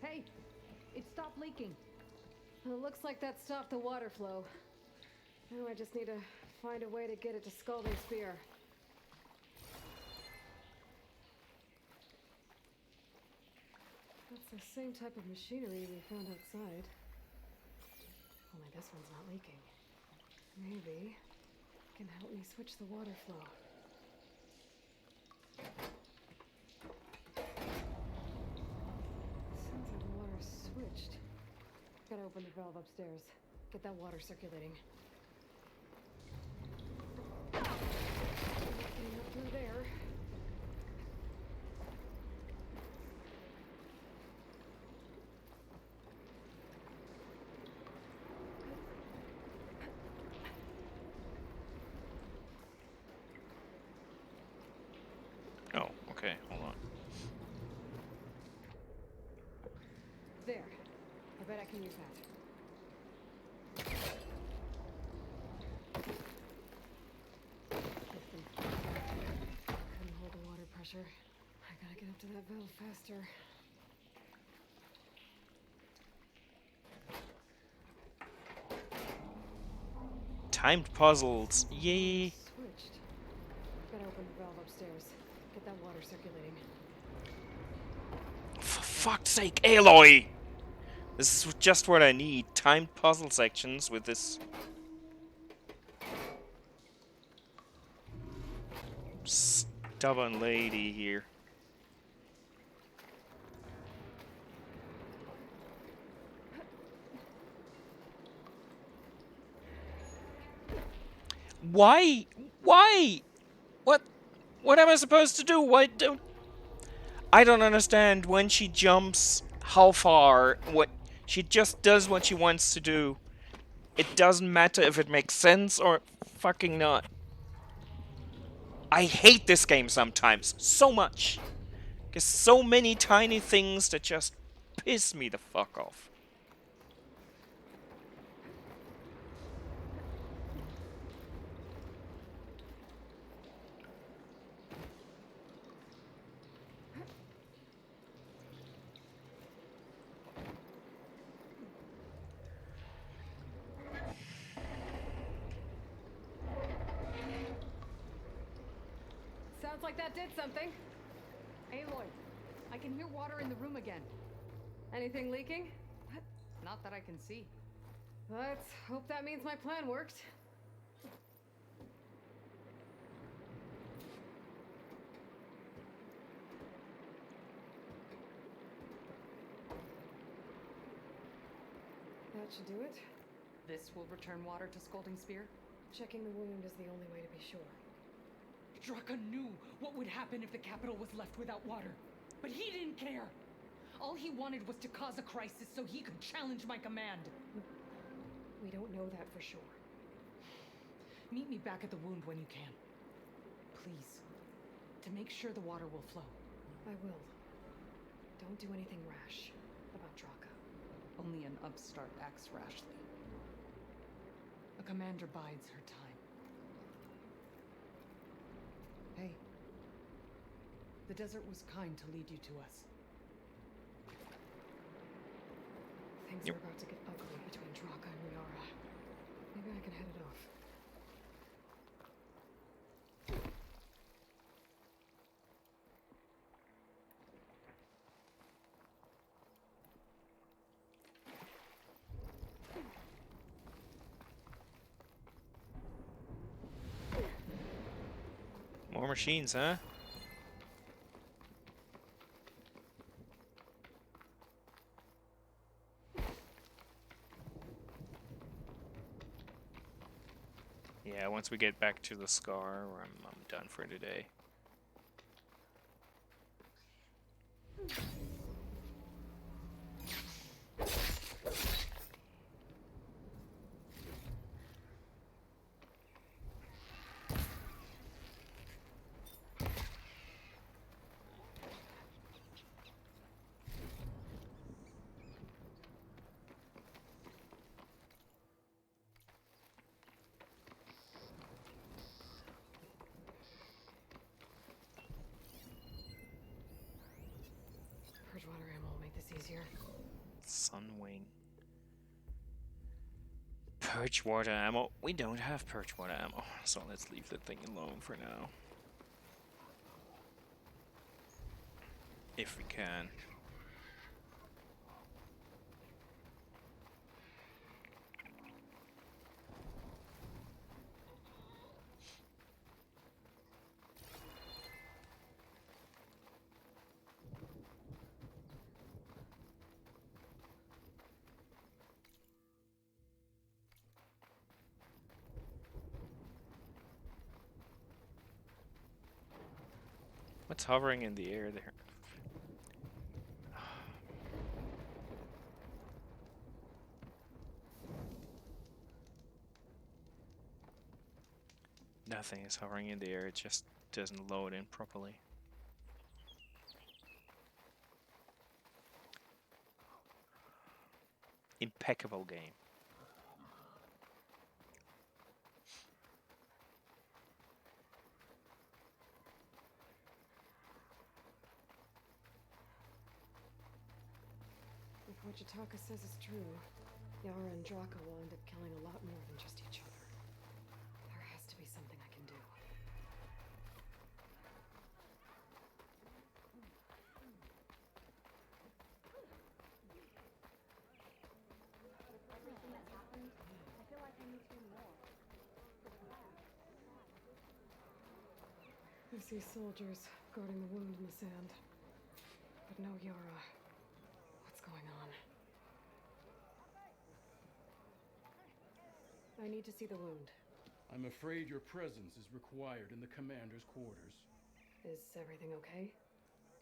[SPEAKER 8] Hey, it stopped leaking.
[SPEAKER 2] Well, it looks like that stopped the water flow. Now I just need to find a way to get it to Scalding Spear. That's the same type of machinery we found outside. Only this one's not leaking. Maybe it can help me switch the water flow. Sounds like the water's switched. Gotta open the valve upstairs. Get that water circulating. Getting up through there.
[SPEAKER 1] Oh, okay, hold on.
[SPEAKER 2] There. I bet I can use that. Couldn't hold the water pressure. I gotta get up to that valve faster.
[SPEAKER 1] Timed puzzles. Yay.
[SPEAKER 2] Switched. Gotta open the valve upstairs. Get that water circulating.
[SPEAKER 1] For fuck's sake, Aloy! This is just what I need. Timed puzzle sections with this stubborn lady here. Why? Why? What am I supposed to do? Why don't... I don't understand when she jumps, how far, what... She just does what she wants to do. It doesn't matter if it makes sense or fucking not. I hate this game sometimes so much. There's so many tiny things that just piss me the fuck off.
[SPEAKER 2] Sounds like that did something.
[SPEAKER 8] Aloy, I can hear water in the room again.
[SPEAKER 2] Anything leaking?
[SPEAKER 8] Not that I can see.
[SPEAKER 2] Let's hope that means my plan worked. That should do it.
[SPEAKER 15] This will return water to Scalding Spear?
[SPEAKER 2] Checking the wound is the only way to be sure.
[SPEAKER 15] Draka knew what would happen if the capital was left without water. But he didn't care. All he wanted was to cause a crisis so he could challenge my command.
[SPEAKER 2] We don't know that for sure.
[SPEAKER 15] Meet me back at the wound when you can. Please. To make sure the water will flow.
[SPEAKER 2] I will. Don't do anything rash about Draka.
[SPEAKER 15] Only an upstart acts rashly. A commander bides her time. Hey. The desert was kind to lead you to us.
[SPEAKER 2] Things are about to get ugly between Draka and Liara. Maybe I can head it off.
[SPEAKER 1] More machines, huh? Yeah, once we get back to the Scar, I'm done for today.
[SPEAKER 2] Purgewater ammo will make this easier.
[SPEAKER 1] Sunwing. Purgewater ammo. We don't have Purgewater ammo, so let's leave that thing alone for now. If we can. What's hovering in the air there? Nothing is hovering in the air, it just doesn't load in properly. Impeccable game.
[SPEAKER 2] If what Yutaka says is true, Yara and Draka will end up killing a lot more than just each other. There has to be something I can do.
[SPEAKER 14] With everything that's happened, I feel like I need to do more.
[SPEAKER 2] I see soldiers guarding the wound in the sand. But no Yara. What's going on? I need to see the wound.
[SPEAKER 12] I'm afraid your presence is required in the commander's quarters.
[SPEAKER 2] Is everything okay?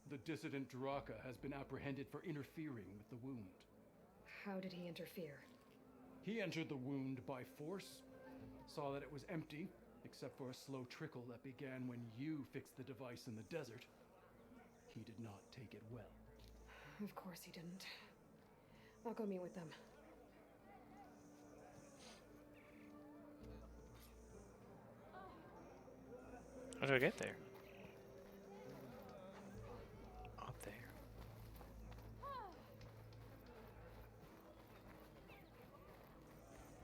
[SPEAKER 12] The dissident Draka has been apprehended for interfering with the wound.
[SPEAKER 2] How did he interfere?
[SPEAKER 12] He entered the wound by force, saw that it was empty, except for a slow trickle that began when you fixed the device in the desert. He did not take it well.
[SPEAKER 2] Of course he didn't. I'll go meet with them.
[SPEAKER 1] How do I get there? Up there.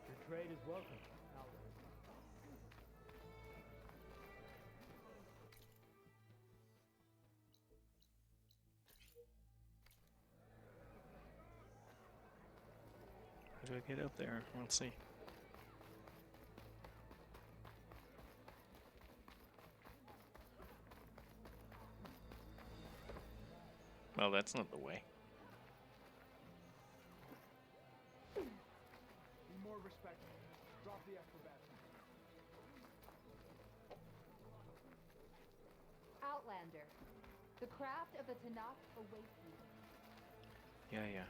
[SPEAKER 11] Your trade is welcome.
[SPEAKER 1] How do I get up there? Let's see. Well, that's not the way.
[SPEAKER 4] Be more respectful. Drop the acrobatics.
[SPEAKER 14] Outlander, the craft of the Tanakh awaits you.
[SPEAKER 1] Yeah.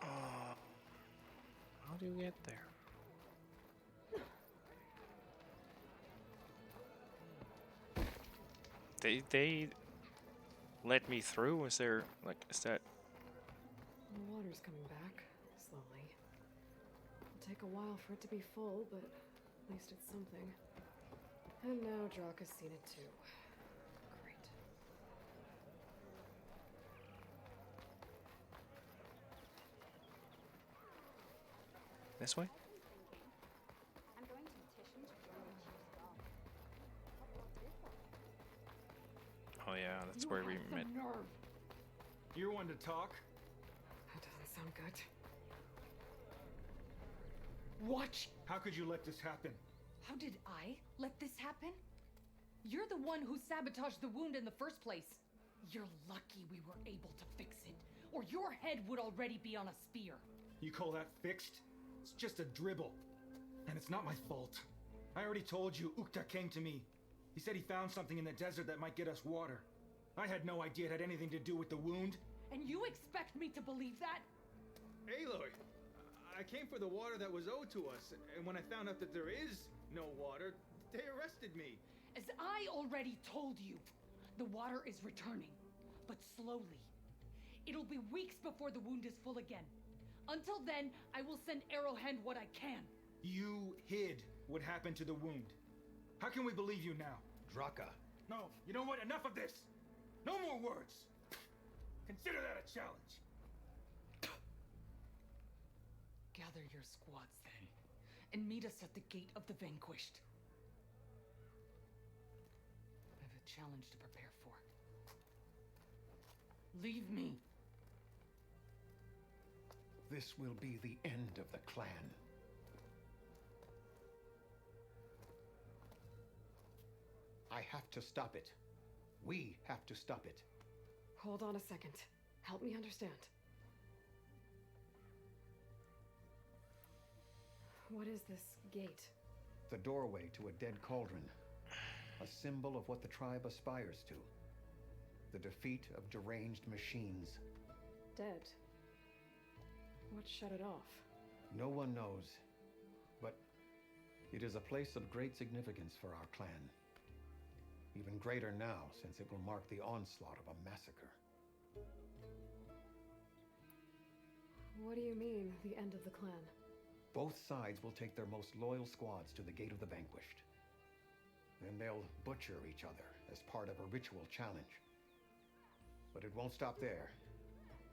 [SPEAKER 1] How do you get there? They let me through? Is there, like, is that...
[SPEAKER 2] The water's coming back, slowly. It'll take a while for it to be full, but at least it's something. And now Draka's seen it too. Great.
[SPEAKER 1] This way?
[SPEAKER 14] I'm going to petition to join the Chief's Guard. What brought this on?
[SPEAKER 1] Oh yeah, that's where we met.
[SPEAKER 6] You're one to talk.
[SPEAKER 2] That doesn't sound good.
[SPEAKER 15] Watch!
[SPEAKER 6] How could you let this happen?
[SPEAKER 15] How did I let this happen? You're the one who sabotaged the wound in the first place. You're lucky we were able to fix it, or your head would already be on a spear.
[SPEAKER 6] You call that fixed? It's just a dribble. And it's not my fault. I already told you, Ukta came to me. He said he found something in the desert that might get us water. I had no idea it had anything to do with the wound.
[SPEAKER 15] And you expect me to believe that?
[SPEAKER 4] Aloy, I came for the water that was owed to us, and when I found out that there is no water, they arrested me.
[SPEAKER 15] As I already told you, the water is returning, but slowly. It'll be weeks before the wound is full again. Until then, I will send Arrowhand what I can.
[SPEAKER 6] You hid what happened to the wound. How can we believe you now?
[SPEAKER 7] Draka.
[SPEAKER 6] No, you know what? Enough of this! No more words! Consider that a challenge.
[SPEAKER 15] Gather your squads then, and meet us at the Gate of the Vanquished. I have a challenge to prepare for. Leave me.
[SPEAKER 7] This will be the end of the clan. I have to stop it. We have to stop it.
[SPEAKER 2] Hold on a second. Help me understand. What is this gate?
[SPEAKER 7] The doorway to a dead cauldron. A symbol of what the tribe aspires to. The defeat of deranged machines.
[SPEAKER 2] Dead. What shut it off?
[SPEAKER 7] No one knows. But it is a place of great significance for our clan. Even greater now, since it will mark the onslaught of a massacre.
[SPEAKER 2] What do you mean, the end of the clan?
[SPEAKER 7] Both sides will take their most loyal squads to the Gate of the Vanquished. Then they'll butcher each other as part of a ritual challenge. But it won't stop there.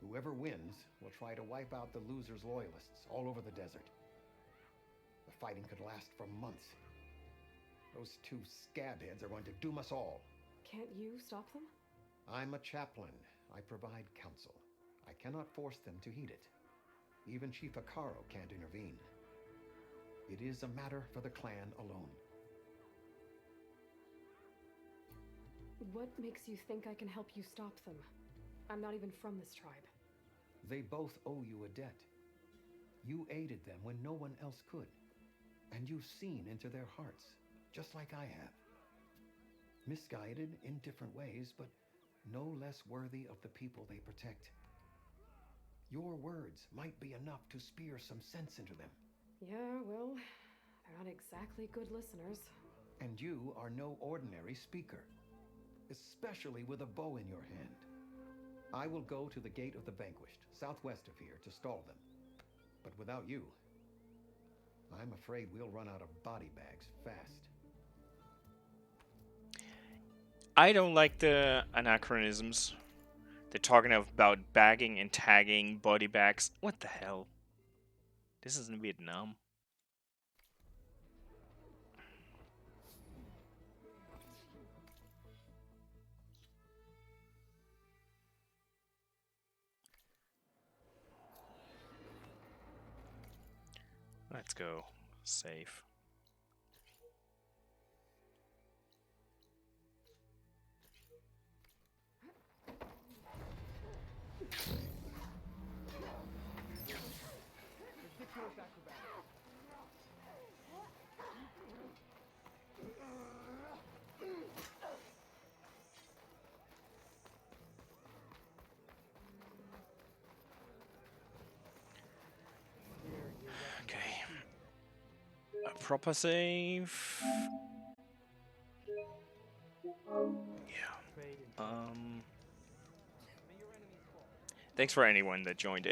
[SPEAKER 7] Whoever wins will try to wipe out the loser's loyalists all over the desert. The fighting could last for months. Those two scabheads are going to doom us all.
[SPEAKER 2] Can't you stop them?
[SPEAKER 7] I'm a chaplain. I provide counsel. I cannot force them to heed it. Even Chief Akaro can't intervene. It is a matter for the clan alone.
[SPEAKER 2] What makes you think I can help you stop them? I'm not even from this tribe.
[SPEAKER 7] They both owe you a debt. You aided them when no one else could. And you've seen into their hearts, just like I have. Misguided in different ways, but no less worthy of the people they protect. Your words might be enough to spear some sense into them.
[SPEAKER 2] Yeah, well, they're not exactly good listeners.
[SPEAKER 7] And you are no ordinary speaker, especially with a bow in your hand. I will go to the Gate of the Vanquished, southwest of here, to stall them. But without you, I'm afraid we'll run out of body bags fast.
[SPEAKER 1] I don't like the anachronisms. They're talking about bagging and tagging body bags. What the hell? This isn't Vietnam. Let's go. Safe. Okay. A proper save. Yeah. Thanks for anyone that joined it.